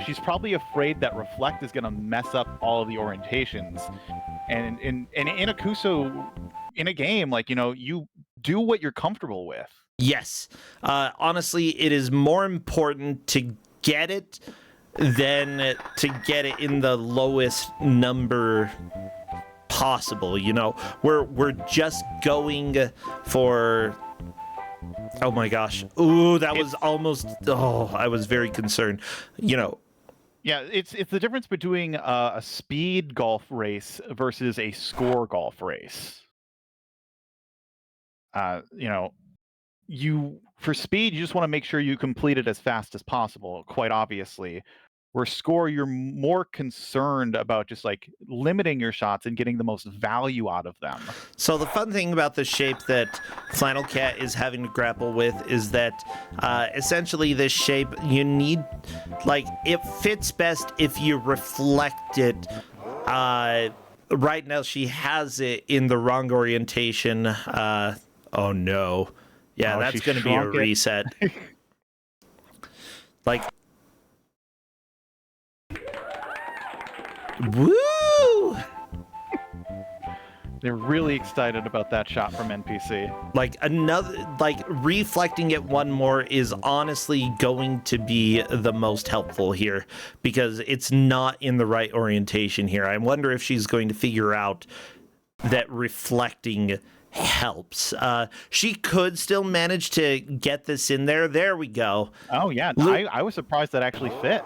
She's probably afraid that reflect is going to mess up all of the orientations. And in a Kuso, in a game, you do what you're comfortable with. Yes. Honestly, it is more important to get it than to get it in the lowest number possible. You know, we're just going for. Oh my gosh! Ooh, that was almost. Oh, I was very concerned. You know. Yeah, it's the difference between a speed golf race versus a score golf race. You know, for speed, you just want to make sure you complete it as fast as possible. Quite obviously, where score, you're more concerned about just like limiting your shots and getting the most value out of them. So the fun thing about the shape that Flannel Cat is having to grapple with is that essentially this shape, you need, like, it fits best if you reflect it. Right now she has it in the wrong orientation. Oh no. Yeah, that's going to be a reset. Like, woo! They're really excited about that shot from NPC. Like, reflecting it one more is honestly going to be the most helpful here, because it's not in the right orientation here. I wonder if she's going to figure out that reflecting helps. She could still manage to get this in there. There we go. Oh yeah, I was surprised that actually fit.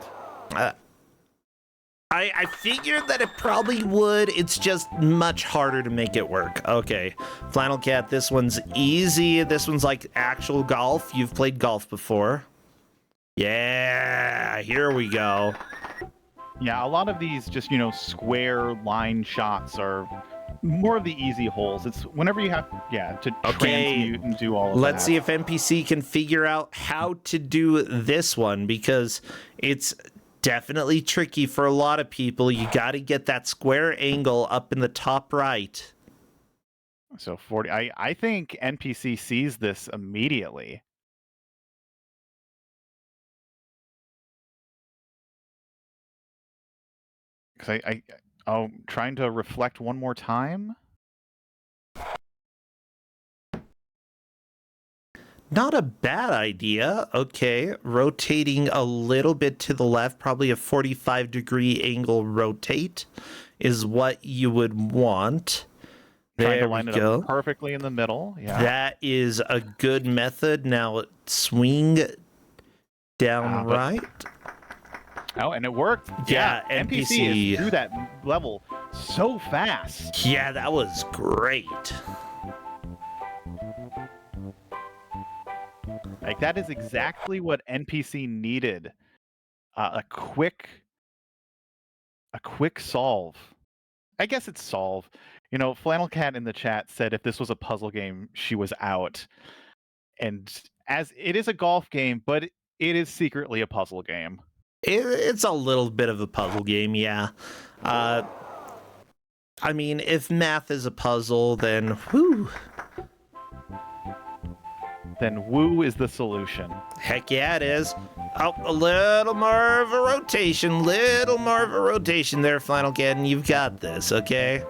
I figured that it probably would. It's just much harder to make it work. Okay, Flannel Cat, this one's easy. This one's like actual golf. You've played golf before. Yeah, here we go. Yeah, a lot of these just, square line shots are more of the easy holes. It's whenever you have, to transmute and do all of that. Let's see if NPC can figure out how to do this one, because it's definitely tricky for a lot of people. You got to get that square angle up in the top right. So 40. I think NPC sees this immediately. Because I'm trying to reflect one more time. Not a bad idea. Okay, rotating a little bit to the left, probably a 45-degree angle rotate is what you would want. Trying to line it up perfectly in the middle. Yeah. That is a good method. Now swing down right. Oh, and it worked. Yeah, NPC is through that level so fast. Yeah, that was great. Like, that is exactly what NPC needed. A quick solve. I guess it's solve. Flannel Cat in the chat said if this was a puzzle game, she was out. And as it is a golf game, but it is secretly a puzzle game. It's a little bit of a puzzle game, yeah. I mean, if math is a puzzle, then whew. Then woo is the solution. Heck yeah, it is. Oh, a little more of a rotation. Little more of a rotation there, Flannel Cat, and you've got this, okay?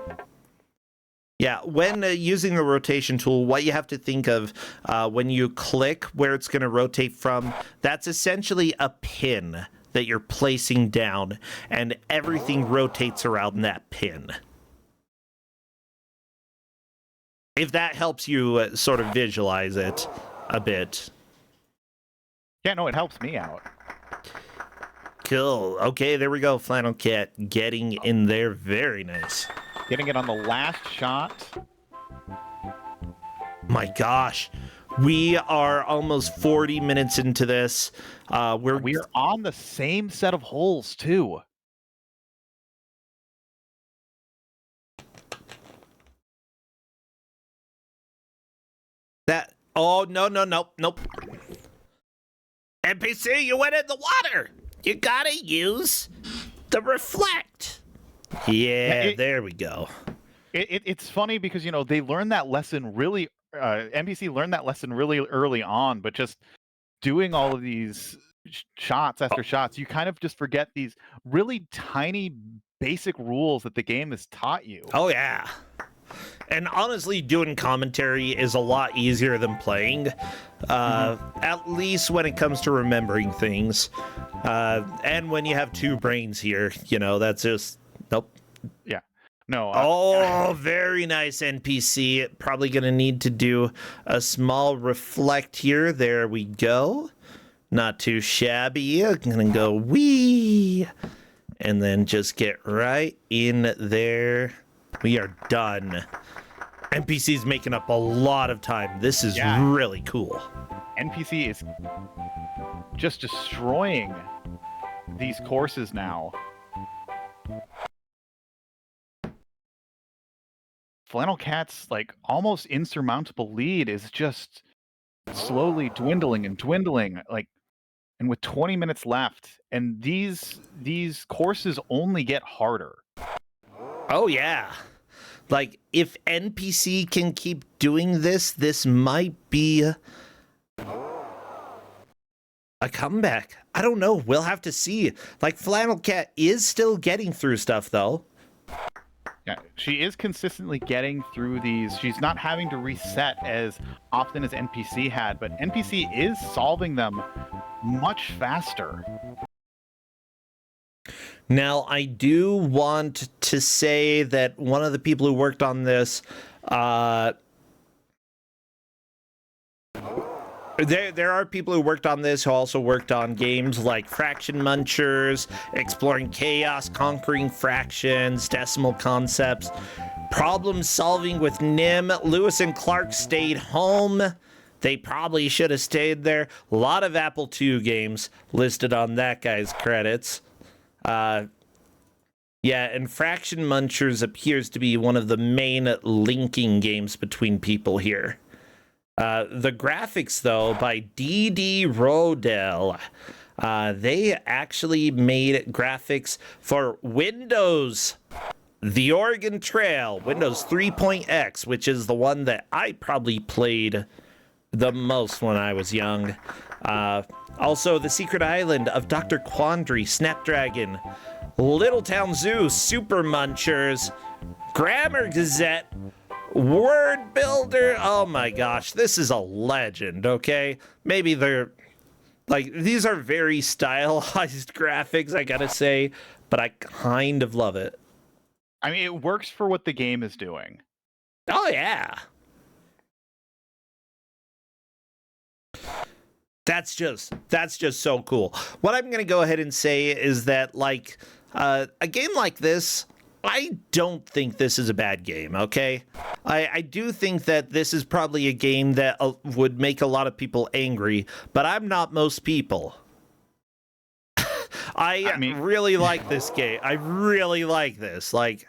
Yeah, when using the rotation tool, what you have to think of when you click where it's going to rotate from, that's essentially a pin that you're placing down, and everything rotates around that pin. If that helps you sort of visualize it a bit. Yeah, no, it helps me out. Cool. Okay, there we go. Flannel Cat getting in there. Very nice. Getting it on the last shot. My gosh. We are almost 40 minutes into this. We're on the same set of holes, too. Oh, nope. NPC, you went in the water. You gotta use the reflect. Yeah, there we go. It's funny because, they learned that lesson really, NPC learned that lesson really early on, but just doing all of these shots after shots, you kind of just forget these really tiny basic rules that the game has taught you. Oh, yeah. And honestly, doing commentary is a lot easier than playing, at least when it comes to remembering things. And when you have two brains here, that's just, nope. Yeah. No. Oh, very nice NPC. Probably going to need to do a small reflect here. There we go. Not too shabby. I'm going to go wee. And then just get right in there. We are done. NPC's making up a lot of time. This is really cool. NPC is just destroying these courses now. Flannel Cat's almost insurmountable lead is just slowly dwindling and dwindling. And with 20 minutes left, and these courses only get harder. Oh yeah. If NPC can keep doing this, this might be a comeback. I don't know. We'll have to see. Flannel Cat is still getting through stuff, though. Yeah, she is consistently getting through these. She's not having to reset as often as NPC had, but NPC is solving them much faster. Now, I do want to say that one of the people who worked on this, there are people who worked on this who also worked on games like Fraction Munchers, Exploring Chaos, Conquering Fractions, Decimal Concepts, Problem Solving with Nim. Lewis and Clark stayed home. They probably should have stayed there. A lot of Apple II games listed on that guy's credits. Yeah, and Fraction Munchers appears to be one of the main linking games between people here. The graphics, though, by D.D. Rodell. They actually made graphics for Windows, the Oregon Trail, Windows 3.x, which is the one that I probably played the most when I was young. Also, The Secret Island of Dr. Quandary, Snapdragon, Little Town Zoo, Super Munchers, Grammar Gazette, Word Builder. Oh my gosh, this is a legend, okay? Maybe they're these are very stylized graphics, I gotta say, but I kind of love it. I mean, it works for what the game is doing. Oh yeah. That's just so cool. What I'm gonna go ahead and say is that a game like this, I don't think this is a bad game, okay? I do think that this is probably a game that would make a lot of people angry, but I'm not most people. I really like this game. I really like this. This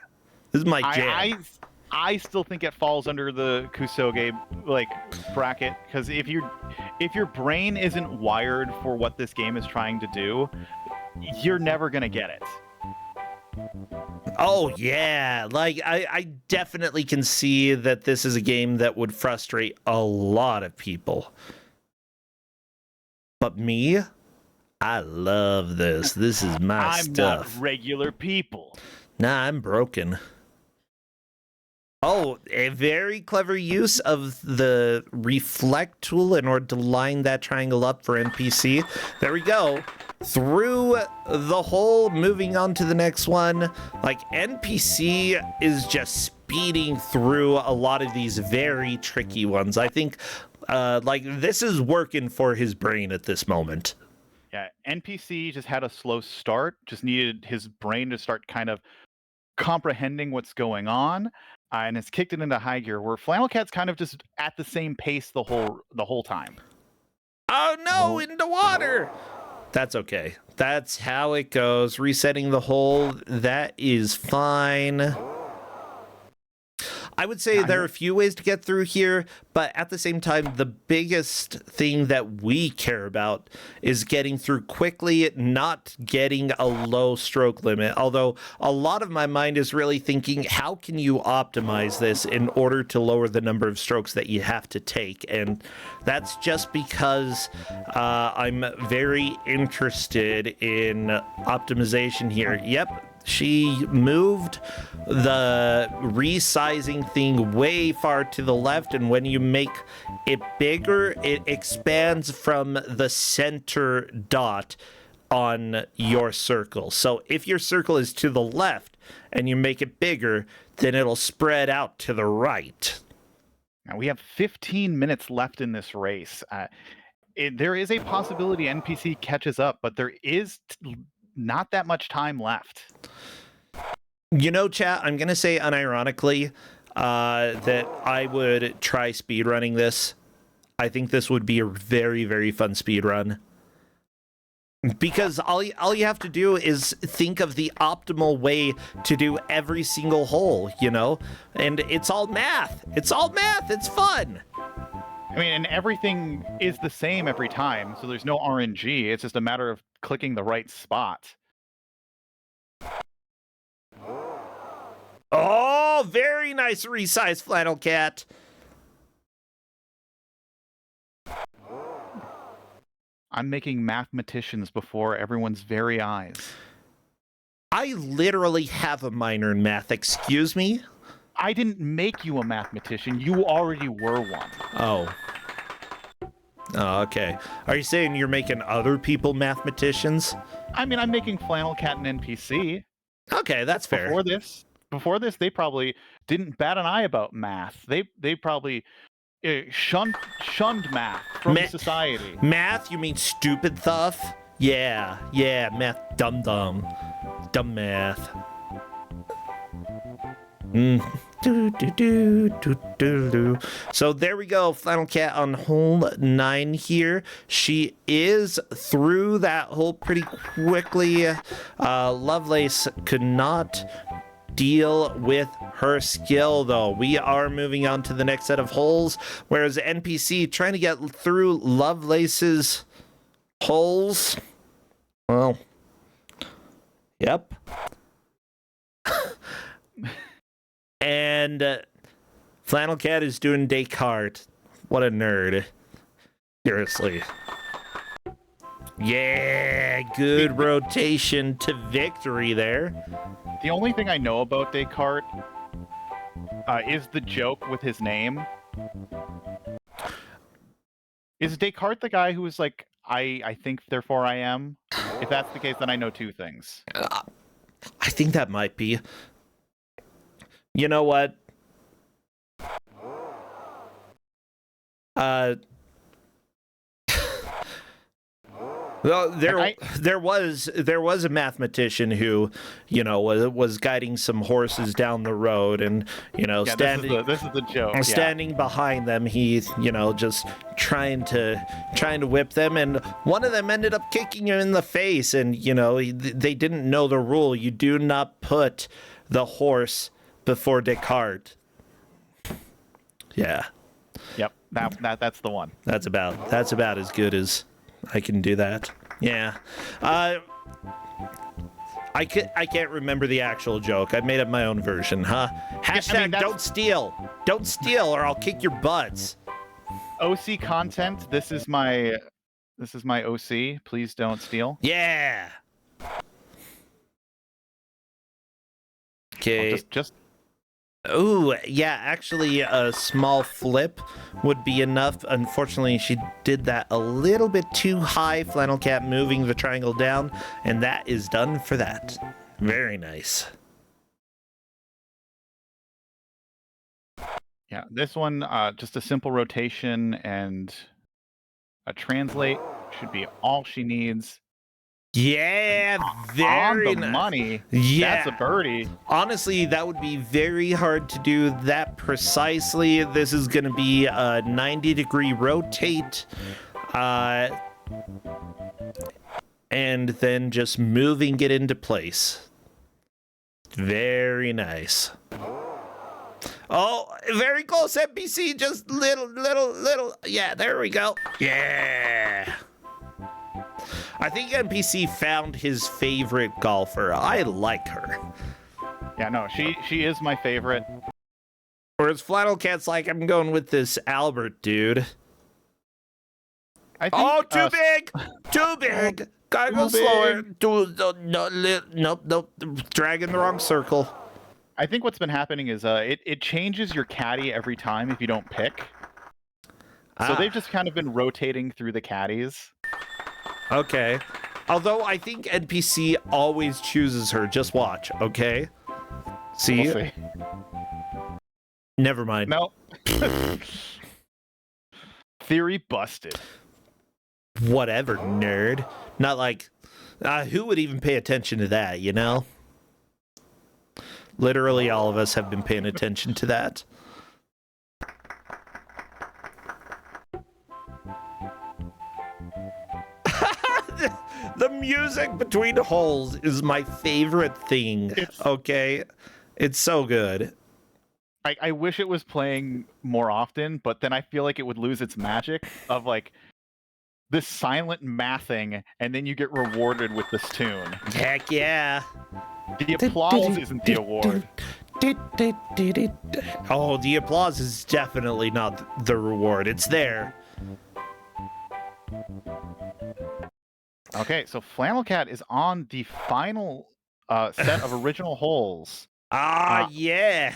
is my jam. I still think it falls under the Kusog7ande bracket, because if your brain isn't wired for what this game is trying to do, you're never gonna get it. Oh yeah, I definitely can see that this is a game that would frustrate a lot of people. But me, I love this. This is my stuff. I'm not regular people. Nah, I'm broken. Oh, a very clever use of the reflect tool in order to line that triangle up for NPC. There we go. Through the hole, moving on to the next one. NPC is just speeding through a lot of these very tricky ones. I think, this is working for his brain at this moment. Yeah, NPC just had a slow start, just needed his brain to start kind of comprehending what's going on. And it's kicked it into high gear, where Flannel Cat's kind of just at the same pace the whole time. Oh no, into water! That's okay. That's how it goes. Resetting the hole, that is fine. I would say there are a few ways to get through here, but at the same time, the biggest thing that we care about is getting through quickly, not getting a low stroke limit. Although a lot of my mind is really thinking, how can you optimize this in order to lower the number of strokes that you have to take? And that's just because I'm very interested in optimization here. Yep. She moved the resizing thing way far to the left, and when you make it bigger, it expands from the center dot on your circle. So if your circle is to the left and you make it bigger, then it'll spread out to the right. Now we have 15 minutes left in this race. There is a possibility NPC catches up, but there is not that much time left. You know, chat, I'm going to say unironically that I would try speedrunning this. I think this would be a very, very fun speedrun. Because all you have to do is think of the optimal way to do every single hole, you know? And it's all math. It's all math. It's fun. I mean, and everything is the same every time, so there's no RNG. It's just a matter of clicking the right spot. Oh, very nice resize, Flannel Cat. I'm making mathematicians before everyone's very eyes. I literally have a minor in math, excuse me? I didn't make you a mathematician. You already were one. Oh. Oh, okay. Are you saying you're making other people mathematicians? I mean, I'm making Flannel Cat an NPC. Okay, that's fair. Before this, they probably didn't bat an eye about math. They probably shunned math from society. Math? You mean stupid stuff? Yeah, math, dumb math. So there we go, Flannel Cat on hole 9 here. She is through that hole pretty quickly. Lovelace could not deal with her skill, though. We are moving on to the next set of holes, whereas NPC trying to get through Lovelace's holes. Well, yep. And Flannel Cat is doing Descartes. What a nerd. Seriously. Yeah, good rotation to victory there. The only thing I know about Descartes is the joke with his name. Is Descartes the guy who was like, I think, therefore I am? If that's the case, then I know two things. I think that might be. You know what? Well, there was a mathematician who, you know, was guiding some horses down the road, and you know, standing. This is the joke. Standing behind them, he, you know, just trying to whip them, and one of them ended up kicking him in the face, and you know, they didn't know the rule. You do not put the horse before Descartes. Yeah. Yep. That's the one. That's about as good as I can do that. Yeah. I can't remember the actual joke. I made up my own version, huh? Hashtag don't steal. Don't steal or I'll kick your butts. OC content. This is my OC. Please don't steal. Yeah. Okay. Just Ooh, yeah, actually a small flip would be enough. Unfortunately, she did that a little bit too high. Flannel Cat moving the triangle down, and that is done for that. Very nice. Yeah, this one, just a simple rotation and a translate should be all she needs. Yeah, very on the money. Yeah, that's a birdie. Honestly, that would be very hard to do that precisely. This is going to be a 90-degree rotate, and then just moving it into place. Very nice. Oh, very close, NPC. Just little. Yeah, there we go. Yeah. I think NPC found his favorite golfer. I like her. Yeah, no, she is my favorite. Whereas Flannel Cat's like, I'm going with this Albert dude. I think, too big! Too big! Gotta go slower. Nope. Drag in the wrong circle. I think what's been happening is it changes your caddy every time if you don't pick. So they've just kind of been rotating through the caddies. Okay. Although I think NPC always chooses her. Just watch, okay? See? We'll see. Never mind. No. Theory busted. Whatever, nerd. Not like, who would even pay attention to that, you know? Literally all of us have been paying attention to that. The music between holes is my favorite thing, okay? It's so good. I wish it was playing more often, but then I feel like it would lose its magic of like this silent mathing, and then you get rewarded with this tune. Heck yeah. The applause isn't the award. Oh, the applause is definitely not the reward. It's there. Okay, so Flannel Cat is on the final set of original holes. Yeah.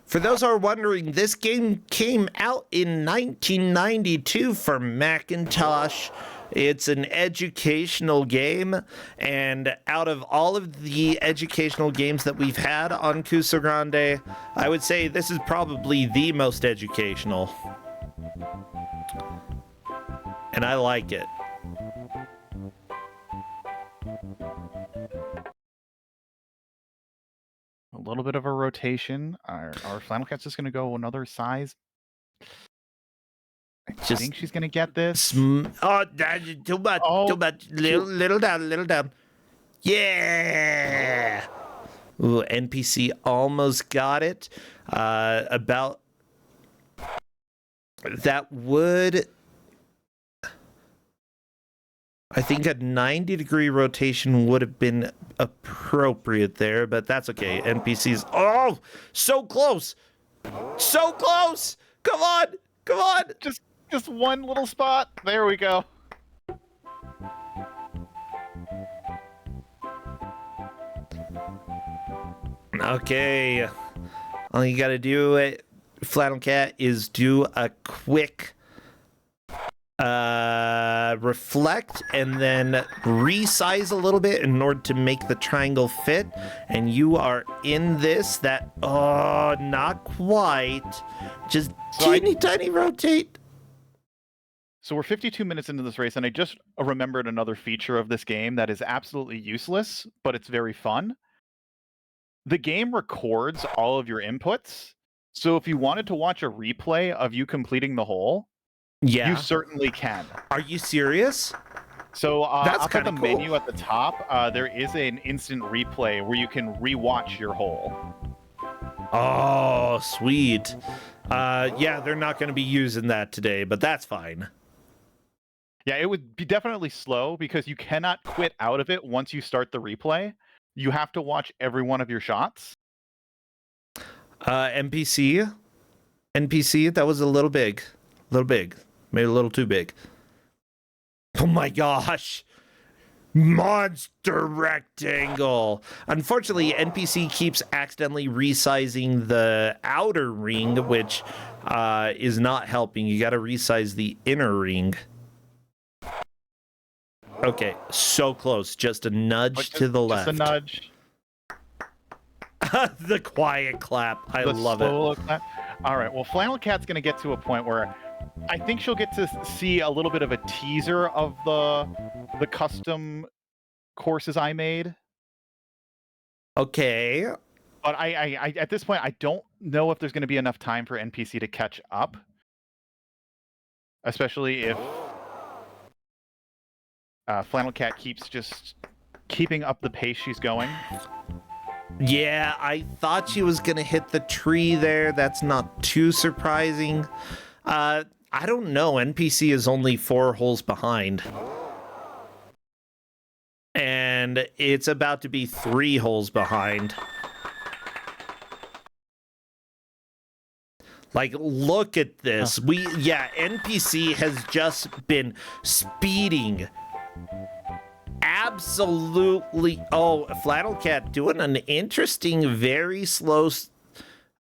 For those who are wondering, this game came out in 1992 for Macintosh. It's an educational game, and out of all of the educational games that we've had on Kusog7ande, I would say this is probably the most educational. And I like it. A little bit of a rotation. Our Flannel Cat's just going to go another size. I think she's going to get this. Too much. Too much. Little down. Yeah. Ooh, NPC almost got it. About that would... I think a 90-degree rotation would have been appropriate there, but that's okay. NPCs... Oh! So close! So close! Come on! Just one little spot. There we go. Okay. All you gotta do, Flannel Cat, is do a quick... reflect and then resize a little bit in order to make the triangle fit, and you are in this. Not quite, just tiny rotate. So we're 52 minutes into this race, and I just remembered another feature of this game that is absolutely useless, but it's very fun. The game records all of your inputs, so if you wanted to watch a replay of you completing the hole, you certainly can. Are you serious? So that's up at the cool. menu at the top, there is an instant replay where you can rewatch your hole. Oh, sweet. Yeah, they're not going to be using that today, but that's fine. Yeah, it would be definitely slow because you cannot quit out of it once you start the replay. You have to watch every one of your shots. NPC, that was a little big. Made it a little too big. Oh my gosh. Monster rectangle. Unfortunately, NPC keeps accidentally resizing the outer ring, which is not helping. You got to resize the inner ring. Okay, so close. Just a nudge to the left. Just a nudge. The quiet clap. I love it. Clap. All right, well, Flannel Cat's going to get to a point where I think she'll get to see a little bit of a teaser of the custom courses I made. Okay. But I at this point, I don't know if there's going to be enough time for NPC to catch up. Especially if Flannel Cat keeps just keeping up the pace she's going. Yeah, I thought she was going to hit the tree there. That's not too surprising. I don't know. NPC is only 4 holes behind. And it's about to be 3 holes behind. Like, look at this. NPC has just been speeding. Absolutely. Oh, Flannel Cat doing an interesting, very slow,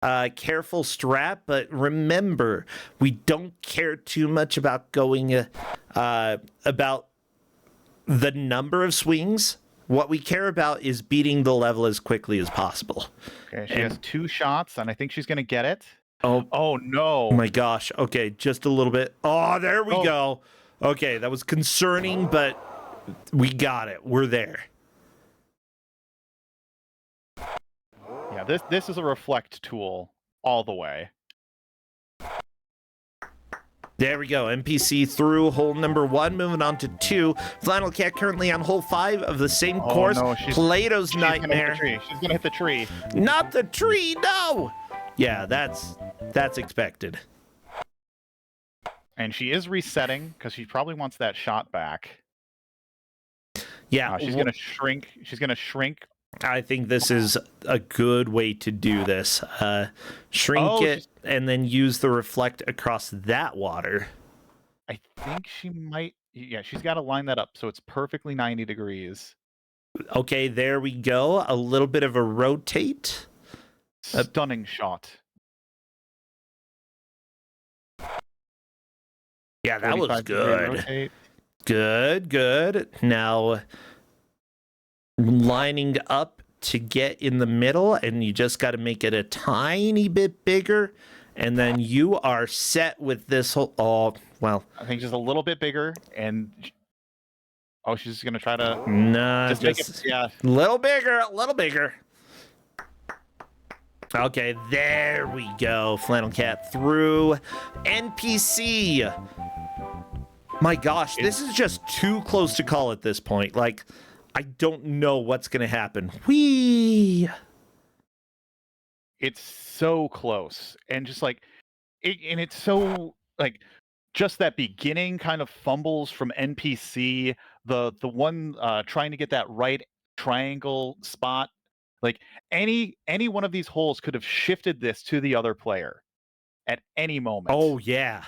careful strat. But remember, we don't care too much about going about the number of swings. What we care about is beating the level as quickly as possible. Okay, she has 2 shots, and I think she's going to get it. Oh, no. Oh, my gosh. Okay, just a little bit. Oh, there we go. Okay, that was concerning, but we got it. We're there. Yeah, this is a reflect tool all the way. There we go. NPC through hole number 1, moving on to 2. Flannel Cat currently on hole 5 of the same course. No, Plato's Nightmare. She's gonna hit the tree. Not the tree, no! Yeah, that's expected. And she is resetting because she probably wants that shot back. Yeah, she's gonna shrink. She's gonna shrink. I think this is a good way to do this. Shrink it and then use the reflect across that water. I think she might. Yeah, she's got to line that up so it's perfectly 90 degrees. Okay, there we go. A little bit of a rotate. Stunning shot. Yeah, that was good. Good. Now, lining up to get in the middle, and you just got to make it a tiny bit bigger, and then you are set with this whole... Oh, well. I think just a little bit bigger, and... Oh, she's going to try to... No, just make it, yeah. A little bigger. Okay, there we go. Flannel Cat through. NPC. My gosh, this is just too close to call at this point. Like, I don't know what's going to happen. Whee! It's so close. And just like, it's so, like, just that beginning kind of fumbles from NPC. The one trying to get that right triangle spot. Like, any one of these holes could have shifted this to the other player at any moment. Oh, yeah.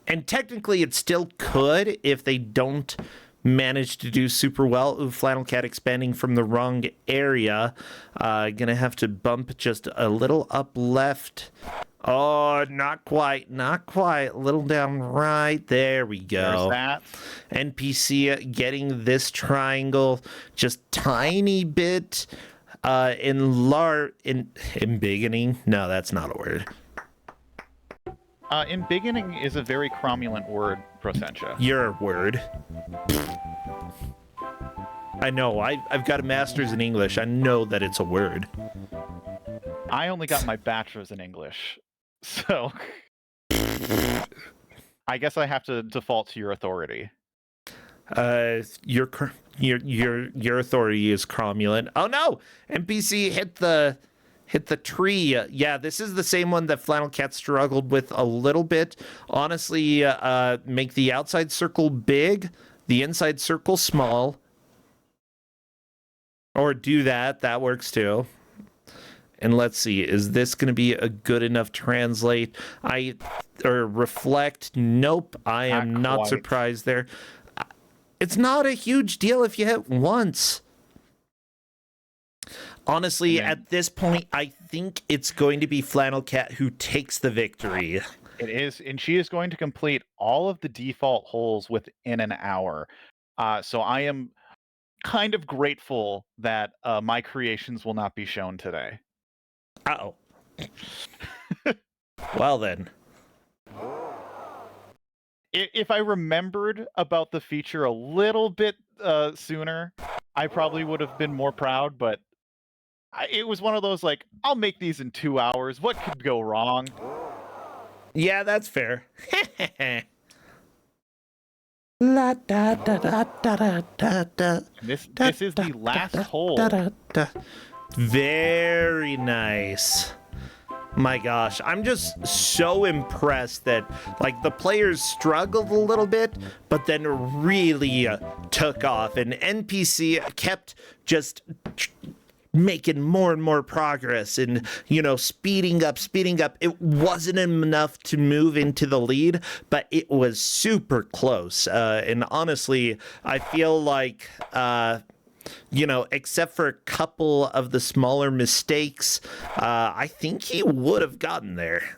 And technically, it still could if they don't manage to do super well. Ooh, Flannel Cat expanding from the wrong area. Gonna have to bump just a little up left. Oh, not quite. A little down right. There we go. There's that. NPC getting this triangle just tiny bit embiggening. No, that's not a word. Embiggening is a very cromulent word, Prosentia. Your word. I know. I've got a master's in English. I know that it's a word. I only got my bachelor's in English, so I guess I have to default to your authority. Your authority is cromulent. Oh no! NPC hit the tree. Yeah, this is the same one that Flannel Cat struggled with a little bit. Honestly, make the outside circle big, the inside circle small. Or do that. That works too. And let's see, is this going to be a good enough translate? Or reflect? Nope, I am not surprised there. It's not a huge deal if you hit once. Honestly, at this point, I think it's going to be Flannel Cat who takes the victory. It is, and she is going to complete all of the default holes within an hour. So I am kind of grateful that my creations will not be shown today. Uh-oh. Well then. If I remembered about the feature a little bit sooner, I probably would have been more proud, but it was one of those, like, I'll make these in 2 hours. What could go wrong? Yeah, that's fair. La, da, da, da, da, da, da, this is the last hole. Very nice. My gosh, I'm just so impressed that, like, the players struggled a little bit, but then really took off. And NPC kept just making more and more progress and, speeding up. It wasn't enough to move into the lead, but it was super close. And honestly, I feel like, except for a couple of the smaller mistakes, I think he would have gotten there.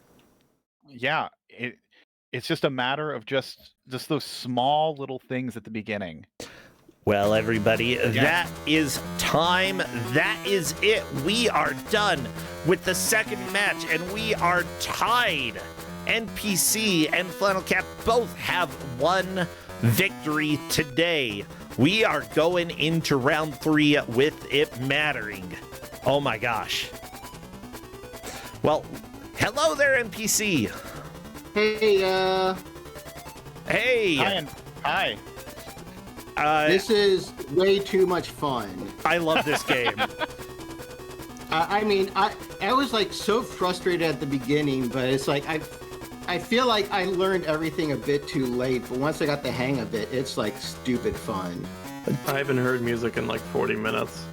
Yeah, it's just a matter of just those small little things at the beginning. Well, everybody, that is time. That is it. We are done with the second match, and we are tied. NPC and Flannel Cat both have one victory today. We are going into round 3 with it mattering. Oh my gosh. Well, hello there, NPC. Hey, Hey. Hi. This is way too much fun. I love this game. I was like so frustrated at the beginning, but it's like I feel like I learned everything a bit too late, but once I got the hang of it, it's like stupid fun. I haven't heard music in like 40 minutes.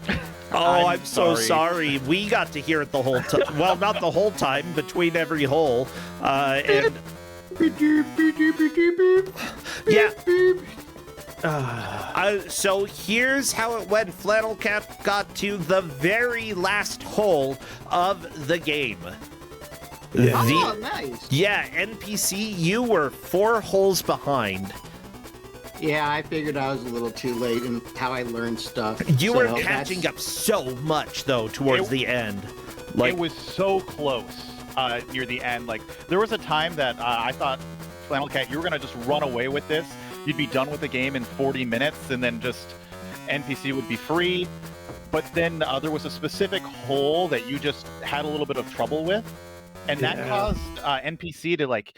Oh, I'm so sorry. We got to hear it the whole time. Well, not the whole time, between every hole. And yeah. So here's how it went. Flannel Cap got to the very last hole of the game. Oh, nice. Yeah, NPC, you were 4 holes behind. Yeah, I figured I was a little too late in how I learned stuff. You were catching up so much, though, towards the end. It was so close near the end. Like, there was a time that I thought, Flannel Cat, you were going to just run away with this. You'd be done with the game in 40 minutes, and then just NPC would be free. But then there was a specific hole that you just had a little bit of trouble with, and that caused NPC to like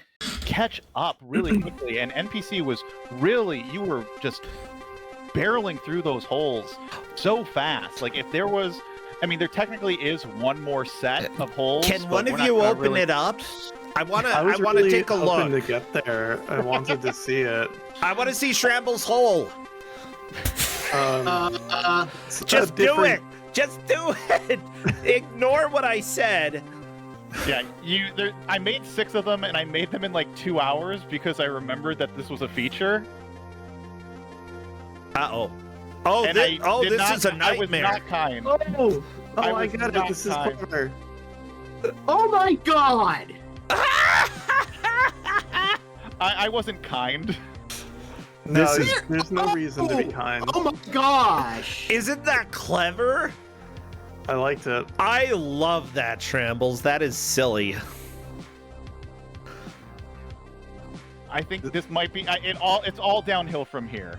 catch up really quickly. And NPC was really, you were just barreling through those holes so fast. Like if there was, I mean, there technically is one more set of holes. Can one of you open it up? I want to take a look. To get there, I wanted to see it. I want to see Shramble's hole. Just do it. Just do it. Ignore what I said. Yeah, I made 6 of them, and I made them in like 2 hours because I remembered that this was a feature. Uh-oh. Oh, this is a nightmare. I was not kind. I got it. This is clever. Oh my god! I wasn't kind. No, there's no reason to be kind. Oh my gosh! Isn't that clever? I liked it. I love that, Shrambles. That is silly. I think this might be it's all downhill from here.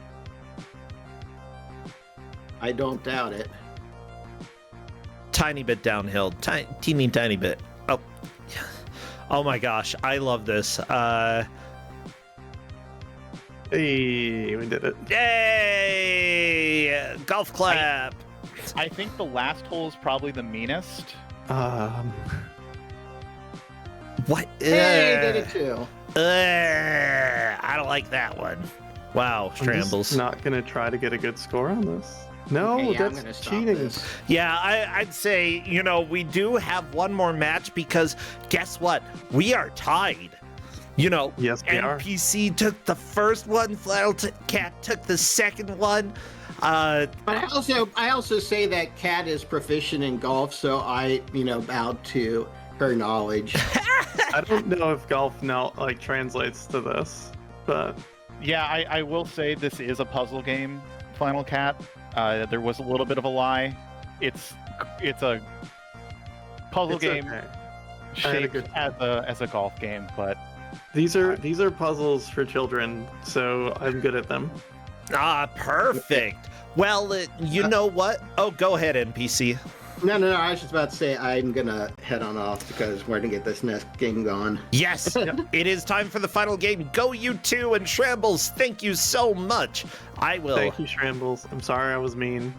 I don't doubt it. Tiny bit downhill. Teeny tiny bit. Oh my gosh. I love this. Hey, we did it. Yay! Golf clap. I think the last hole is probably the meanest. What? Hey, did it too. I don't like that one. Wow, Shrambles. I'm just not gonna try to get a good score on this. No, Okay, yeah, that's cheating. Yeah, I'd say, we do have one more match because guess what? We are tied. Yes, we are. NPC took the first one, Flannel Cat took the second one. But I also say that Cat is proficient in golf, so I, bow to her knowledge. I don't know if golf now translates to this, but yeah, I will say this is a puzzle game, Flannel Cat. There was a little bit of a lie. It's a puzzle game shaped as a golf game, but these are puzzles for children, so I'm good at them. Ah, perfect. Well, you know what? Oh, go ahead, NPC. No, I was just about to say I'm gonna head on off because we're gonna get this next game going. Yes, it is time for the final game. Go you two, and Shrambles, thank you so much. I will. Thank you, Shrambles. I'm sorry I was mean.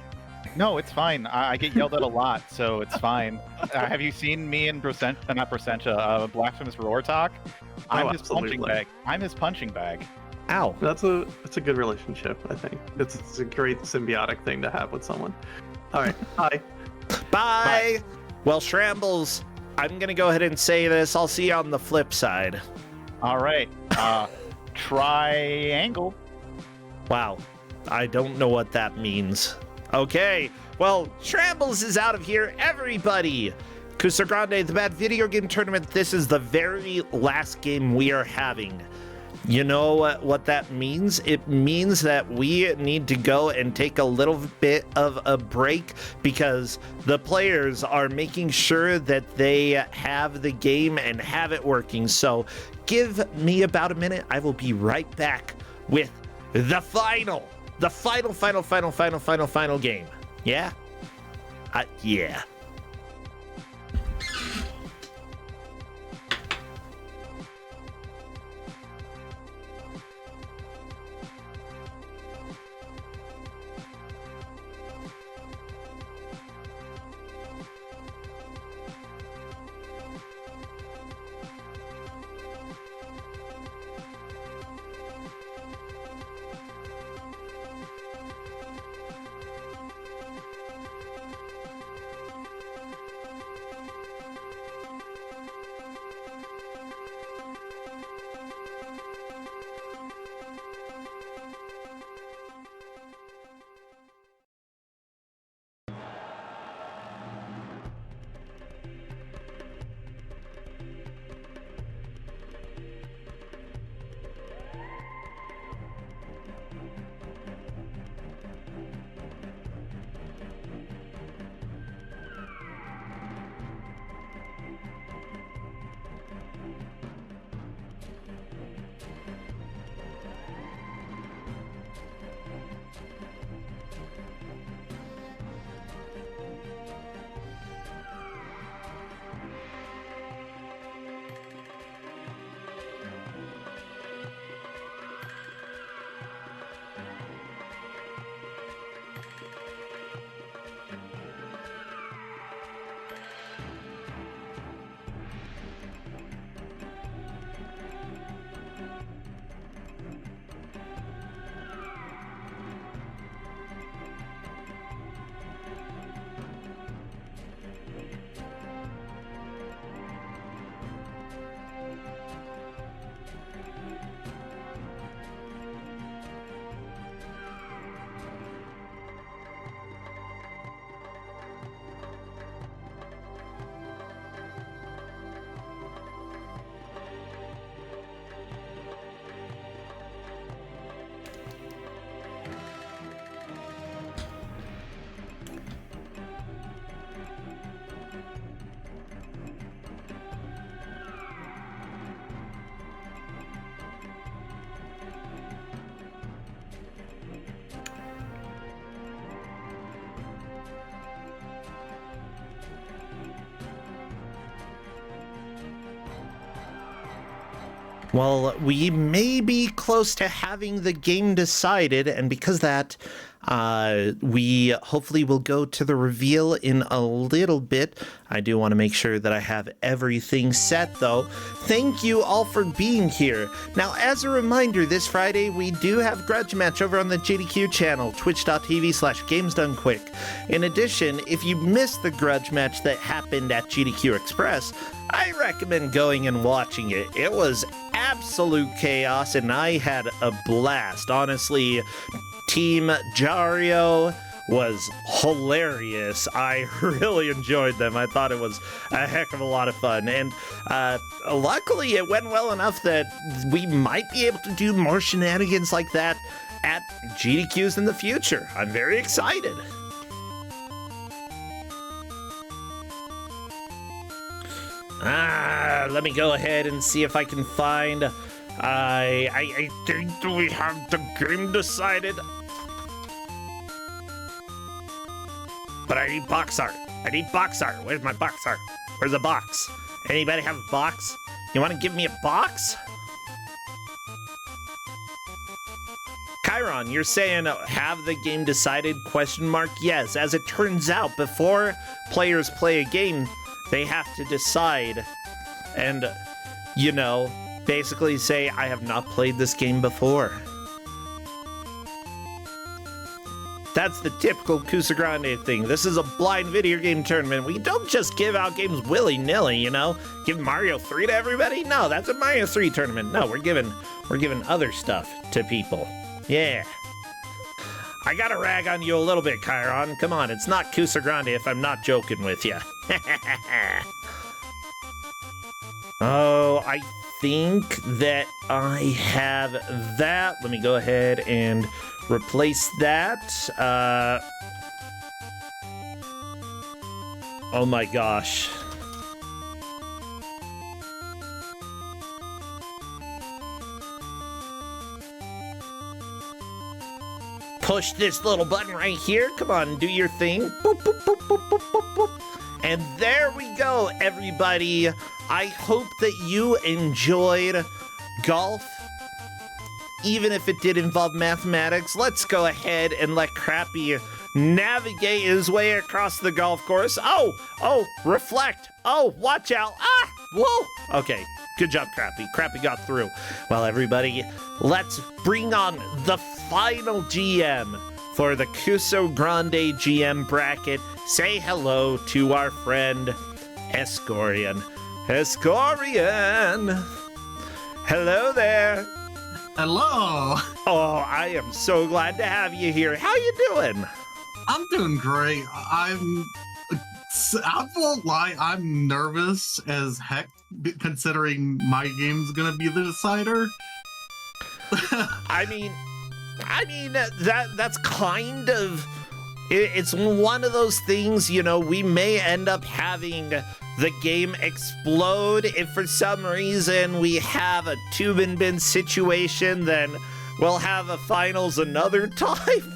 No, it's fine. I get yelled at a lot, so it's fine. Have you seen me and Blasphemous Roar talk? I'm his punching bag. I'm his punching bag. Ow. That's a good relationship, I think. It's a great symbiotic thing to have with someone. All right. Bye. Bye. Well, Shrambles, I'm going to go ahead and say this. I'll see you on the flip side. All right. Triangle. Wow. I don't know what that means. Okay. Well, Shrambles is out of here, everybody. Kusog7ande, the Bad Video Game Tournament. This is the very last game we are having. You know what that means? It means that we need to go and take a little bit of a break because the players are making sure that they have the game and have it working. So give me about a minute. I will be right back with the final game. Yeah? Yeah. Well, we may be close to having the game decided, and because of that, we hopefully will go to the reveal in a little bit. I do want to make sure that I have everything set, though. Thank you all for being here. Now, as a reminder, this Friday, we do have Grudge Match over on the JDQ channel, twitch.tv/GamesDoneQuick. In addition, if you missed the Grudge Match that happened at GDQ Express, I recommend going and watching it. It was absolute chaos, and I had a blast. Honestly, Team Jario was hilarious. I really enjoyed them. I thought it was a heck of a lot of fun. And luckily, it went well enough that we might be able to do more shenanigans like that at GDQs in the future. I'm very excited. Let me go ahead and see if I can find... I think we have the game decided. But I need box art. I need box art. Where's my box art? Where's the box? Anybody have a box? You want to give me a box? Chiron, you're saying have the game decided? Question mark. Yes, as it turns out, before players play a game, they have to decide and, you know, basically say, I have not played this game before. That's the typical Kusog7ande thing. This is a blind video game tournament. We don't just give out games willy-nilly, you know? Give Mario 3 to everybody? No, that's a Mario 3 tournament. No, we're giving other stuff to people. Yeah. I gotta rag on you a little bit, Chiron. Come on, it's not Kusog7ande if I'm not joking with you. Oh, I think that I have that. Let me go ahead and replace that. Oh my gosh. Push this little button right here. Come on, do your thing. Boop, boop, boop, boop, boop, boop, boop. And there we go, everybody. I hope that you enjoyed golf. Even if it did involve mathematics, let's go ahead and let Crappy navigate his way across the golf course. Oh, reflect. Oh, watch out. Ah, whoa. Okay, good job, Crappy. Crappy got through. Well, everybody, let's bring on the final GM for the Kusog7ande GM bracket. Say hello to our friend Escorian. Escorian! Hello there! Hello! Oh, I am so glad to have you here. How you doing? I'm doing great. I won't lie, I'm nervous as heck, considering my game's gonna be the decider. I mean, that's kind of... It's one of those things, you know, we may end up having the game explode. If for some reason we have a tube and bin situation, then we'll have a finals another time.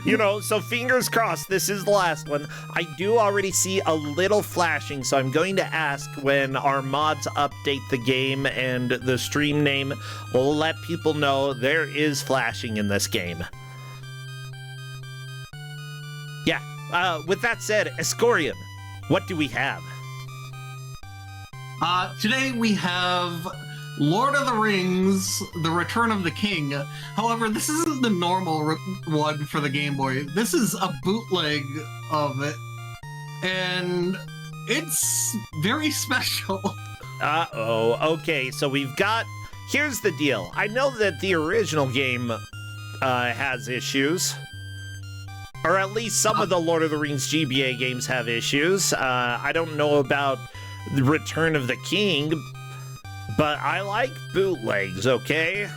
You know, so fingers crossed, this is the last one. I do already see a little flashing, so I'm going to ask when our mods update the game and the stream name, we'll let people know there is flashing in this game. Yeah, with that said, Escorian, what do we have? Today we have Lord of the Rings, The Return of the King. However, this isn't the normal one for the Game Boy. This is a bootleg of it, and it's very special. Uh-oh, okay, so we've got... Here's the deal. I know that the original game has issues. Or at least some of the Lord of the Rings GBA games have issues. I don't know about the Return of the King, but I like bootlegs, okay?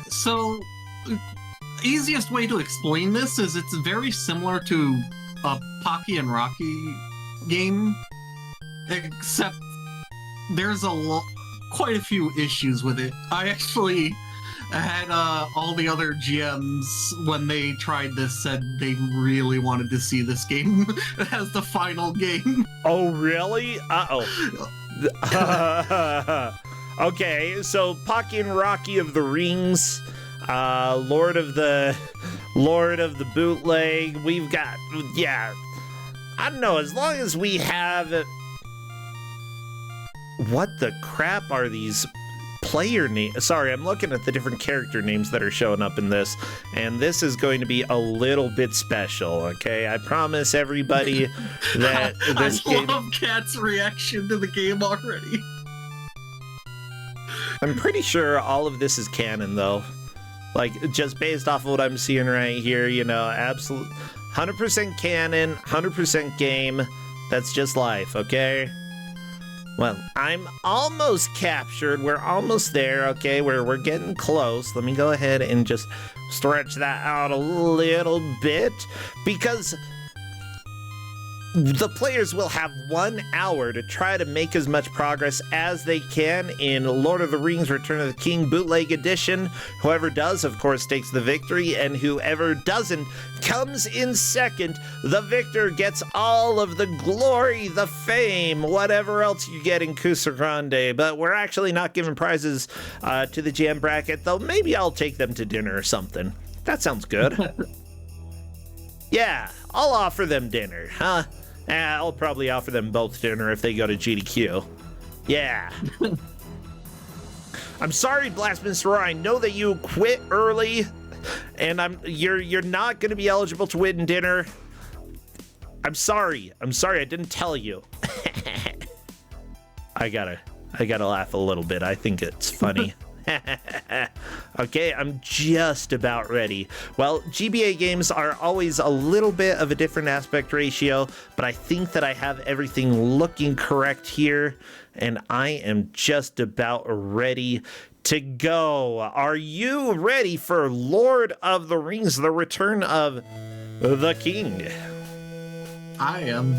So, easiest way to explain this is it's very similar to a Pocky and Rocky game, except there's quite a few issues with it. I actually had all the other GMs, when they tried this, said they really wanted to see this game as the final game. Oh, really? Uh-oh. Okay, so Pocky and Rocky of the Rings, Lord of the Bootleg, we've got, yeah, I don't know, as long as we have... What the crap are these player names? Sorry, I'm looking at the different character names that are showing up in this, and this is going to be a little bit special, okay? I promise everybody that this game... I love Cat's reaction to the game already. I'm pretty sure all of this is canon, though. Like, just based off of what I'm seeing right here, you know, absolute 100% canon, 100% game. That's just life, okay? Well, I'm almost captured. We're almost there, okay? We're getting close. Let me go ahead and just stretch that out a little bit, because the players will have 1 hour to try to make as much progress as they can in Lord of the Rings Return of the King Bootleg Edition. Whoever does, of course, takes the victory, and whoever doesn't comes in second. The victor gets all of the glory, the fame, whatever else you get in Kusog7ande. But we're actually not giving prizes to the GM bracket, though maybe I'll take them to dinner or something. That sounds good. Yeah, I'll offer them dinner, huh? I'll probably offer them both dinner if they go to GDQ. Yeah. I'm sorry, Blastmaster Roar. I know that you quit early and you're not going to be eligible to win dinner. I'm sorry. I didn't tell you. I gotta laugh a little bit. I think it's funny. Okay, I'm just about ready. Well, GBA games are always a little bit of a different aspect ratio, but I think that I have everything looking correct here, and I am just about ready to go. Are you ready for Lord of the Rings, The Return of the King? I am.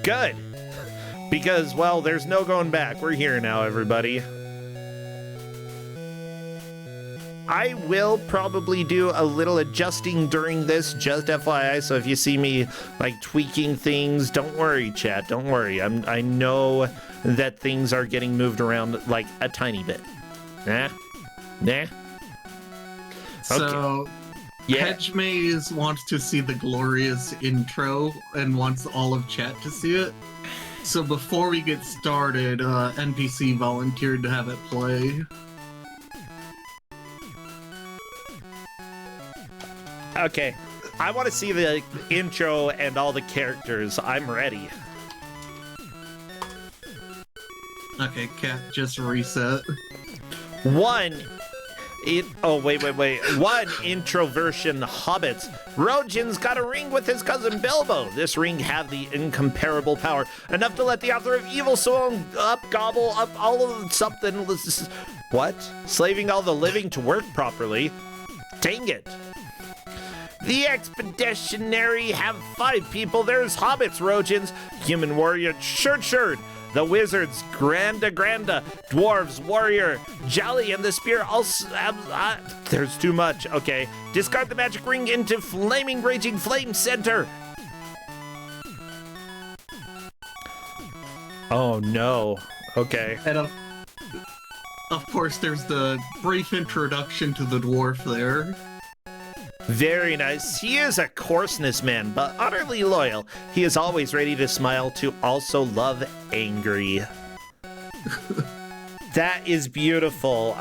Good. Because, well, there's no going back. We're here now, everybody. I will probably do a little adjusting during this, just FYI, so if you see me, like, tweaking things, don't worry, chat, don't worry. I know that things are getting moved around, like, a tiny bit. Nah? So, yeah. Hedge Maze wants to see the glorious intro and wants all of chat to see it. So before we get started, NPC volunteered to have it play. Okay, I want to see the intro and all the characters. I'm ready. Okay, cat just reset. One introversion hobbits. Rojan's got a ring with his cousin Bilbo. This ring have the incomparable power, enough to let the author of evil song gobble up all of something. What? Slaving all the living to work properly? Dang it. The expeditionary have 5 people. There's hobbits, Rojans, human warrior, Sherd, the wizards, Granda, dwarves, warrior, Jolly, and the spear also there's too much. Okay, discard the magic ring into flaming raging flame center. Oh no. Okay. And of course, there's the brief introduction to the dwarf there. Very nice. He is a coarseness man, but utterly loyal. He is always ready to smile, to also love angry. That is beautiful.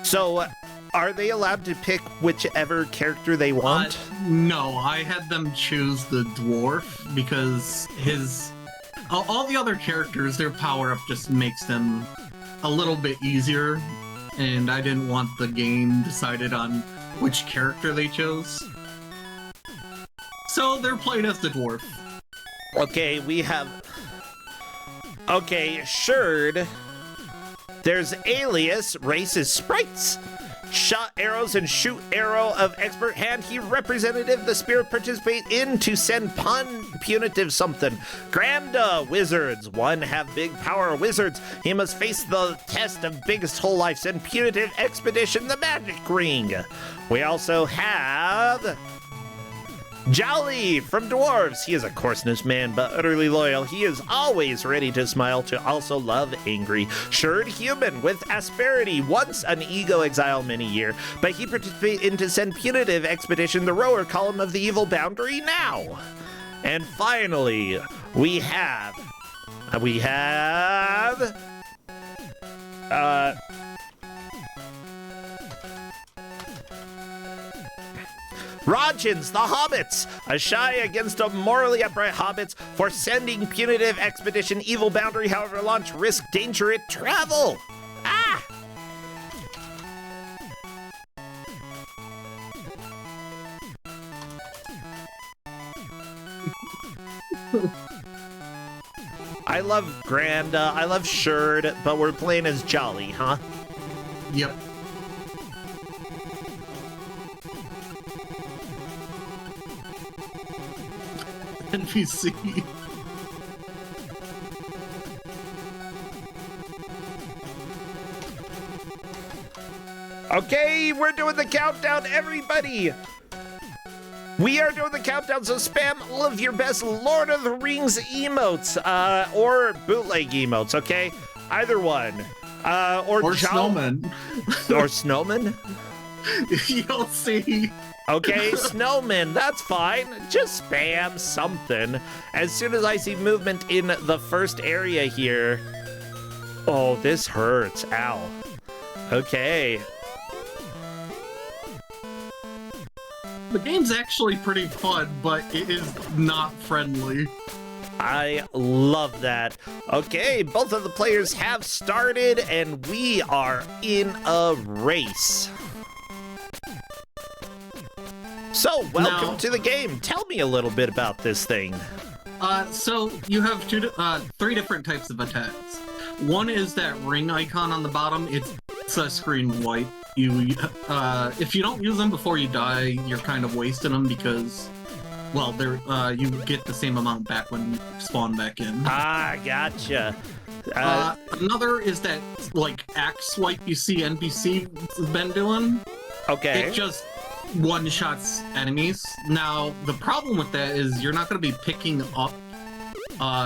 So, are they allowed to pick whichever character they want? No, I had them choose the dwarf because all the other characters, their power-up just makes them a little bit easier. And I didn't want the game decided on which character they chose. So they're played as the dwarf. Okay, we have... Okay, Sherd. There's Alias, race is sprites. Shot arrows and shoot arrow of expert hand. He representative the spirit participate in to send punitive something. Granda wizards. One have big power wizards. He must face the test of biggest whole life. Send punitive expedition the magic ring. We also have Jolly from dwarves. He is a coarseness man, but utterly loyal. He is always ready to smile, to also love angry. Sherd human with asperity, once an ego exile many year, but he participate in to send punitive expedition the rower column of the evil boundary now. And finally, we have Rajans, the hobbits, a shy against a morally upright hobbits for sending punitive expedition evil boundary, however launch risk danger it travel. Ah! I love Granda, I love Sherd, but we're playing as Jolly, huh? Yep. NPC. Okay, we're doing the countdown, everybody! We are doing the countdown, so spam all of your best Lord of the Rings emotes, or bootleg emotes, okay? Either one. Or snowman. Or snowman? You'll see. Okay, snowman, that's fine. Just spam something. As soon as I see movement in the first area here. Oh, this hurts. Ow. Okay. The game's actually pretty fun, but it is not friendly. I love that. Okay, both of the players have started, and we are in a race. So, welcome to the game. Tell me a little bit about this thing. So you have three different types of attacks. One is that ring icon on the bottom. It's a screen white. If you don't use them before you die, you're kind of wasting them because, well, you get the same amount back when you spawn back in. Ah, gotcha. Another is that, like, axe swipe you see NPC has been doing. Okay. It just one-shots enemies. Now, the problem with that is you're not going to be picking up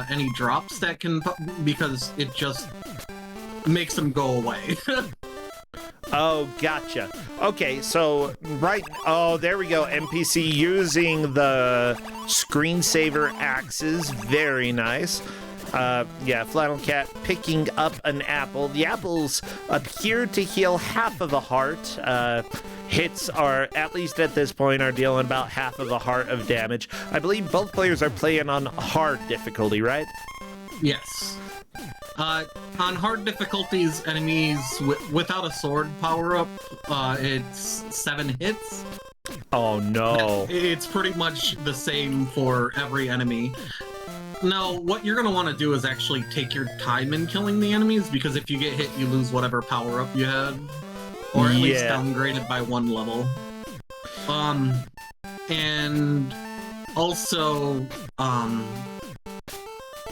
any drops that can, because it just makes them go away. Oh, gotcha. Okay, so there we go. NPC using the screensaver axes. Very nice. Yeah, Flannel Cat picking up an apple. The apples appear to heal half of a heart. Hits are, at least at this point, are dealing about half of a heart of damage. I believe both players are playing on hard difficulty, right? Yes. On hard difficulties, enemies without a sword power-up, it's 7 hits. Oh, no. It's pretty much the same for every enemy. Now, what you're going to want to do is actually take your time in killing the enemies, because if you get hit, you lose whatever power-up you had. Or at least downgrade it by 1 level. And also,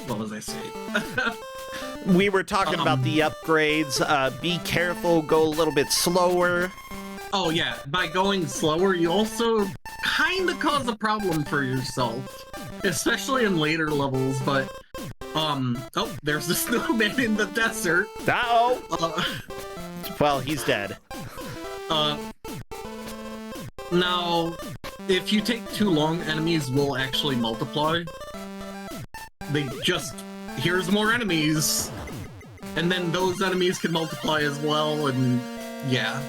what was I saying? We were talking about the upgrades. Be careful, go a little bit slower. Oh yeah, by going slower, you also kind of cause a problem for yourself. Especially in later levels, but, oh, there's the snowman in the desert. Uh-oh! Well, he's dead. Now, if you take too long, enemies will actually multiply. They just, here's more enemies, and then those enemies can multiply as well, and yeah.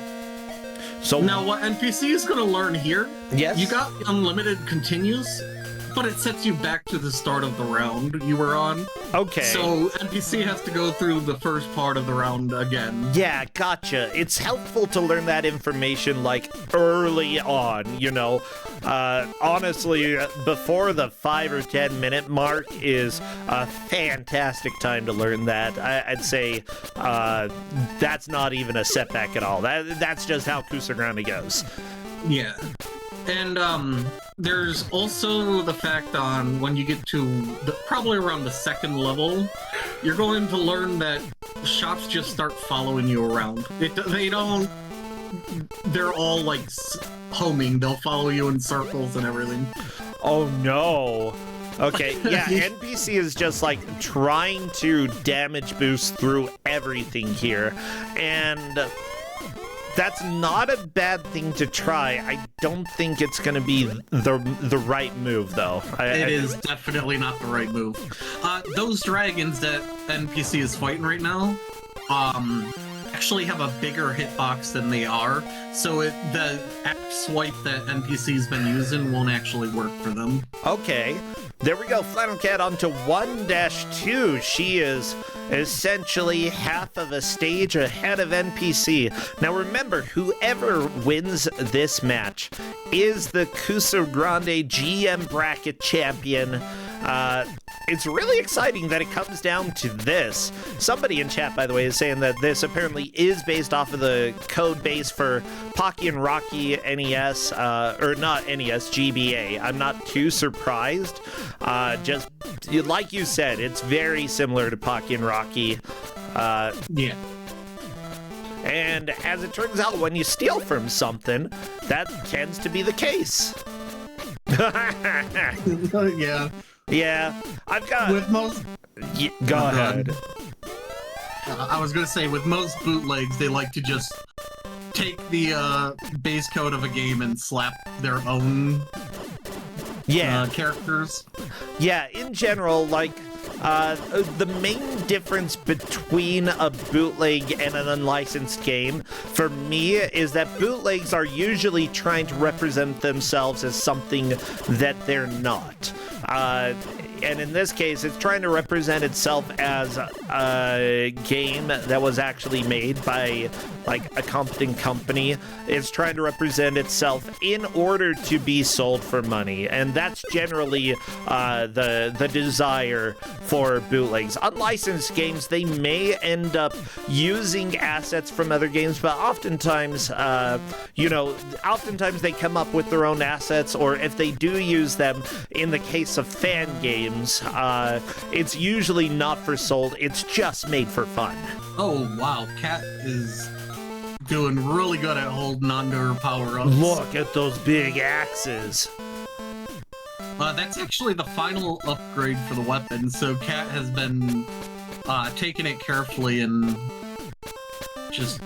So now what NPC is going to learn here, yes, you got unlimited continues, but it sets you back to the start of the round you were on. Okay. So NPC has to go through the first part of the round again. Yeah, gotcha. It's helpful to learn that information, like, early on, you know. Honestly, before the 5 or 10 minute mark is a fantastic time to learn that. I'd say that's not even a setback at all. That's just how Kusog7ande goes. Yeah. And there's also the fact on when you get to probably around the 2nd level, you're going to learn that shops just start following you around. They're all like homing. They'll follow you in circles and everything. Oh no. Okay, yeah, NPC is just like trying to damage boost through everything here, and that's not a bad thing to try. I don't think it's going to be the right move, though. It is definitely not the right move. Those dragons that NPC is fighting right now actually have a bigger hitbox than they are, so the axe swipe that NPC's been using won't actually work for them. Okay. There we go, Flannel Cat onto 1-2. She is essentially half of a stage ahead of NPC. Now remember, whoever wins this match is the Kusog7ande GM bracket champion. It's really exciting that it comes down to this. Somebody in chat, by the way, is saying that this apparently is based off of the code base for Pocky and Rocky NES, or not NES, GBA. I'm not too surprised. Just like you said, it's very similar to Pocky and Rocky. Yeah. And as it turns out, when you steal from something, that tends to be the case. Yeah. Yeah, I've got... With most... Go ahead. I was going to say, with most bootlegs, they like to just take the base code of a game and slap their own characters. Yeah, in general, like, the main difference between a bootleg and an unlicensed game, for me, is that bootlegs are usually trying to represent themselves as something that they're not. And in this case, it's trying to represent itself as a game that was actually made by, like, a competent company. It's trying to represent itself in order to be sold for money, and that's generally the desire for bootlegs. Unlicensed games, they may end up using assets from other games, but oftentimes, oftentimes they come up with their own assets, or if they do use them, in the case of fan games, it's usually not for sold, it's just made for fun. Oh, wow. Kat is doing really good at holding on to her power-ups. Look at those big axes. That's actually the final upgrade for the weapon, so Kat has been taking it carefully and just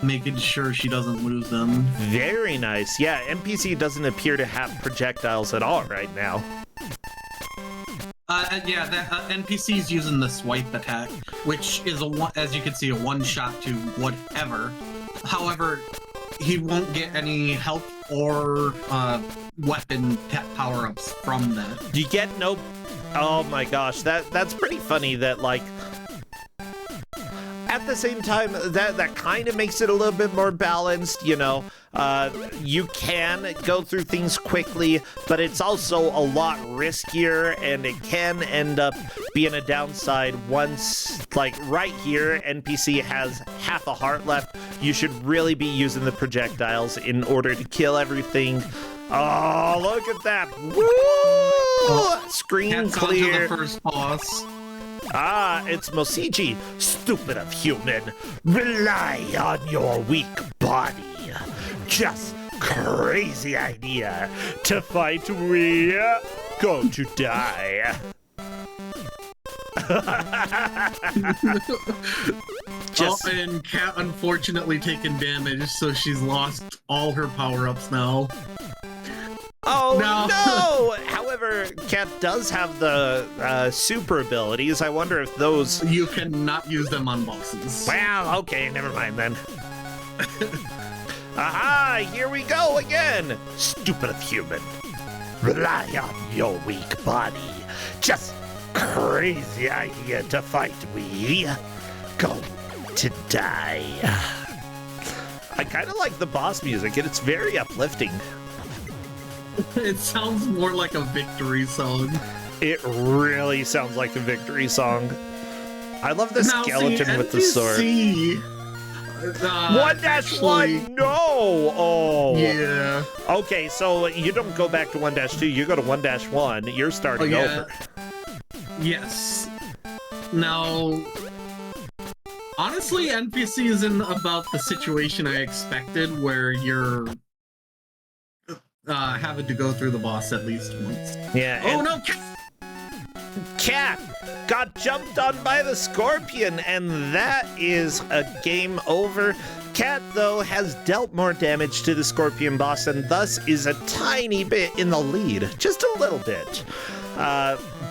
making sure she doesn't lose them. Very nice. Yeah, NPC doesn't appear to have projectiles at all right now. NPC's using the swipe attack, which is as you can see, a one-shot to whatever. However, he won't get any health or weapon power-ups from that. You get no... Oh my gosh, that's pretty funny that, like... At the same time, that kind of makes it a little bit more balanced, you know. You can go through things quickly, but it's also a lot riskier, and it can end up being a downside once, like right here, NPC has half a heart left. You should really be using the projectiles in order to kill everything. Oh, look at that. Woo! Screen clear. The first boss. Ah, it's Mosiji, stupid of human. Rely on your weak body. Just crazy idea. To fight we go to die. And Kat unfortunately taken damage, so she's lost all her power-ups now. Oh no! However, Kat does have the super abilities. I wonder if those... You cannot use them on bosses. Well, okay, never mind then. Aha! Here we go again! Stupid of human. Rely on your weak body. Just crazy idea to fight we go to die. I kind of like the boss music, and it's very uplifting. It sounds more like a victory song. It really sounds like a victory song. I love the skeleton with the sword. 1-1, no! Oh. Yeah. Okay, so you don't go back to 1-2, you go to 1-1. You're starting over. Yes. Now, honestly, NPC is in about the situation I expected, where you're having to go through the boss at least once. Yeah. Oh no! Cat got jumped on by the scorpion, and that is a game over. Cat, though, has dealt more damage to the scorpion boss, and thus is a tiny bit in the lead. Just a little bit.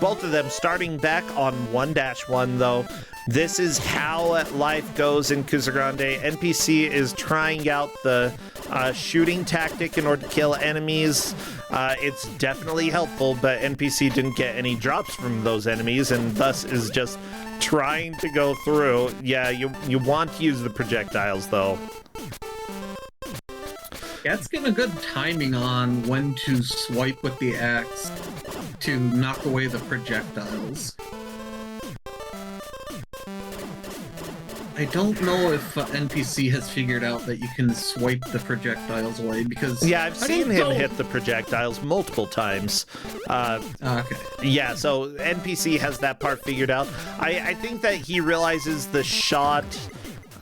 Both of them starting back on 1-1, though. This is how life goes in Kusog7ande. NPC is trying out the shooting tactic in order to kill enemies. It's definitely helpful, but NPC didn't get any drops from those enemies, and thus is just trying to go through. Yeah, you want to use the projectiles, though. That's getting a good timing on when to swipe with the axe to knock away the projectiles. I don't know if NPC has figured out that you can swipe the projectiles away, because... Yeah, I've seen him hit the projectiles multiple times. Okay. Yeah, so NPC has that part figured out. I think that he realizes the shot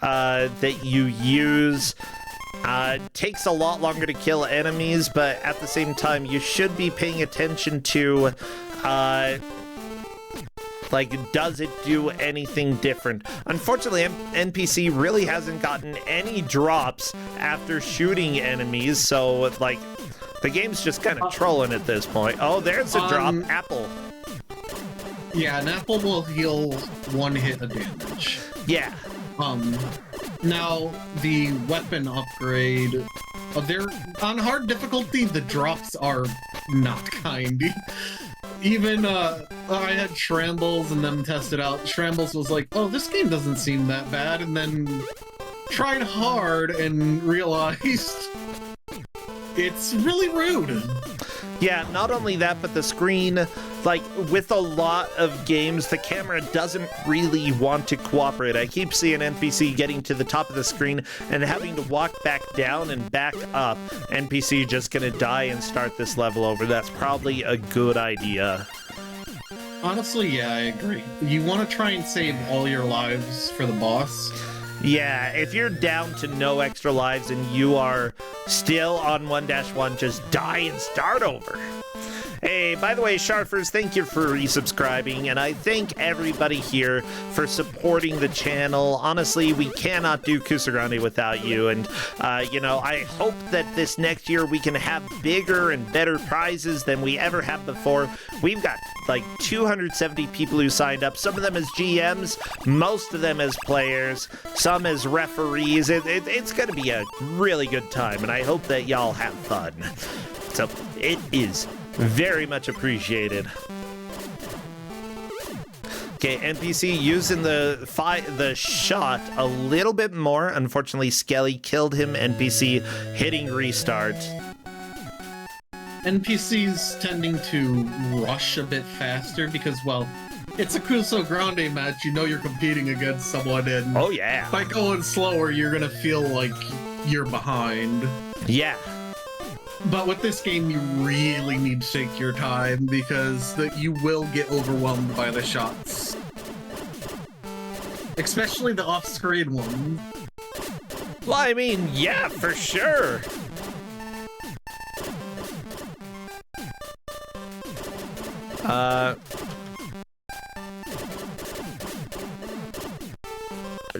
that you use takes a lot longer to kill enemies, but at the same time, you should be paying attention to... like, does it do anything different? Unfortunately, NPC really hasn't gotten any drops after shooting enemies, so, like, the game's just kind of trolling at this point. Oh, there's a drop. Apple. Yeah, an apple will heal 1 hit of damage. Yeah. Now, the weapon upgrade, they're on hard difficulty, the drops are not kind. Even, I had Shrambles and them test it out. Shrambles was like, oh, this game doesn't seem that bad, and then tried hard and realized it's really rude. Yeah, not only that, but the screen, like, with a lot of games, the camera doesn't really want to cooperate. I keep seeing NPC getting to the top of the screen and having to walk back down and back up. NPC just gonna die and start this level over. That's probably a good idea. Honestly, yeah, I agree. You want to try and save all your lives for the boss. Yeah, if you're down to no extra lives and you are still on 1-1, just die and start over. Hey, by the way, Sharfers, thank you for resubscribing, and I thank everybody here for supporting the channel. Honestly, we cannot do Kusog7ande without you, and, you know, I hope that this next year we can have bigger and better prizes than we ever have before. We've got, like, 270 people who signed up, some of them as GMs, most of them as players, some as referees. It's going to be a really good time, and I hope that y'all have fun. So, it is very much appreciated. Okay, NPC using the shot a little bit more. Unfortunately, Skelly killed him. NPC hitting restart. NPCs tending to rush a bit faster because, well, it's a Kusog7ande match. You know you're competing against someone, and oh yeah, by going slower, you're gonna feel like you're behind. Yeah. But with this game, you really need to take your time because you will get overwhelmed by the shots. Especially the off-screen one. Well, I mean, yeah, for sure.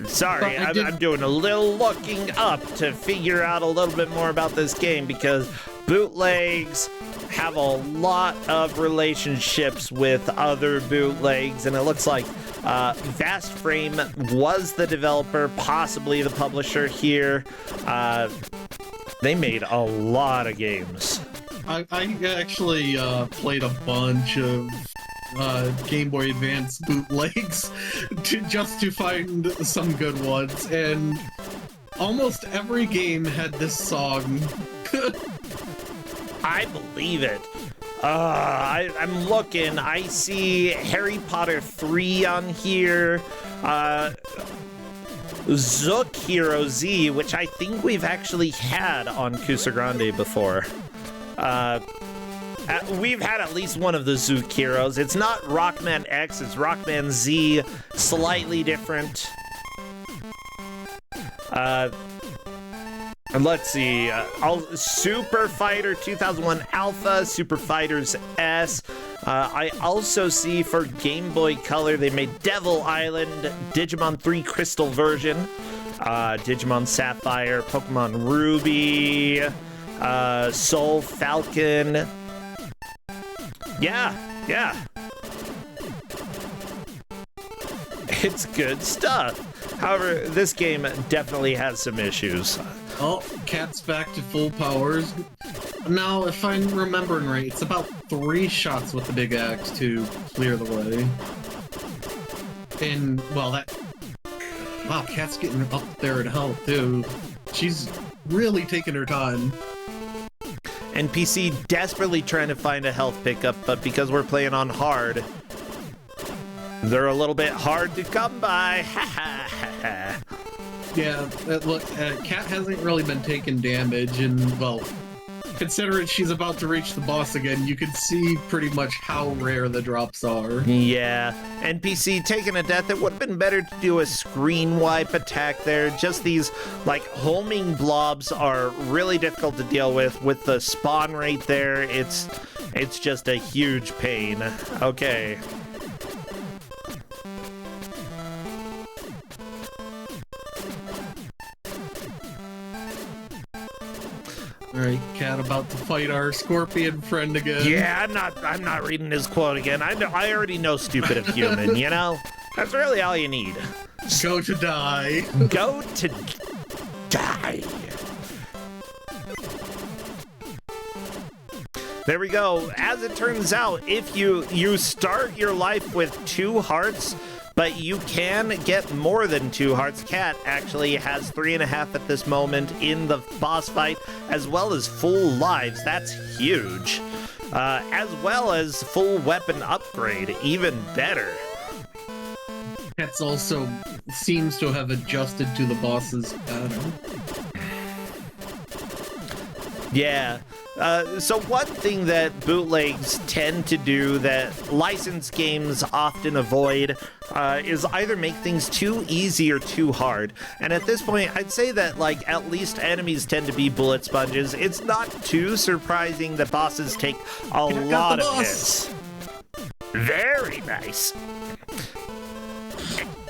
Sorry, I'm doing a little looking up to figure out a little bit more about this game because bootlegs have a lot of relationships with other bootlegs, and it looks like Vast Frame was the developer, possibly the publisher here. They made a lot of games. I actually played a bunch of Game Boy Advance bootlegs just to find some good ones, and almost every game had this song. I believe it. I'm looking. I see Harry Potter 3 on here. Zook Hero Z, which I think we've actually had on Kusog7ande before. We've had at least one of the Zook Heroes. It's not Rockman X, it's Rockman Z, slightly different. Let's see, Super Fighter 2001 Alpha, Super Fighters S. I also see for Game Boy Color, they made Devil Island, Digimon 3 Crystal version, Digimon Sapphire, Pokemon Ruby, Soul Falcon. Yeah. It's good stuff. However, this game definitely has some issues. Oh, Cat's back to full powers. Now, if I'm remembering right, it's about 3 shots with the big axe to clear the way. And, well, wow, Cat's getting up there in health, too. She's really taking her time. NPC desperately trying to find a health pickup, but because we're playing on hard, they're a little bit hard to come by. Yeah, look, Cat hasn't really been taking damage, and, well, considering she's about to reach the boss again, you can see pretty much how rare the drops are. Yeah, NPC taking a death. It would have been better to do a screen wipe attack there. Just these, like, homing blobs are really difficult to deal with. With the spawn rate there, it's just a huge pain. Okay. Alright, Cat about to fight our scorpion friend again. Yeah, I'm not reading his quote again. I already know stupid of human, you know? That's really all you need. Go to die. Go to die. There we go. As it turns out, if you start your life with 2 hearts, but you can get more than 2 hearts. Cat actually has 3.5 at this moment in the boss fight, as well as full lives. That's huge. As well as full weapon upgrade. Even better. Cat's also seems to have adjusted to the boss's pattern. Yeah. So one thing that bootlegs tend to do that licensed games often avoid is either make things too easy or too hard. And at this point, I'd say that, like, at least enemies tend to be bullet sponges. It's not too surprising that bosses take a lot of hits. Very nice.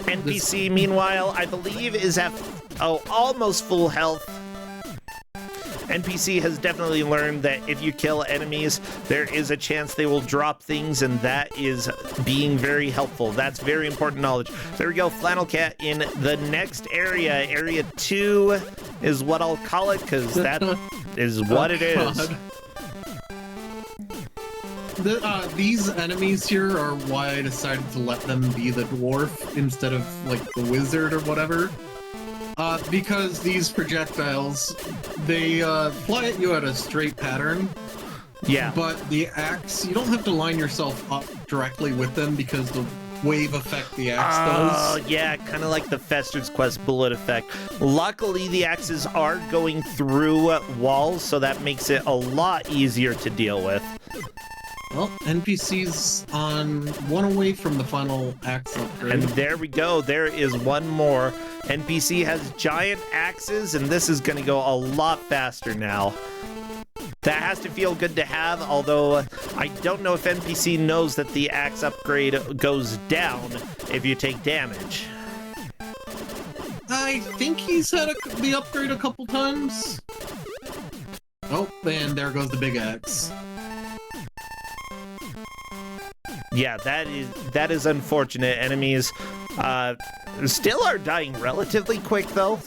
NPC, meanwhile, I believe is at, almost full health. NPC has definitely learned that if you kill enemies, there is a chance they will drop things, and that is being very helpful. That's very important knowledge. There we go, Flannel Cat in the next area. Area 2 is what I'll call it, because that is what it is. These enemies here are why I decided to let them be the dwarf instead of, like, the wizard or whatever. Because these projectiles, they fly at you at a straight pattern. Yeah. But the axe, you don't have to line yourself up directly with them because the wave effect the axe does. Oh, yeah, kind of like the Fester's Quest bullet effect. Luckily, the axes are going through walls, so that makes it a lot easier to deal with. Well, NPC's on one away from the final axe upgrade. And there we go. There is one more. NPC has giant axes, and this is going to go a lot faster now. That has to feel good to have, although I don't know if NPC knows that the axe upgrade goes down if you take damage. I think he's had the upgrade a couple times. Oh, and there goes the big axe. Yeah, that is unfortunate. Enemies still are dying relatively quick, though.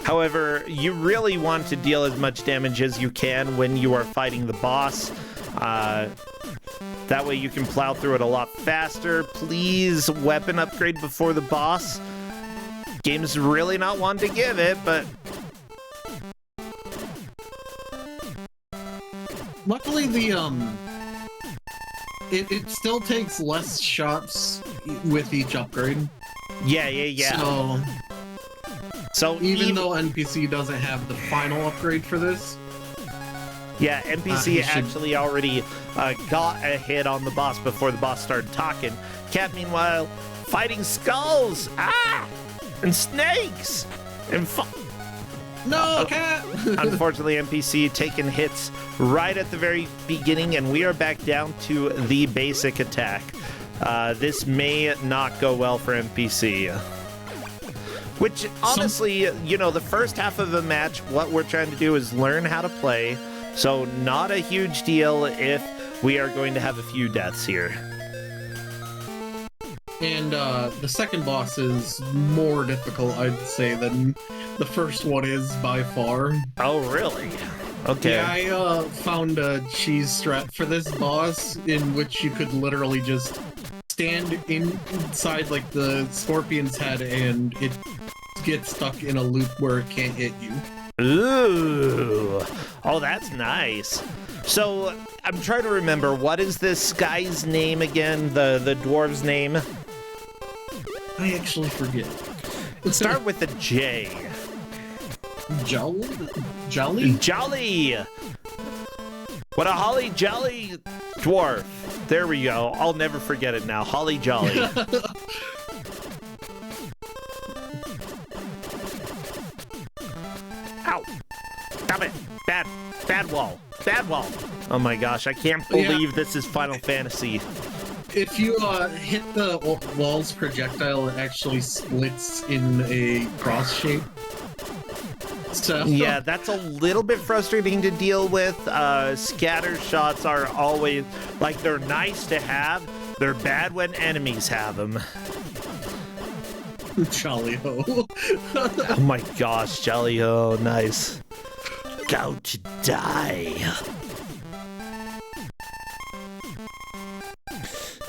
However, you really want to deal as much damage as you can when you are fighting the boss. That way you can plow through it a lot faster. Please weapon upgrade before the boss. Game's really not one to give it, but... Luckily, it still takes less shots with each upgrade. Yeah. So even though NPC doesn't have the final upgrade for this. Yeah, NPC actually already got a hit on the boss before the boss started talking. Cat, meanwhile, fighting skulls! And snakes! And No, Cat! Unfortunately, NPC taking hits right at the very beginning, and we are back down to the basic attack. This may not go well for NPC. Which, honestly, you know, the first half of the match, what we're trying to do is learn how to play, so not a huge deal if we are going to have a few deaths here. And the second boss is more difficult, I'd say, than the first one is by far. Oh, really? Okay. Yeah, I found a cheese strat for this boss in which you could literally just stand inside, like, the scorpion's head and it gets stuck in a loop where it can't hit you. Ooh. Oh, that's nice. So, I'm trying to remember, what is this guy's name again? The dwarf's name? I actually forget. Start with a J. Jolly? Jolly! What a holly jolly dwarf. There we go. I'll never forget it now. Holly jolly. Ow. Stop it. Bad wall. Bad wall. Oh my gosh, I can't believe this is Final Fantasy. If you hit the wall's projectile, it actually splits in a cross shape. So yeah, that's a little bit frustrating to deal with. Scatter shots are always, like, they're nice to have. They're bad when enemies have them. Jolly-ho. Oh my gosh, Jolly-ho, nice. Go to die.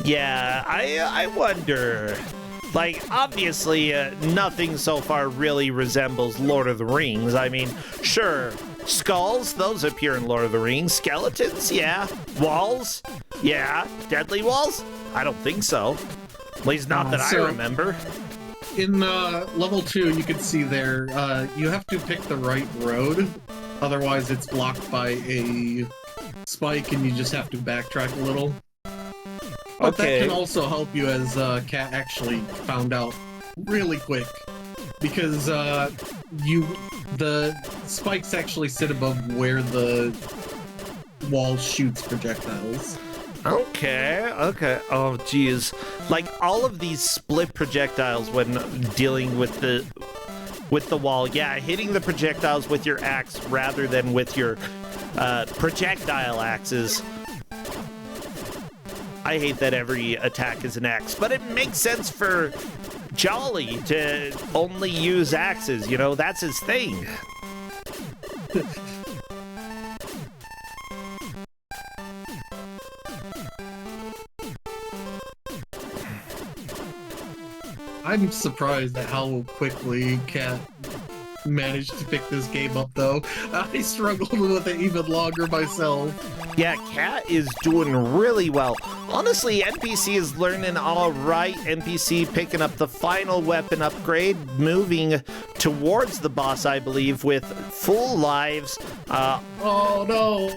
Yeah, I wonder. Like, obviously, nothing so far really resembles Lord of the Rings. I mean, sure, skulls, those appear in Lord of the Rings. Skeletons, yeah. Walls, yeah. Deadly walls? I don't think so. At least not that I remember. In level 2, you can see there, you have to pick the right road. Otherwise, it's blocked by a spike, and you just have to backtrack a little. But that can also help you, as Kat actually found out really quick, because the spikes actually sit above where the wall shoots projectiles. Okay. Oh, geez. Like, all of these split projectiles when dealing with the wall. Yeah, hitting the projectiles with your axe rather than with your projectile axes. I hate that every attack is an axe, but it makes sense for Jolly to only use axes, you know, that's his thing. I'm surprised at how quickly Kat managed to pick this game up, though. I struggled with it even longer myself. Yeah, Kat is doing really well. Honestly, NPC is learning all right. NPC picking up the final weapon upgrade, moving towards the boss, I believe, with full lives. Oh, no.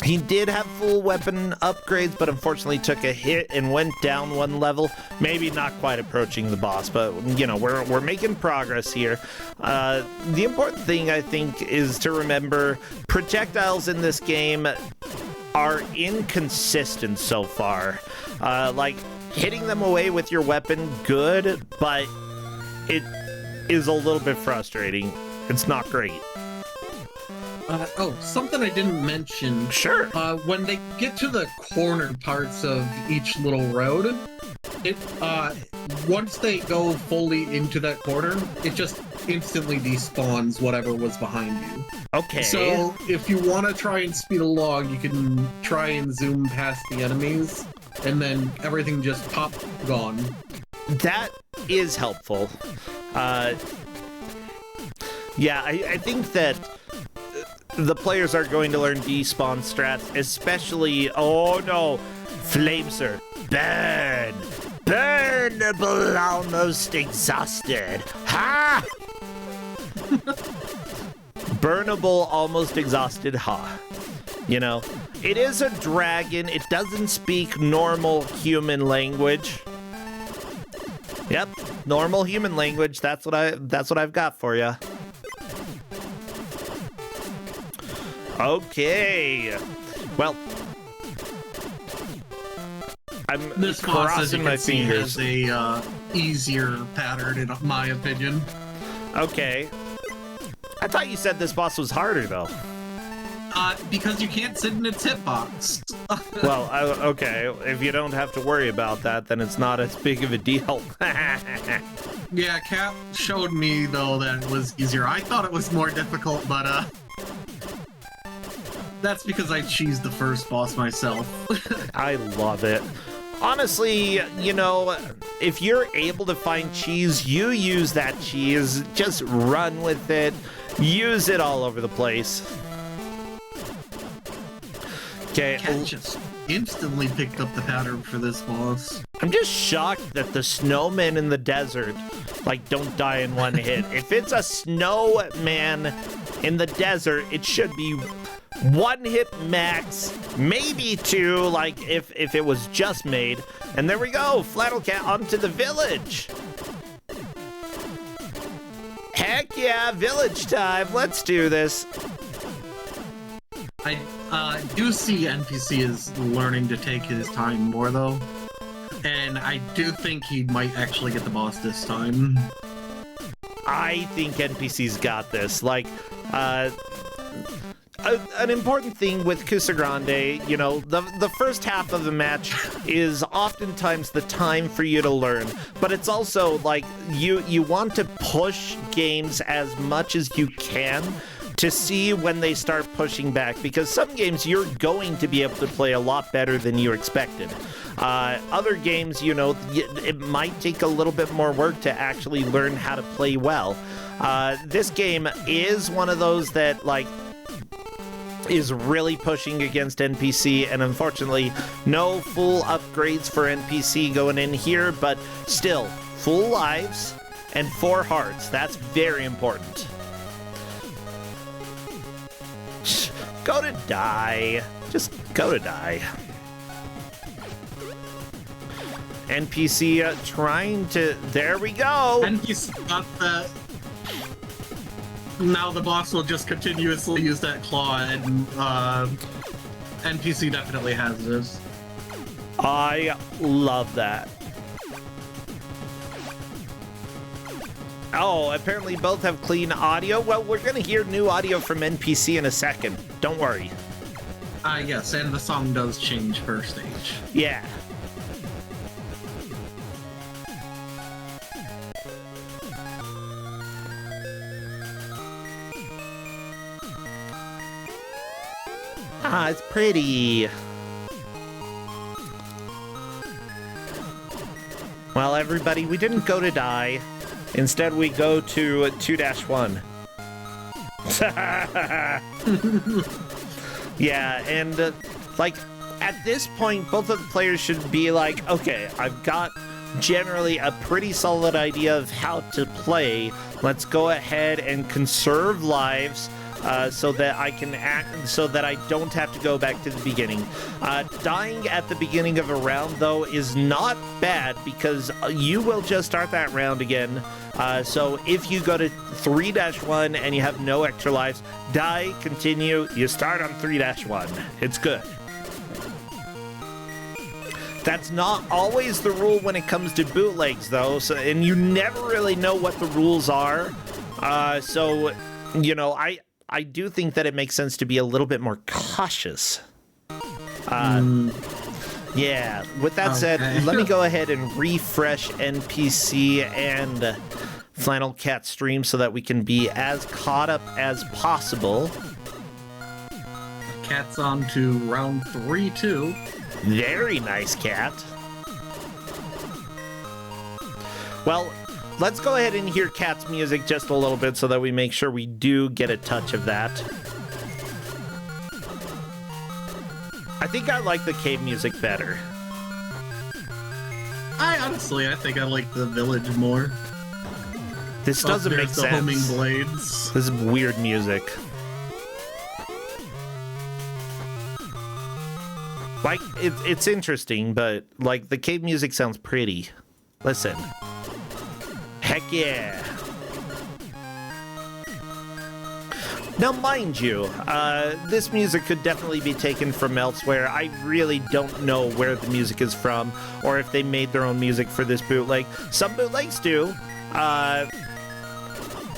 He did have full weapon upgrades, but unfortunately took a hit and went down one level. Maybe not quite approaching the boss, but, you know, we're making progress here. The important thing, I think, is to remember projectiles in this game are inconsistent so far. Like, hitting them away with your weapon, good, but it is a little bit frustrating. It's not great. Something I didn't mention. Sure. When they get to the corner parts of each little road, once they go fully into that corner, it just instantly despawns whatever was behind you. Okay. So if you want to try and speed along, you can try and zoom past the enemies, and then everything just gone. That is helpful. Yeah, I think that the players are going to learn despawn strats, especially, oh no, Flameser, burn, burnable, almost exhausted, ha! Burnable, almost exhausted, ha. You know, it is a dragon, it doesn't speak normal human language. Yep, normal human language, that's what I've got for you. Okay, well, This boss, as you crossing my can see, fingers. has a easier pattern, in my opinion. Okay, I thought you said this boss was harder though. Because you can't sit in its hitbox. Well, okay, if you don't have to worry about that, then it's not as big of a deal. Yeah, Kat showed me, though, that it was easier. I thought it was more difficult, but, that's because I cheesed the first boss myself. I love it. Honestly, you know, if you're able to find cheese, you use that cheese. Just run with it. Use it all over the place. Okay. Kat just instantly picked up the pattern for this boss. I'm just shocked that the snowmen in the desert, like, don't die in one hit. If it's a snowman in the desert, it should be one hit max, maybe two, like if it was just made. And there we go, Flannel Cat onto the village. Heck yeah, village time, let's do this. I do see NPC is learning to take his time more, though. And I do think he might actually get the boss this time. I think NPC's got this. Like, an important thing with Kusog7ande, you know, the first half of the match is oftentimes the time for you to learn, but it's also like you want to push games as much as you can to see when they start pushing back, because some games you're going to be able to play a lot better than you expected. Other games, you know, it might take a little bit more work to actually learn how to play well. This game is one of those that, like, is really pushing against NPC, and unfortunately, no full upgrades for NPC going in here, but still, full lives and 4 hearts. That's very important. Go to die. Just go to die. NPC trying to... There we go! NPC got that. Now the boss will just continuously use that claw, and NPC definitely has this. I love that. Oh, apparently both have clean audio. Well, we're going to hear new audio from NPC in a second. Don't worry. Yes, and the song does change per stage. Yeah. Ah, it's pretty. Well, everybody, we didn't go to die. Instead, we go to 2-1. Yeah, and, like, at this point, both of the players should be like, okay, I've got generally a pretty solid idea of how to play. Let's go ahead and conserve lives so that I can act, so that I don't have to go back to the beginning. Dying at the beginning of a round, though, is not bad because you will just start that round again. So if you go to 3-1 and you have no extra lives, die, continue, you start on 3-1. It's good. That's not always the rule when it comes to bootlegs, though, so, and you never really know what the rules are. So, you know, I do think that it makes sense to be a little bit more cautious. Yeah, with that said, let me go ahead and refresh NPC and Flannel Cat stream so that we can be as caught up as possible. Cat's on to round 3, too. Very nice, Cat. Well, let's go ahead and hear Cat's music just a little bit so that we make sure we do get a touch of that. I think I like the cave music better. I think I like the village more. This doesn't make sense. Homing blades. This is weird music. Like, it's interesting, but, like, the cave music sounds pretty. Listen. Heck yeah. Now, mind you, this music could definitely be taken from elsewhere. I really don't know where the music is from, or if they made their own music for this bootleg. Some bootlegs do.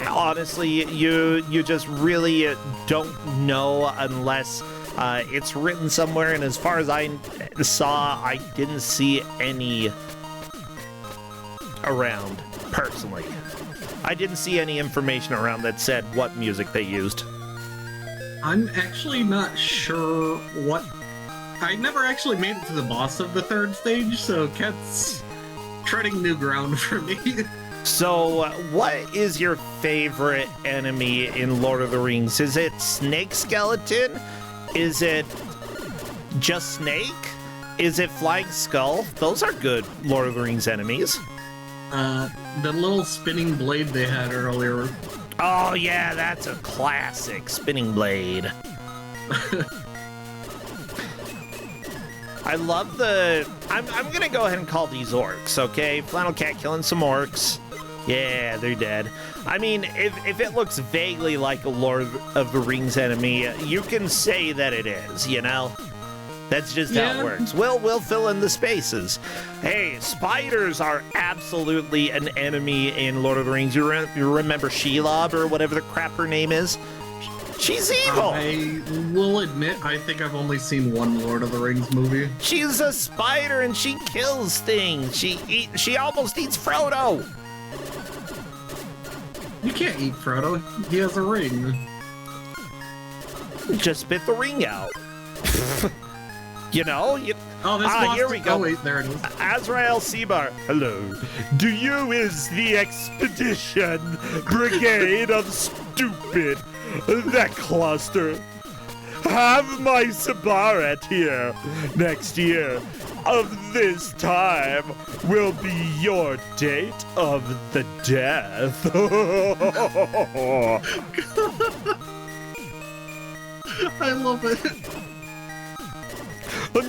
Honestly, you just really don't know unless it's written somewhere, and as far as I saw, I didn't see any around, personally. I didn't see any information around that said what music they used. I'm actually not sure what... I never actually made it to the boss of the 3rd stage, so Cat's treading new ground for me. So, what is your favorite enemy in Lord of the Rings? Is it Snake Skeleton? Is it just Snake? Is it Flying Skull? Those are good Lord of the Rings enemies. The little spinning blade they had earlier. Oh yeah, that's a classic spinning blade. I love the... I'm gonna go ahead and call these orcs, okay? Flannel Cat killing some orcs. Yeah, they're dead. I mean, if it looks vaguely like a Lord of the Rings enemy, you can say that it is, you know? That's just how it works. We'll fill in the spaces. Hey, spiders are absolutely an enemy in Lord of the Rings. You remember Shelob or whatever the crap her name is? She's evil. I will admit, I think I've only seen one Lord of the Rings movie. She's a spider and she kills things. She almost eats Frodo. You can't eat Frodo. He has a ring. Just spit the ring out. Oh, this here we go. Oh, wait, there it is. Azrael Seabar. Hello. Do you is the expedition brigade of stupid that cluster have my Sabaret here next year of this time will be your date of the death. I love it.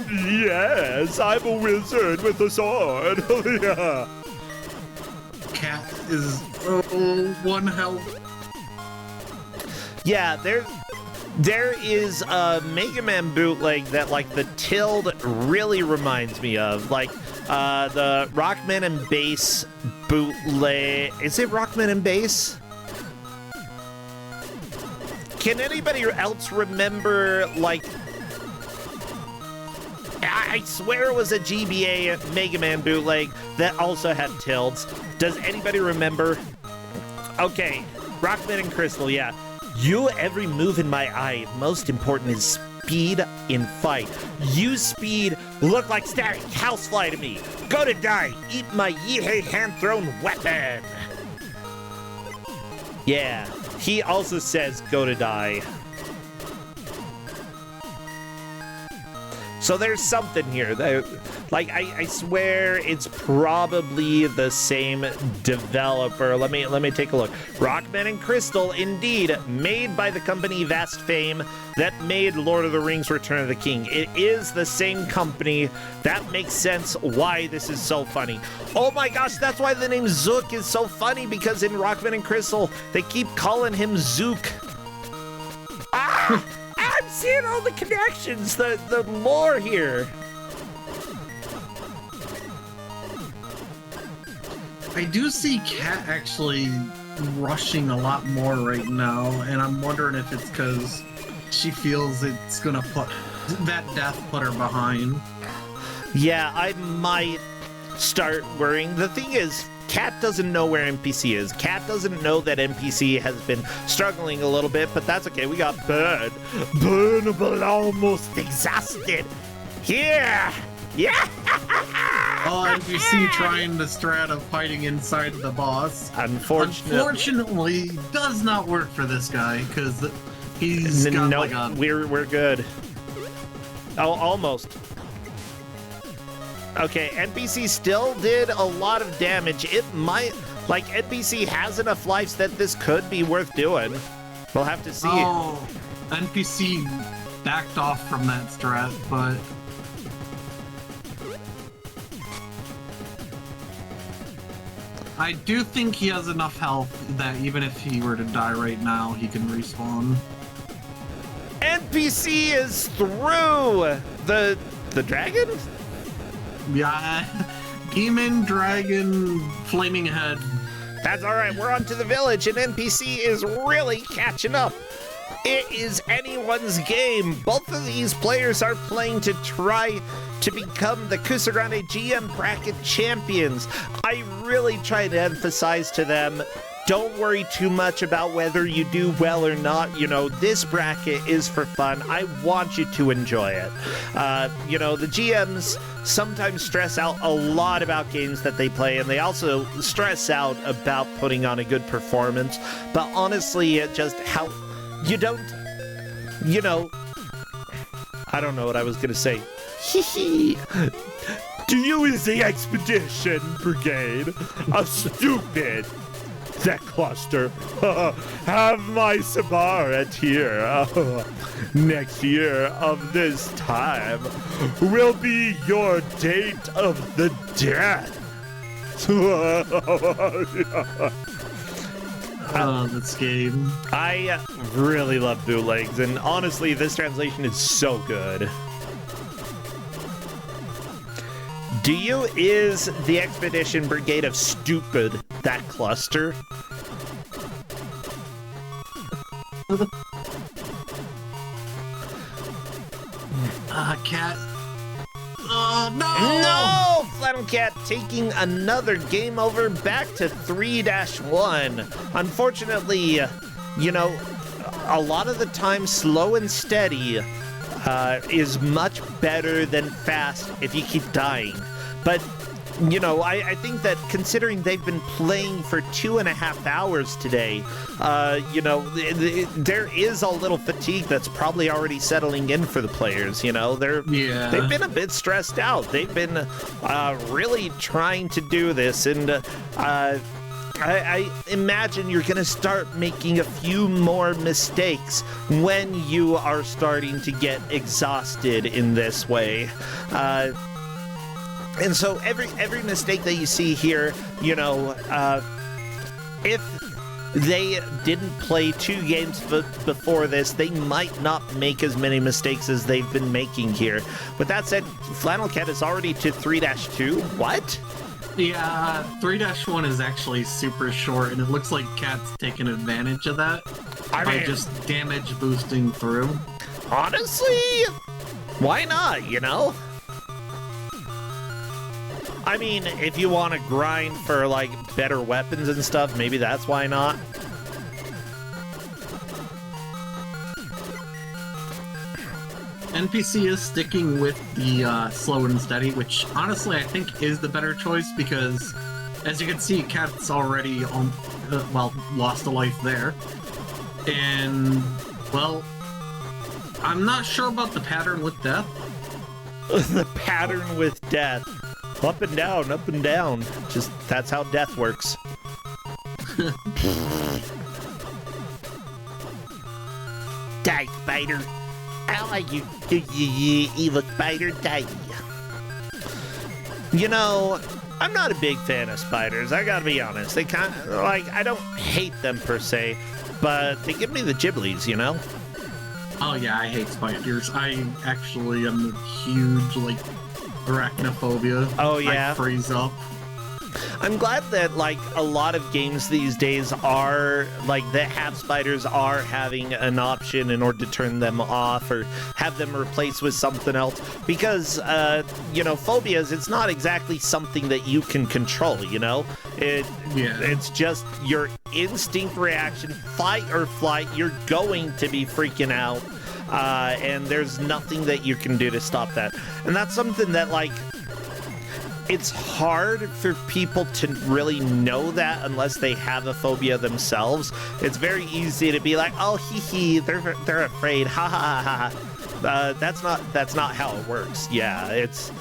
Yes, I'm a wizard with a sword. Yeah. Cat is one health. Yeah, there is a Mega Man bootleg that like the Tild really reminds me of. Like the Rockman and Bass bootleg. Is it Rockman and Bass? Can anybody else remember, like, I swear it was a GBA Mega Man bootleg that also had Tilds. Does anybody remember? Okay, Rockman and Crystal, yeah. You every move in my eye. Most important is speed in fight. Use speed, look like static housefly to me. Go to die, eat my Yihei hand-thrown weapon. Yeah, he also says go to die. So there's something here. Like, I swear it's probably the same developer. Let me take a look. Rockman and Crystal, indeed, made by the company Vast Fame that made Lord of the Rings Return of the King. It is the same company. That makes sense why this is so funny. Oh my gosh, that's why the name Zook is so funny, because in Rockman and Crystal, they keep calling him Zook. Ah! I'm seeing all the connections, the lore here. I do see Kat actually rushing a lot more right now, and I'm wondering if it's because she feels it's gonna put that death put her behind. Yeah, I might start worrying. The thing is, Kat doesn't know where NPC is. Kat doesn't know that NPC has been struggling a little bit, but that's okay. We got Burn. Burn, but almost exhausted. Here. Yeah. Oh, NPC trying the strat of fighting inside the boss. Unfortunately, does not work for this guy because he's got like a... We're good. Oh, almost. Okay, NPC still did a lot of damage. It might, like, NPC has enough lives that this could be worth doing. We'll have to see. Oh, NPC backed off from that strat, but... I do think he has enough health that even if he were to die right now, he can respawn. NPC is through the dragon? Yeah, demon, dragon, flaming head. That's all right. We're on to the village, and NPC is really catching up. It is anyone's game. Both of these players are playing to try to become the Kusog7ande GM bracket champions. I really try to emphasize to them, don't worry too much about whether you do well or not. You know, this bracket is for fun. I want you to enjoy it. You know, the GMs sometimes stress out a lot about games that they play, and they also stress out about putting on a good performance. But honestly, it just how you don't, you know, I don't know what I was gonna say. Do you is the expedition brigade of stupid that cluster have my Sabaret here next year of this time will be your date of the death. Oh, this game. I really love bootlegs, and honestly, this translation is so good. Is the Expedition Brigade of Stupid that cluster? Cat. No! No! Flannel Cat taking another game over, back to 3-1. Unfortunately, you know, a lot of the time, slow and steady is much better than fast if you keep dying. But, you know, I think that considering they've been playing for 2.5 hours today, you know, there is a little fatigue that's probably already settling in for the players, you know? They've been a bit stressed out. They've been really trying to do this, and I imagine you're going to start making a few more mistakes when you are starting to get exhausted in this way. And so every mistake that you see here, you know, if they didn't play 2 games before this, they might not make as many mistakes as they've been making here. With that said, Flannel Cat is already to 3-2. What? Yeah, 3-1 is actually super short, and it looks like Cat's taking advantage of that by just damage boosting through. Honestly, why not, you know? I mean, if you want to grind for, like, better weapons and stuff, maybe that's why not. NPC is sticking with the slow and steady, which honestly I think is the better choice because, as you can see, Cat's already lost a life there. And, well, I'm not sure about the pattern with death. The pattern with death. Up and down, up and down. Just, that's how death works. Die, spider. How are you, evil spider? Die. You know, I'm not a big fan of spiders, I gotta be honest. They kind of, like, I don't hate them per se, but they give me the giblies, you know? Oh yeah, I hate spiders. I actually am a huge, like, arachnophobia. Oh yeah? I freeze up. I'm glad that, like, a lot of games these days are, like, that have spiders are having an option in order to turn them off or have them replaced with something else. Because, you know, phobias, it's not exactly something that you can control, you know? It's just your instinct reaction, fight or flight, you're going to be freaking out. And there's nothing that you can do to stop that. And that's something that, like, it's hard for people to really know that unless they have a phobia themselves. It's very easy to be like, oh, hee, they're afraid, ha ha ha ha. That's not how it works. Yeah, it's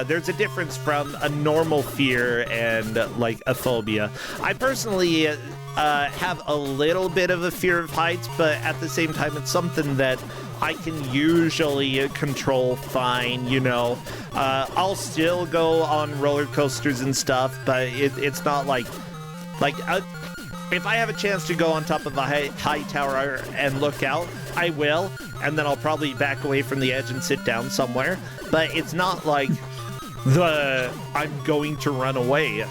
there's a difference from a normal fear and like a phobia. I personally have a little bit of a fear of heights, but at the same time, it's something that I can usually control fine, you know. I'll still go on roller coasters and stuff, but it's not like if I have a chance to go on top of a high tower and look out, I will, and then I'll probably back away from the edge and sit down somewhere. But it's not like I'm going to run away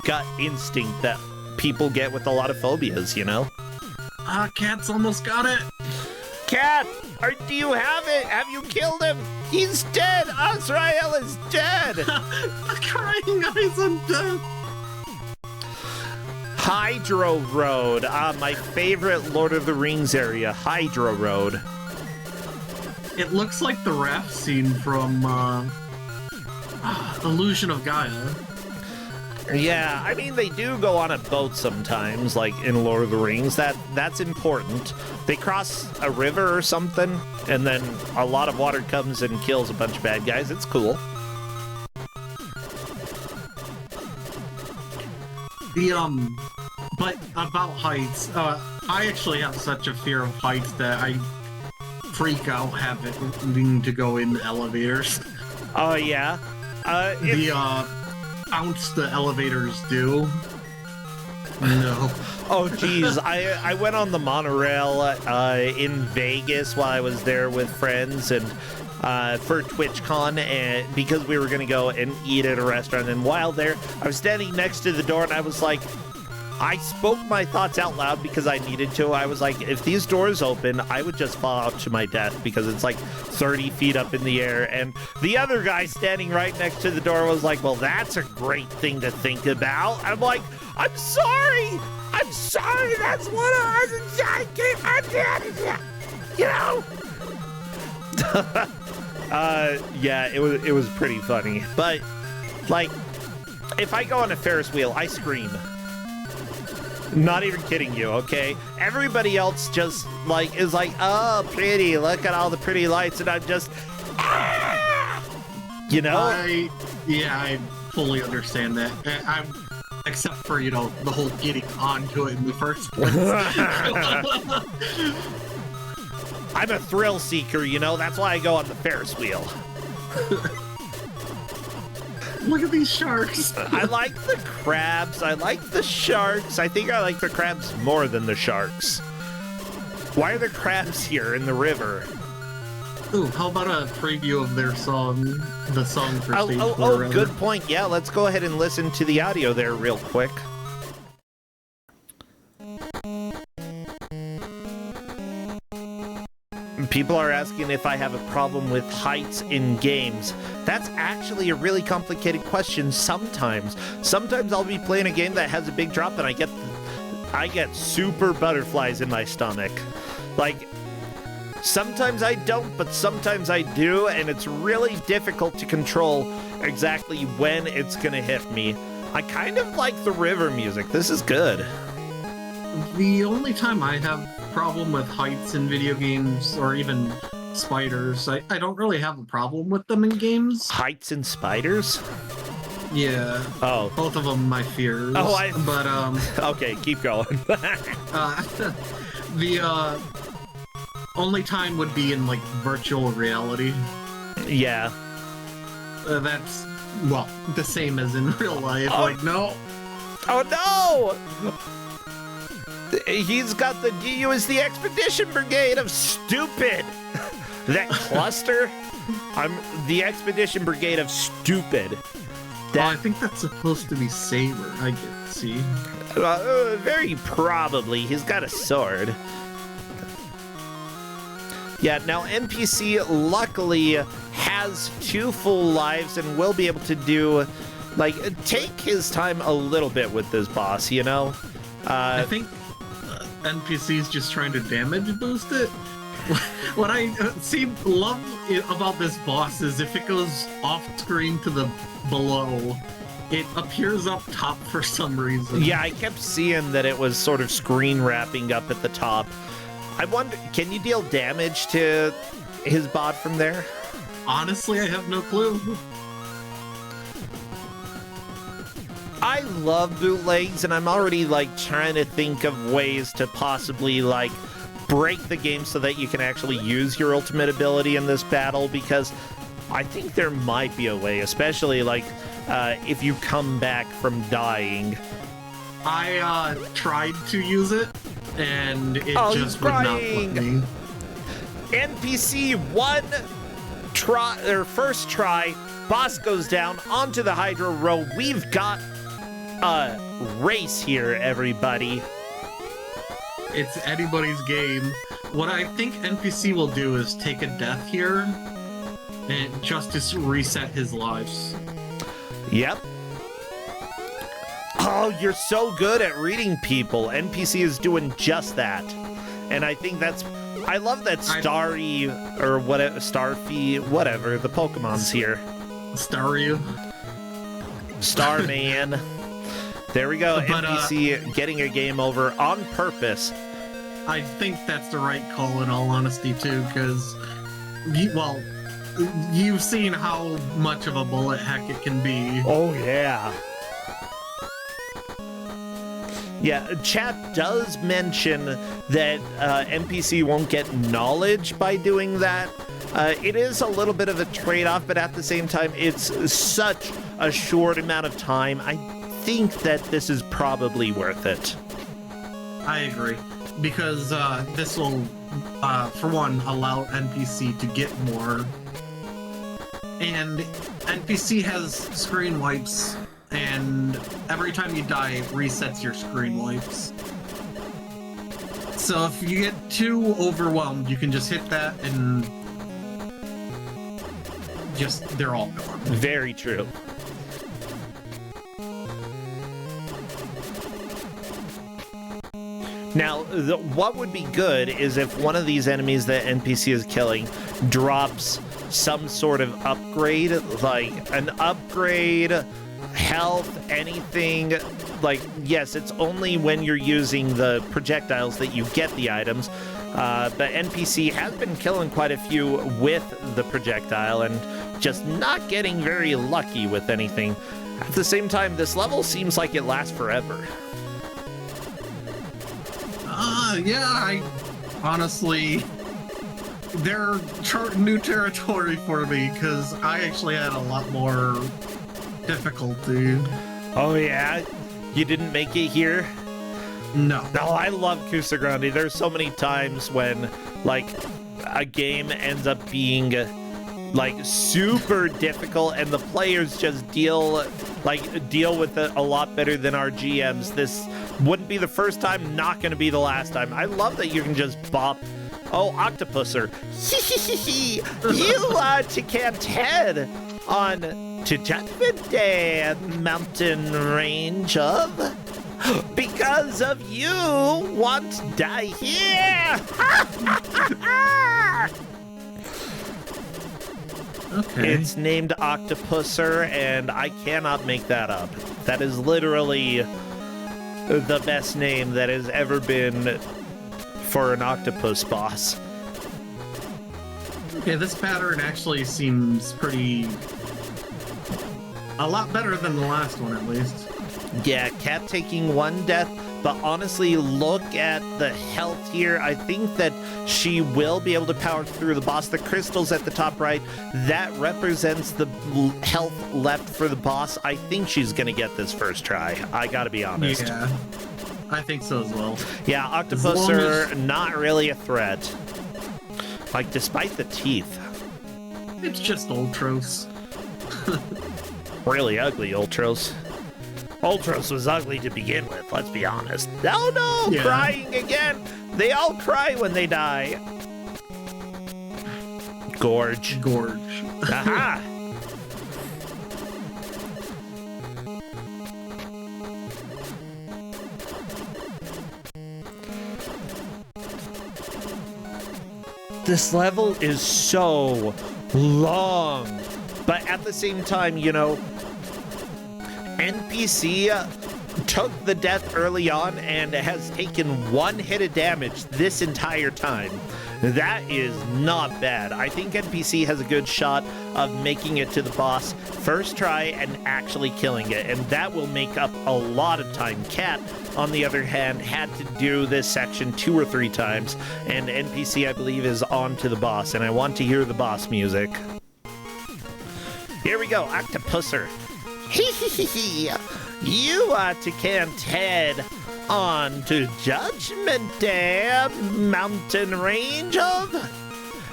gut instinct that people get with a lot of phobias, you know. Cat's almost got it. Cat, do you have it? Have you killed him? He's dead. Azrael is dead. Crying eyes, I'm dead. Hydro Road. My favorite Lord of the Rings area. Hydro Road. It looks like the raft scene from Illusion of Gaia. Yeah, I mean, they do go on a boat sometimes, like in Lord of the Rings. That's important. They cross a river or something, and then a lot of water comes and kills a bunch of bad guys. It's cool. But about heights, I actually have such a fear of heights that I freak out having to go in elevators. Oh, yeah? The ounce the elevators do. No. Oh, geez. I went on the monorail in Vegas while I was there with friends and for TwitchCon, and because we were going to go and eat at a restaurant. And while there, I was standing next to the door, and I was like, I spoke my thoughts out loud because I needed to. I was like, if these doors open, I would just fall out to my death because it's like 30 feet up in the air. And the other guy standing right next to the door was like, well, that's a great thing to think about. I'm like, I'm sorry. That's what I was trying. You know? Yeah, it was pretty funny. But, like, if I go on a Ferris wheel, I scream. Not even kidding you, okay? Everybody else just, like, is like, oh, pretty, look at all the pretty lights, and I'm just, ah! You know? I fully understand that. Except for, you know, the whole getting onto it in the first place. I'm a thrill seeker, you know? That's why I go on the Ferris wheel. Look at these sharks. I like the crabs. I like the sharks. I think I like the crabs more than the sharks. Why are there crabs here in the river? Ooh, how about a preview of their song? The song for stage 4. Oh, good point. Yeah, let's go ahead and listen to the audio there real quick. People are asking if I have a problem with heights in games. That's actually a really complicated question sometimes. Sometimes I'll be playing a game that has a big drop and I get super butterflies in my stomach. Like, sometimes I don't, but sometimes I do, and it's really difficult to control exactly when it's gonna hit me. I kind of like the river music. This is good. The only time I have problem with heights in video games, or even spiders, I don't really have a problem with them in games. Heights and spiders? Yeah. Oh. Both of them my fears. Oh, But, okay, keep going. The, only time would be in, like, virtual reality. Yeah. That's, well, the same as in real life. Oh. Like, no. Oh, no! He's got you as the expedition brigade of stupid. That cluster? I'm the expedition brigade of stupid. I think that's supposed to be Saber. I can see. Very probably. He's got a sword. Yeah, now NPC luckily has 2 full lives and will be able to do, like, take his time a little bit with this boss, you know? I think NPC's just trying to damage boost it. What I love about this boss is if it goes off screen to the below, it appears up top for some reason. Yeah, I kept seeing that it was sort of screen wrapping up at the top. I wonder, can you deal damage to his bot from there? Honestly, I have no clue. I love bootlegs, and I'm already, like, trying to think of ways to possibly, like, break the game so that you can actually use your ultimate ability in this battle, because I think there might be a way, especially, like, if you come back from dying. I tried to use it, and it just would not let me. NPC first try, boss goes down onto the Hydro Row. We've got a race here, everybody. It's anybody's game. What I think NPC will do is take a death here and just to reset his lives. Yep. Oh, you're so good at reading people. NPC is doing just that. And I think I love that Starry, or whatever, Starfy, whatever, the Pokemon's here. Staryu. Starman. There we go, but, NPC getting a game over on purpose. I think that's the right call in all honesty, too, because, well, you've seen how much of a bullet heck it can be. Oh, yeah. Yeah, chat does mention that NPC won't get knowledge by doing that. It is a little bit of a trade-off, but at the same time, it's such a short amount of time. I think that this is probably worth it. I agree. Because this will, for one, allow NPC to get more. And NPC has screen wipes, and every time you die, it resets your screen wipes. So if you get too overwhelmed, you can just hit that and they're all gone. Very true. Now, what would be good is if one of these enemies that NPC is killing drops some sort of upgrade, like an upgrade, health, anything. Like, yes, it's only when you're using the projectiles that you get the items, but NPC has been killing quite a few with the projectile and just not getting very lucky with anything. At the same time, this level seems like it lasts forever. Yeah, I honestly, they're new territory for me because I actually had a lot more difficulty. Oh yeah? You didn't make it here? No. No, I love Kusog7ande. There's so many times when, like, a game ends up being, like, super difficult and the players just deal with it a lot better than our GMs. This wouldn't be the first time, not going to be the last time. I love that you can just bop. Oh, Octopusser. You can't head on to Kusog7ande mountain range of... Because of you want die here. Okay. It's named Octopusser, and I cannot make that up. That is literally the best name that has ever been for an octopus boss. Okay, this pattern actually seems a lot better than the last one, at least. Yeah, Cat taking one death, but honestly, look at the health here. I think that she will be able to power through the boss. The crystals at the top right, that represents the health left for the boss. I think she's going to get this first try. I gotta be honest. Yeah, I think so as well. Yeah, Octopusser, not really a threat. Like, despite the teeth. It's just Ultros. Really ugly Ultros. Ultros was ugly to begin with, let's be honest. Oh no, yeah. Crying again! They all cry when they die. Gorge. Aha! This level is so long, but at the same time, you know, NPC took the death early on and has taken one hit of damage this entire time. That is not bad. I think NPC has a good shot of making it to the boss first try and actually killing it, and that will make up a lot of time. Cat, on the other hand, had to do this section 2 or 3 times, and NPC, I believe, is on to the boss, and I want to hear the boss music. Here we go, Octopusser. You can't head on to Kusog7ande mountain range of...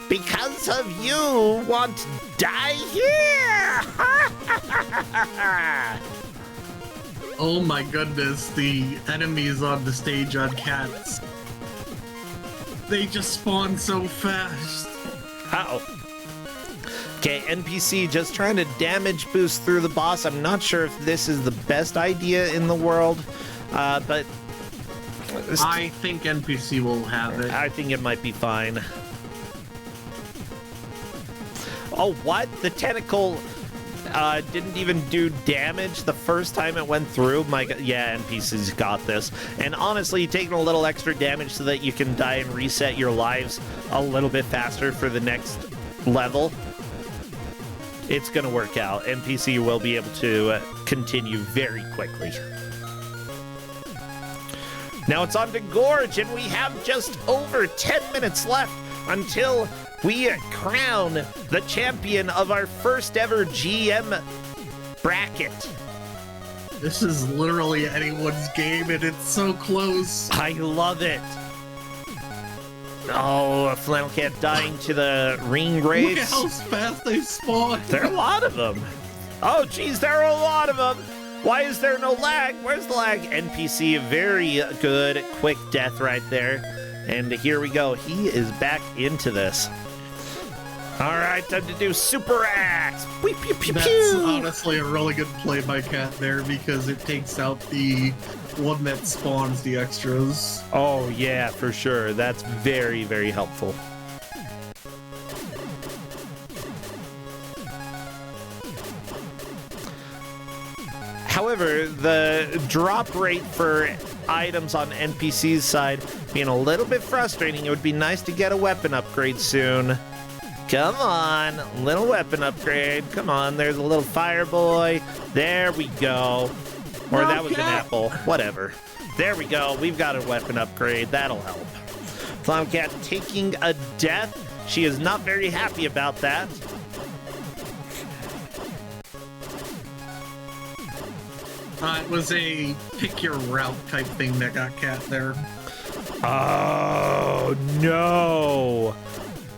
Because of you want die here! Oh my goodness, the enemies on the stage on Cats. They just spawn so fast. Uh-oh. Okay, NPC just trying to damage boost through the boss. I'm not sure if this is the best idea in the world, but... I think NPC will have it. I think it might be fine. Oh, what? The tentacle didn't even do damage the first time it went through? My God. Yeah, NPC's got this. And honestly, taking a little extra damage so that you can die and reset your lives a little bit faster for the next level. It's going to work out. NPC will be able to continue very quickly. Now it's on to Gorge, and we have just over 10 minutes left until we crown the champion of our first ever GM bracket. This is literally anyone's game, and it's so close. I love it. Oh, Flannel Cat dying to the ring Look at wraiths. how fast they spawn. There are a lot of them. Oh, geez, there are a lot of them. Why is there no lag? Where's the lag? NPC, very good. Quick death right there. And here we go. He is back into this. All right, time to do Super Axe. Pew, pew, pew, That's pew. honestly a really good play by Cat there because it takes out the one that spawns the extras. Oh, yeah, for sure. That's very, very helpful. However, the drop rate for items on NPC's side being a little bit frustrating. It would be nice to get a weapon upgrade soon. Come on, little weapon upgrade. Come on, there's a little fire boy. There we go. Or that was an apple. Whatever. There we go. We've got a weapon upgrade. That'll help. Flannel Cat taking a death. She is not very happy about that. It was a pick your route type thing that got Cat there. Oh, no.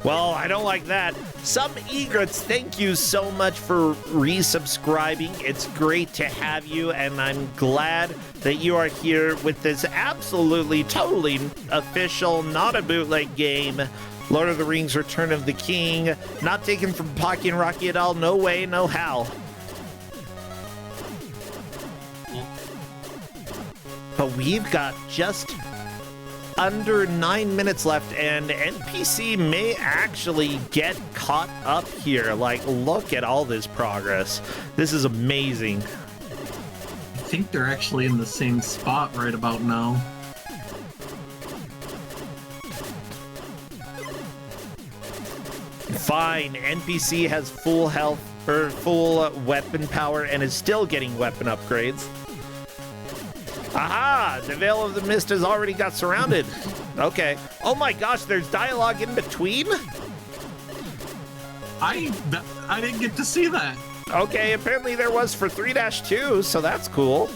Well, I don't like that. Some Egrets, thank you so much for resubscribing. It's great to have you, and I'm glad that you are here with this absolutely, totally official, not a bootleg game, Lord of the Rings Return of the King. Not taken from Pocky and Rocky at all. No way, no how. But we've got just under 9 minutes left, and NPC may actually get caught up here. Like, look at all this progress. This is amazing. I think they're actually in the same spot right about now. Fine, NPC has full health, or full weapon power, and is still getting weapon upgrades. Aha! The Veil of the Mist has already got surrounded. Okay. Oh my gosh, there's dialogue in between? I didn't get to see that. Okay, apparently there was for 3-2, so that's cool.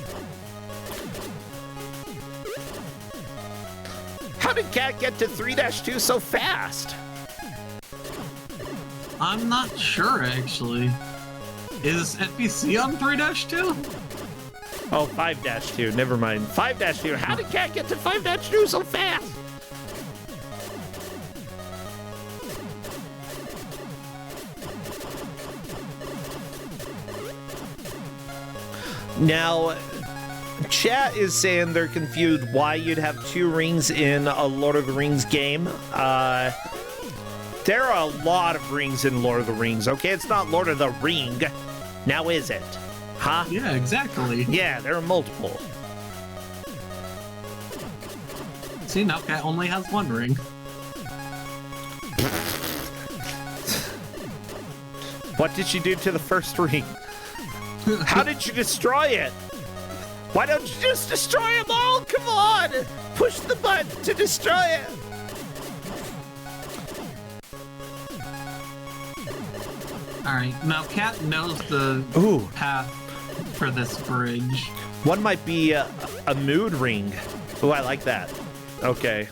How did Cat get to 3-2 so fast? I'm not sure, actually. Is NPC on 3-2? Oh, 5-2. Never mind. 5-2. How did Cat get to 5-2 so fast? Now, chat is saying they're confused why you'd have 2 rings in a Lord of the Rings game. There are a lot of rings in Lord of the Rings, okay? It's not Lord of the Ring. Now is it? Huh? Yeah, exactly. Yeah, there are multiple. See, now Cat only has 1 ring. What did she do to the first ring? How did you destroy it? Why don't you just destroy them all? Come on! Push the button to destroy it! Alright, now Cat knows the Ooh. path for this bridge. One might be a mood ring. Oh, I like that. Okay.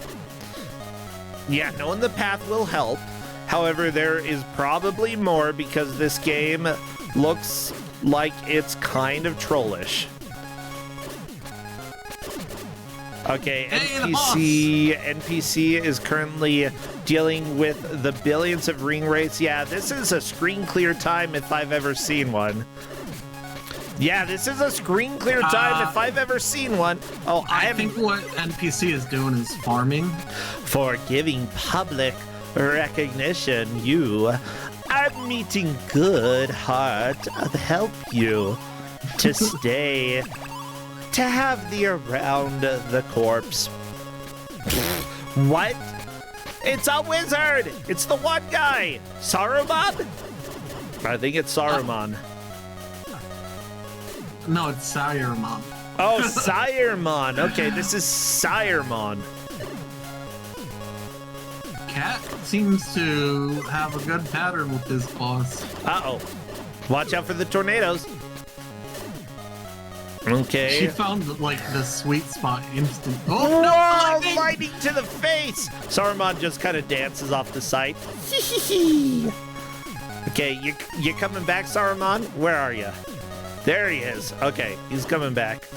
Yeah, knowing the path will help. However, there is probably more because this game looks like it's kind of trollish. Okay, hey, NPC is currently dealing with the billions of ring wraiths. Yeah, this is a screen clear time if I've ever seen one. Yeah, this is a screen clear time if I've ever seen one. Oh, I think what NPC is doing is farming. For giving public recognition, I'm meeting good heart to help you to stay, to have thee around the corpse. What? It's a wizard! It's the one guy! Saruman? I think it's Saruman. No, it's Siremon. Oh, Siremon. Okay, this is Siremon. Cat seems to have a good pattern with this boss. Uh-oh. Watch out for the tornadoes. Okay. She found like the sweet spot instant. Oh Whoa, no! lightning to the face! Saruman just kind of dances off the site. Okay, you coming back, Saruman? Where are you? There he is. Okay, he's coming back.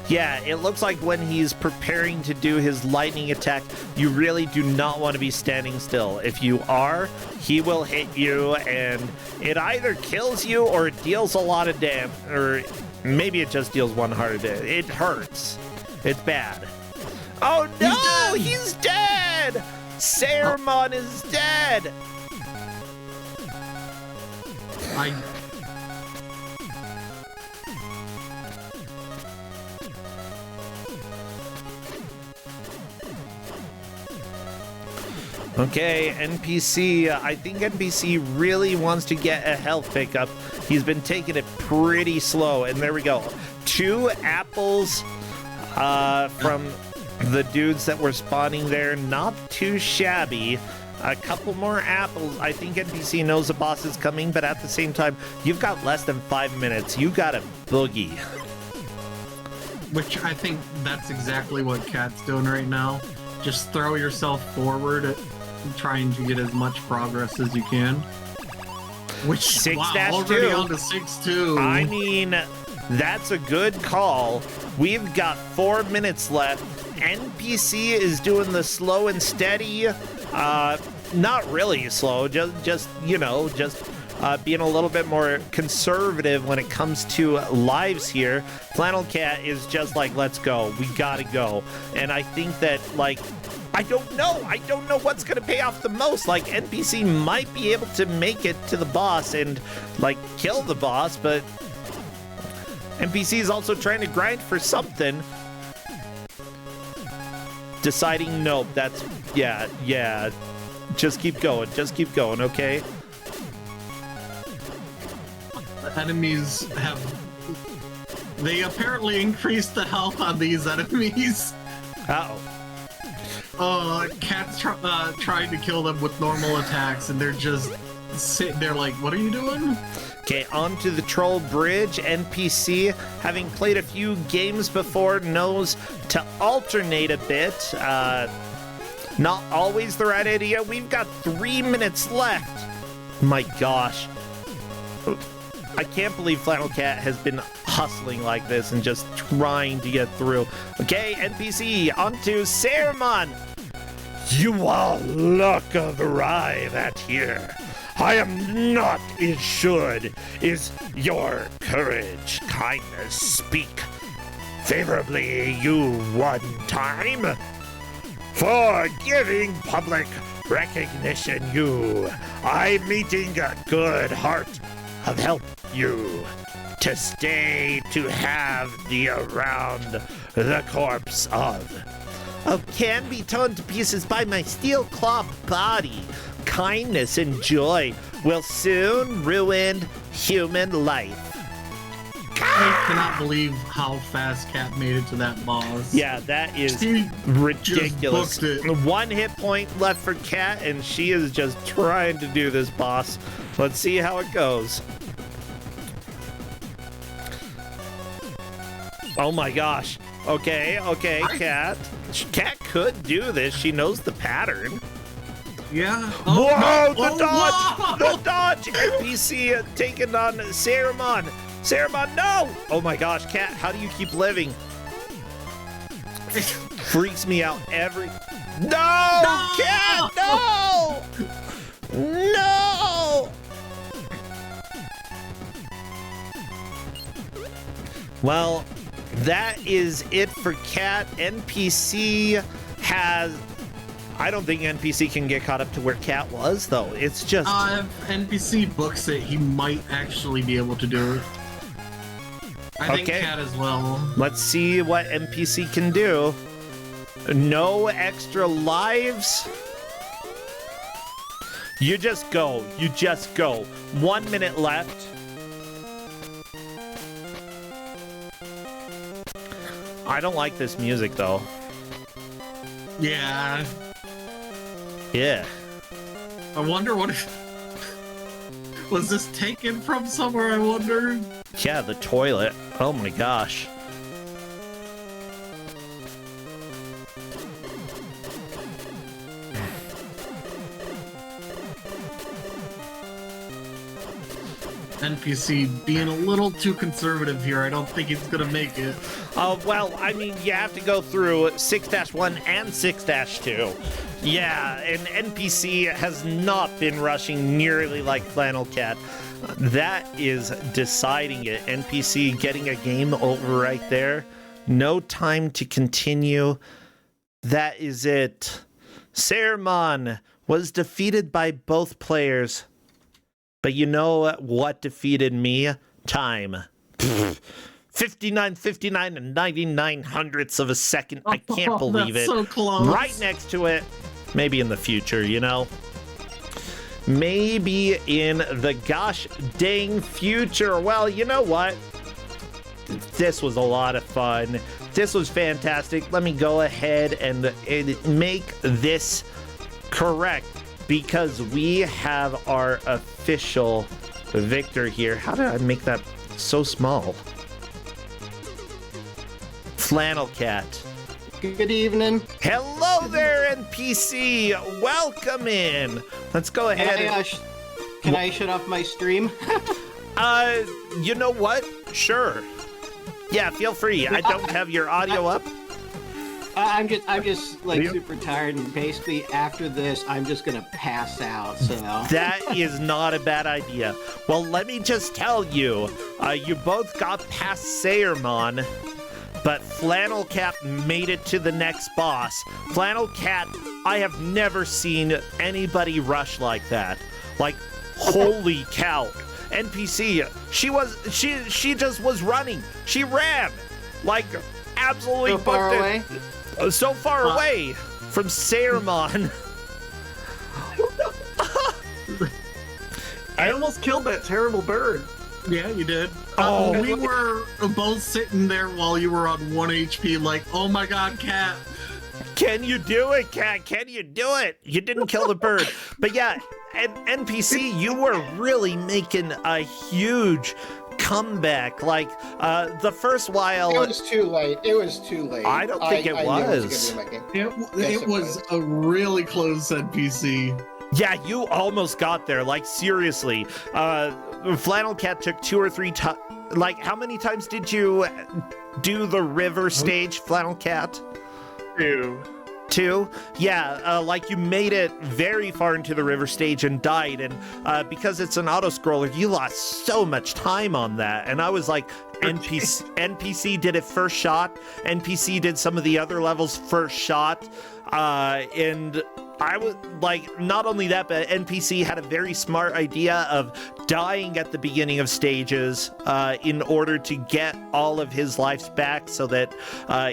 Yeah, it looks like when he's preparing to do his lightning attack, you really do not want to be standing still. If you are, he will hit you, and it either kills you or it deals a lot of damage, or maybe it just deals one heart a day. It hurts. It's bad. Oh no, he's dead! Saruman is dead! Okay, NPC. I think NPC really wants to get a health pickup. He's been taking it pretty slow, and there we go. 2 apples from the dudes that were spawning there. Not too shabby. A couple more apples. I think NPC knows the boss is coming, but at the same time, you've got less than 5 minutes. You got a boogie. Which I think that's exactly what Kat's doing right now. Just throw yourself forward, trying to get as much progress as you can. Which 6-2. Wow, already on to 6-2. I mean, that's a good call. We've got 4 minutes left. NPC is doing the slow and steady. Not really slow, just being a little bit more conservative when it comes to lives here. Flannel Cat is just like, let's go. We gotta go. And I think that, like, I don't know what's gonna pay off the most. Like, NPC might be able to make it to the boss and, like, kill the boss, but NPC is also trying to grind for something. Deciding, nope, that's, yeah. Just keep going, okay? The enemies they apparently increased the health on these enemies. Cat's trying to kill them with normal attacks, and they're just they're like, what are you doing? Okay, on to the Troll Bridge. NPC, having played a few games before, knows to alternate a bit. Not always the right idea. We've got 3 minutes left. My gosh. I can't believe Flannel Cat has been hustling like this and just trying to get through. Okay, NPC, onto Saruman. You all luck arrive at here. I am not as should. Is your courage, kindness, speak favorably you one time? For giving public recognition you, I'm meeting a good heart of help you to stay to have the around the corpse of can be torn to pieces by my steel claw body. Kindness and joy will soon ruin human life. I cannot believe how fast Cat made it to that boss. Yeah, that is ridiculous. 1 hit point left for Cat, and she is just trying to do this boss. Let's see how it goes. Oh my gosh. Okay, Cat. Cat could do this. She knows the pattern. Yeah. Whoa, the dodge! Whoa! The dodge! NPC taking on Saruman. Saruman, no! Oh my gosh, Cat, how do you keep living? Freaks me out every... No! Cat, no! No! Well, that is it for Cat. NPC has... I don't think NPC can get caught up to where Cat was, though. It's just... If NPC books it, he might actually be able to do it. I think Cat as well. Let's see what NPC can do. No extra lives. You just go. 1 minute left. I don't like this music, though. Yeah. Yeah. I wonder what if... Was this taken from somewhere, I wonder? Yeah, the toilet. Oh my gosh. NPC being a little too conservative here. I don't think he's gonna make it. Well, I mean, you have to go through 6-1 and 6-2. Yeah, and NPC has not been rushing nearly like Flannel Cat. That is deciding it. NPC getting a game over right there. No time to continue. That is it. Saruman was defeated by both players. But you know what defeated me? Time. 59 and 99 hundredths of a second. I can't believe it. So close. Right next to it. Maybe in the future, you know? Maybe in the gosh dang future. Well, you know what? This was a lot of fun. This was fantastic. Let me go ahead and make this correct, because we have our official victor here. How did I make that so small? Flannel Cat. Good evening. Hello there, NPC. Welcome in. Let's go ahead. Can I shut off my stream? You know what? Sure. Yeah, feel free. I don't have your audio up. I'm just like super tired, and basically after this, I'm just gonna pass out. So that is not a bad idea. Well, let me just tell you, you both got past Saruman, but Flannel Cat made it to the next boss. Flannel Cat, I have never seen anybody rush like that. Like, holy cow! NPC, she just was running. She ran, like, absolutely so far away. So far away from Saruman. I almost killed that terrible bird. Yeah, you did. Oh. We were both sitting there while you were on 1 HP, like, oh my god, Cat. Can you do it, Cat? Can you do it? You didn't kill the bird. But yeah, NPC, you were really making a huge comeback. Like, the first while... It was too late. I don't think it was. It was a really close NPC. Yeah, you almost got there. Like, seriously. Flannel Cat took 2 or 3 times. Like, how many times did you do the river stage, Flannel Cat? 2? Yeah, like you made it very far into the river stage and died, and because it's an auto-scroller, you lost so much time on that, and I was like, NPC did it first shot, NPC did some of the other levels first shot, and I was like, not only that, but NPC had a very smart idea of dying at the beginning of stages in order to get all of his lives back so that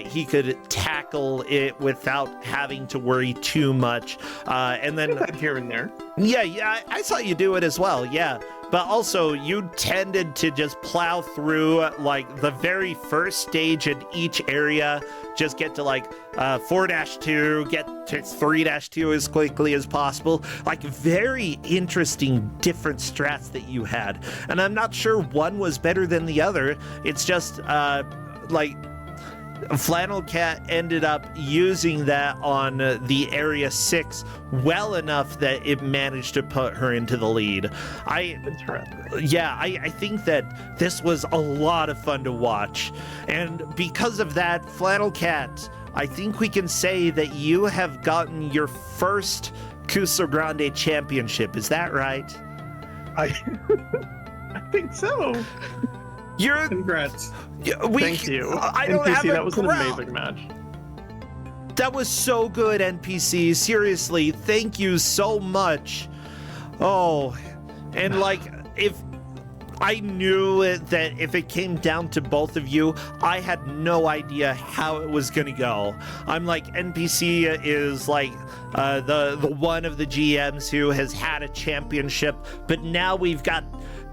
he could tackle it without having to worry too much. And then here and there. Yeah, I saw you do it as well, yeah. But also, you tended to just plow through, like, the very first stage in each area, just get to, like, 4-2, get to 3-2 as quickly as possible. Like, very interesting, different strats that you had. And I'm not sure one was better than the other. It's just, like... Flannel Cat ended up using that on the Area 6 well enough that it managed to put her into the lead. I think that this was a lot of fun to watch. And because of that, Flannel Cat, I think we can say that you have gotten your first Kusog7ande championship. Is that right? I think so. Congrats. Thank you. I don't NPC, have a that was growl. an amazing match. That was so good, NPC. Seriously, thank you so much. Oh, and like, if I knew that if it came down to both of you, I had no idea how it was gonna go. I'm like, NPC is like the one of the GMs who has had a championship, but now we've got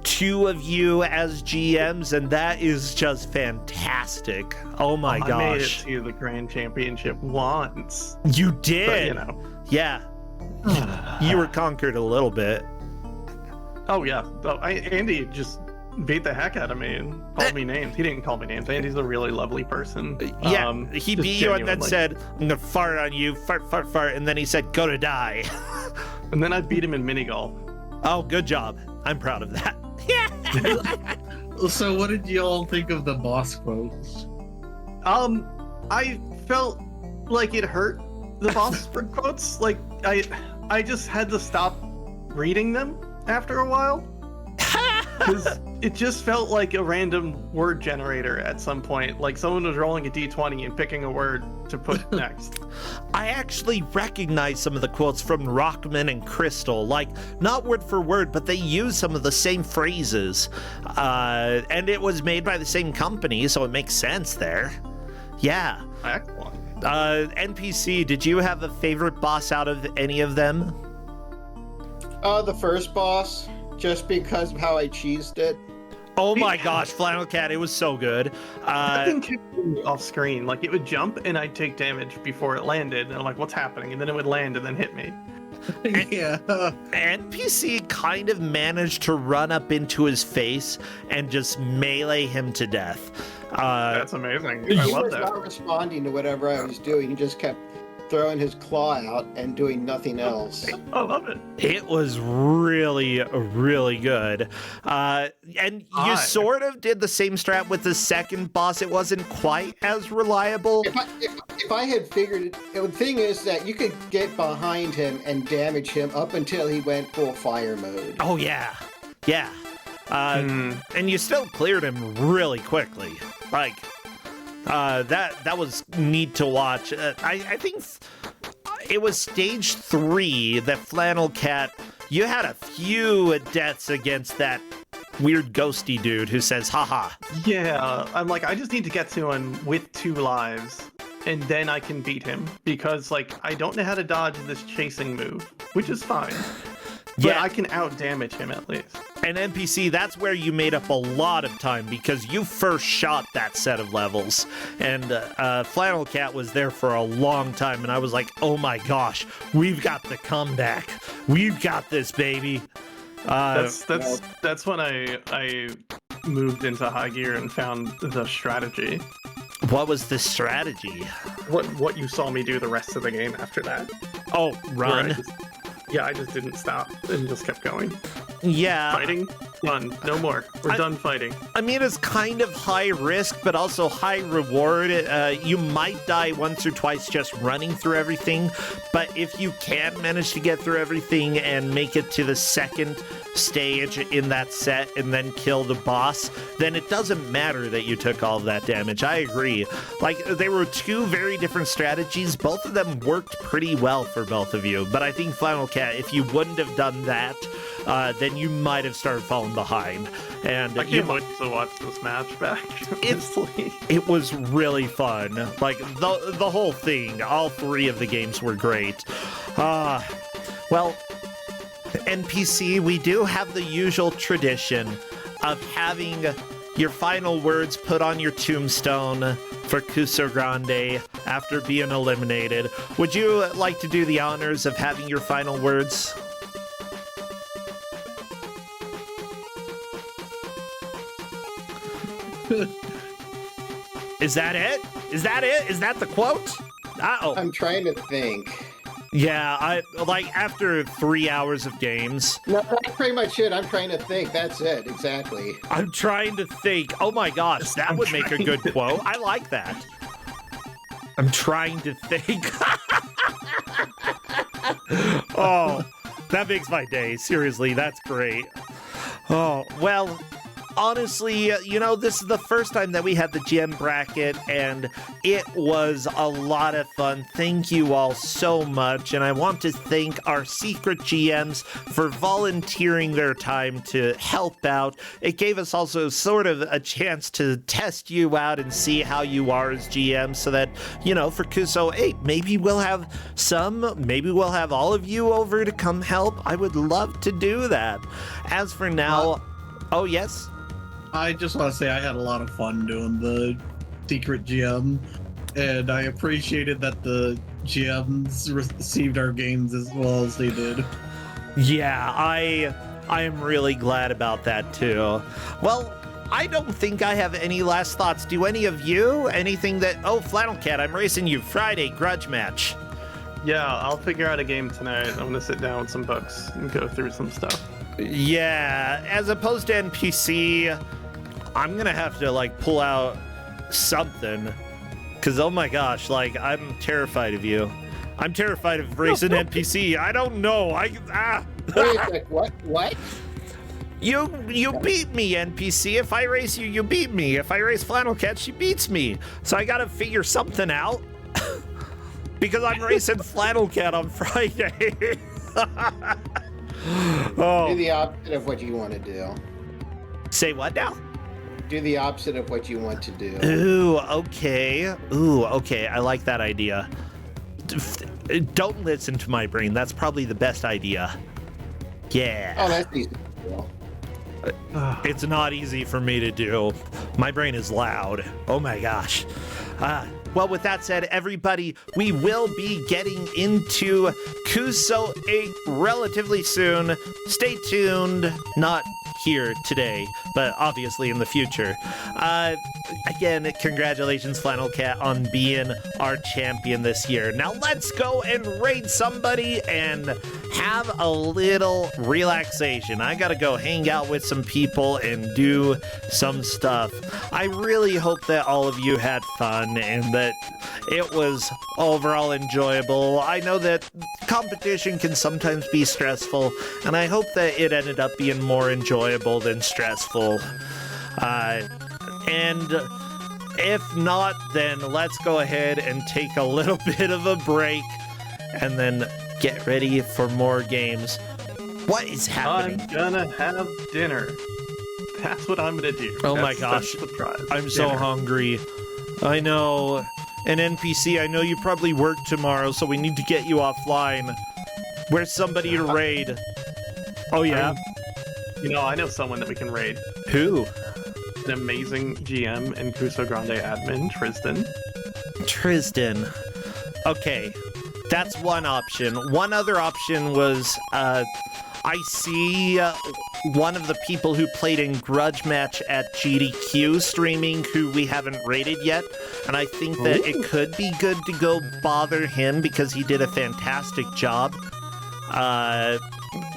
2 of you as GMs, and that is just fantastic. Oh my gosh. I made it to the Grand Championship once. You did? But, Yeah. You were conquered a little bit. Oh yeah, Andy just beat the heck out of me and called me names. He didn't call me names. Andy's a really lovely person. Yeah, he beat you and then said, "I'm gonna fart on you, fart, fart, fart," and then he said, "Go to die." And then I beat him in mini golf. Oh, good job. I'm proud of that. So what did y'all think of the boss quotes? I felt like it hurt the boss quotes. Like I just had to stop reading them after a while. Because it just felt like a random word generator at some point. Like someone was rolling a d20 and picking a word to put next. I actually recognize some of the quotes from Rockman and Crystal. Like, not word for word, but they use some of the same phrases. And it was made by the same company, so it makes sense there. Yeah. Excellent. NPC, did you have a favorite boss out of any of them? The first boss, just because of how I cheesed it. Oh my gosh, Flannel Cat, it was so good. That thing kept me off screen. Like, it would jump and I'd take damage before it landed. And I'm like, what's happening? And then it would land and then hit me. Yeah. NPC kind of managed to run up into his face and just melee him to death. That's amazing. I He love was that. not responding to whatever I was doing. He just kept throwing his claw out and doing nothing else. I love it. It was really, really good. And you sort of did the same strat with the second boss. It wasn't quite as reliable. If I had figured it, the thing is that you could get behind him and damage him up until he went full fire mode. Oh, yeah. Yeah. And you still cleared him really quickly. Like, that was neat to watch. I think it was stage 3 that Flannel Cat, you had a few deaths against that weird ghosty dude who says, haha. Yeah, I'm like, I just need to get to him with 2 lives, and then I can beat him. Because, like, I don't know how to dodge this chasing move, which is fine. But Yeah. I can out-damage him at least. And NPC, that's where you made up a lot of time because you first shot that set of levels. And Flannel Cat was there for a long time, and I was like, oh my gosh, we've got the comeback. We've got this, baby. That's when I moved into high gear and found the strategy. What was the strategy? What you saw me do the rest of the game after that. Oh, run. I just didn't stop and just kept going. Yeah. Fighting? Done. No more. We're done fighting. I mean, it's kind of high risk, but also high reward. You might die once or twice just running through everything, but if you can manage to get through everything and make it to the second stage in that set and then kill the boss, then it doesn't matter that you took all of that damage. I agree. Like, there were 2 very different strategies. Both of them worked pretty well for both of you, but I think Flannel Cat, if you wouldn't have done that, then you might have started falling behind. And I can't wait to watch this match back. It was really fun. Like, the whole thing, all 3 of the games were great. Well, NPC, we do have the usual tradition of having your final words put on your tombstone for Kusog7ande after being eliminated. Would you like to do the honors of having your final words? Is that it? Is that it? Is that the quote? Uh-oh. I'm trying to think. Yeah, I like after 3 hours of games. No, that's pretty much it. I'm trying to think. That's it. Exactly. I'm trying to think. Oh my gosh, that would make a good quote. I like that. I'm trying to think. Oh, that makes my day. Seriously, that's great. Oh, well, honestly, you know, this is the first time that we had the GM bracket, and it was a lot of fun. Thank you all so much, and I want to thank our secret GMs for volunteering their time to help out. It gave us also sort of a chance to test you out and see how you are as GM, so that, you know, for Kuso 8, maybe we'll have maybe we'll have all of you over to come help. I would love to do that. As for now, oh yes? I just want to say I had a lot of fun doing the secret GM, and I appreciated that the GMs received our games as well as they did. Yeah, I am really glad about that too. Well, I don't think I have any last thoughts. Do any of you? Anything that... Oh, Flannel Cat, I'm racing you Friday grudge match. Yeah, I'll figure out a game tonight. I'm gonna sit down with some books and go through some stuff. Yeah, as opposed to NPC, I'm gonna have to like pull out something. Cause oh my gosh, like I'm terrified of you. I'm terrified of racing NPC. I don't know. Wait a sec, what? You beat me, NPC. If I race you, you beat me. If I race Flannel Cat, she beats me. So I gotta figure something out. Because I'm racing Flannel Cat on Friday. Oh. Do the opposite of what you want to do. Say what now? Do the opposite of what you want to do. Ooh, okay. I like that idea. Don't listen to my brain. That's probably the best idea. Yeah. Oh, that's easy to do. It's not easy for me to do. My brain is loud. Oh my gosh. Well, with that said, everybody, we will be getting into Kusog7ande relatively soon. Stay tuned. Not here today, but obviously in the future. Again, congratulations, Flannel Cat, on being our champion this year. Now let's go and raid somebody and have a little relaxation. I gotta go hang out with some people and do some stuff. I really hope that all of you had fun and that it was overall enjoyable. I know that competition can sometimes be stressful, and I hope that it ended up being more enjoyable than stressful. And if not, then let's go ahead and take a little bit of a break and then get ready for more games. What is happening? I'm gonna have dinner. That's what I'm gonna do. Oh my gosh. That's the prize. I'm so hungry. I know. An NPC, I know you probably work tomorrow, so we need to get you offline. Where's somebody to raid? Oh, yeah? I know someone that we can raid. Who? An amazing GM and Kusog7ande admin, Tristan. Okay, that's one option. One other option was, I see one of the people who played in Grudge Match at GDQ streaming who we haven't rated yet, and I think that it could be good to go bother him because he did a fantastic job.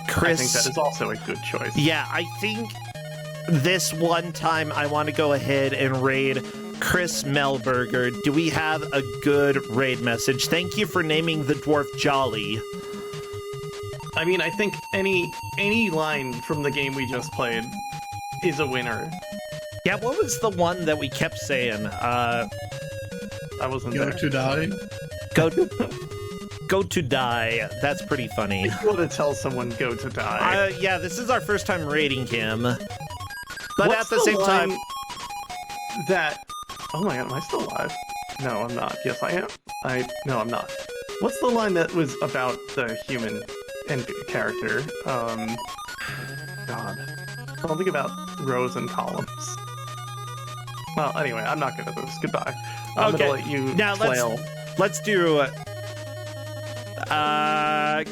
Chris... I think that is also a good choice. Yeah, I think this one time I want to go ahead and raid Chris Melberger. Do we have a good raid message? Thank you for naming the dwarf Jolly. I mean, I think any line from the game we just played is a winner. Yeah, what was the one that we kept saying? I wasn't there. Go to die? Go to die. That's pretty funny. You want to tell someone go to die. Yeah, this is our first time raiding him. But What's at the same time... That... Oh my god, am I still alive? No, I'm not. Yes, I am. No, I'm not. What's the line that was about the human character? God. I'll think about rows and columns. Well, anyway, I'm not good at this. Goodbye. I'm gonna let you flail. Let's do...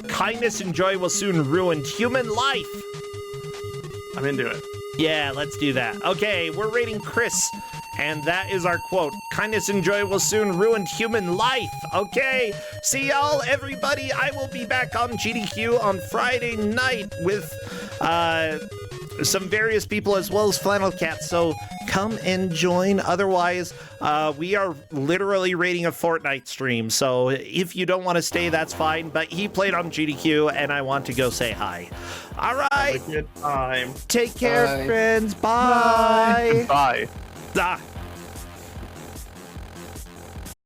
kindness and joy will soon ruin human life. I'm into it. Yeah, let's do that. Okay, we're rating Chris, and that is our quote. Kindness and joy will soon ruin human life. Okay, see y'all, everybody. I will be back on GDQ on Friday night with some various people as well as Flannel Cat, so come and join. Otherwise, we are literally rating a Fortnite stream, so if you don't want to stay, that's fine, but he played on GDQ, and I want to go say hi. All right. Have a good time. Take care, friends. Bye. Bye. Ah.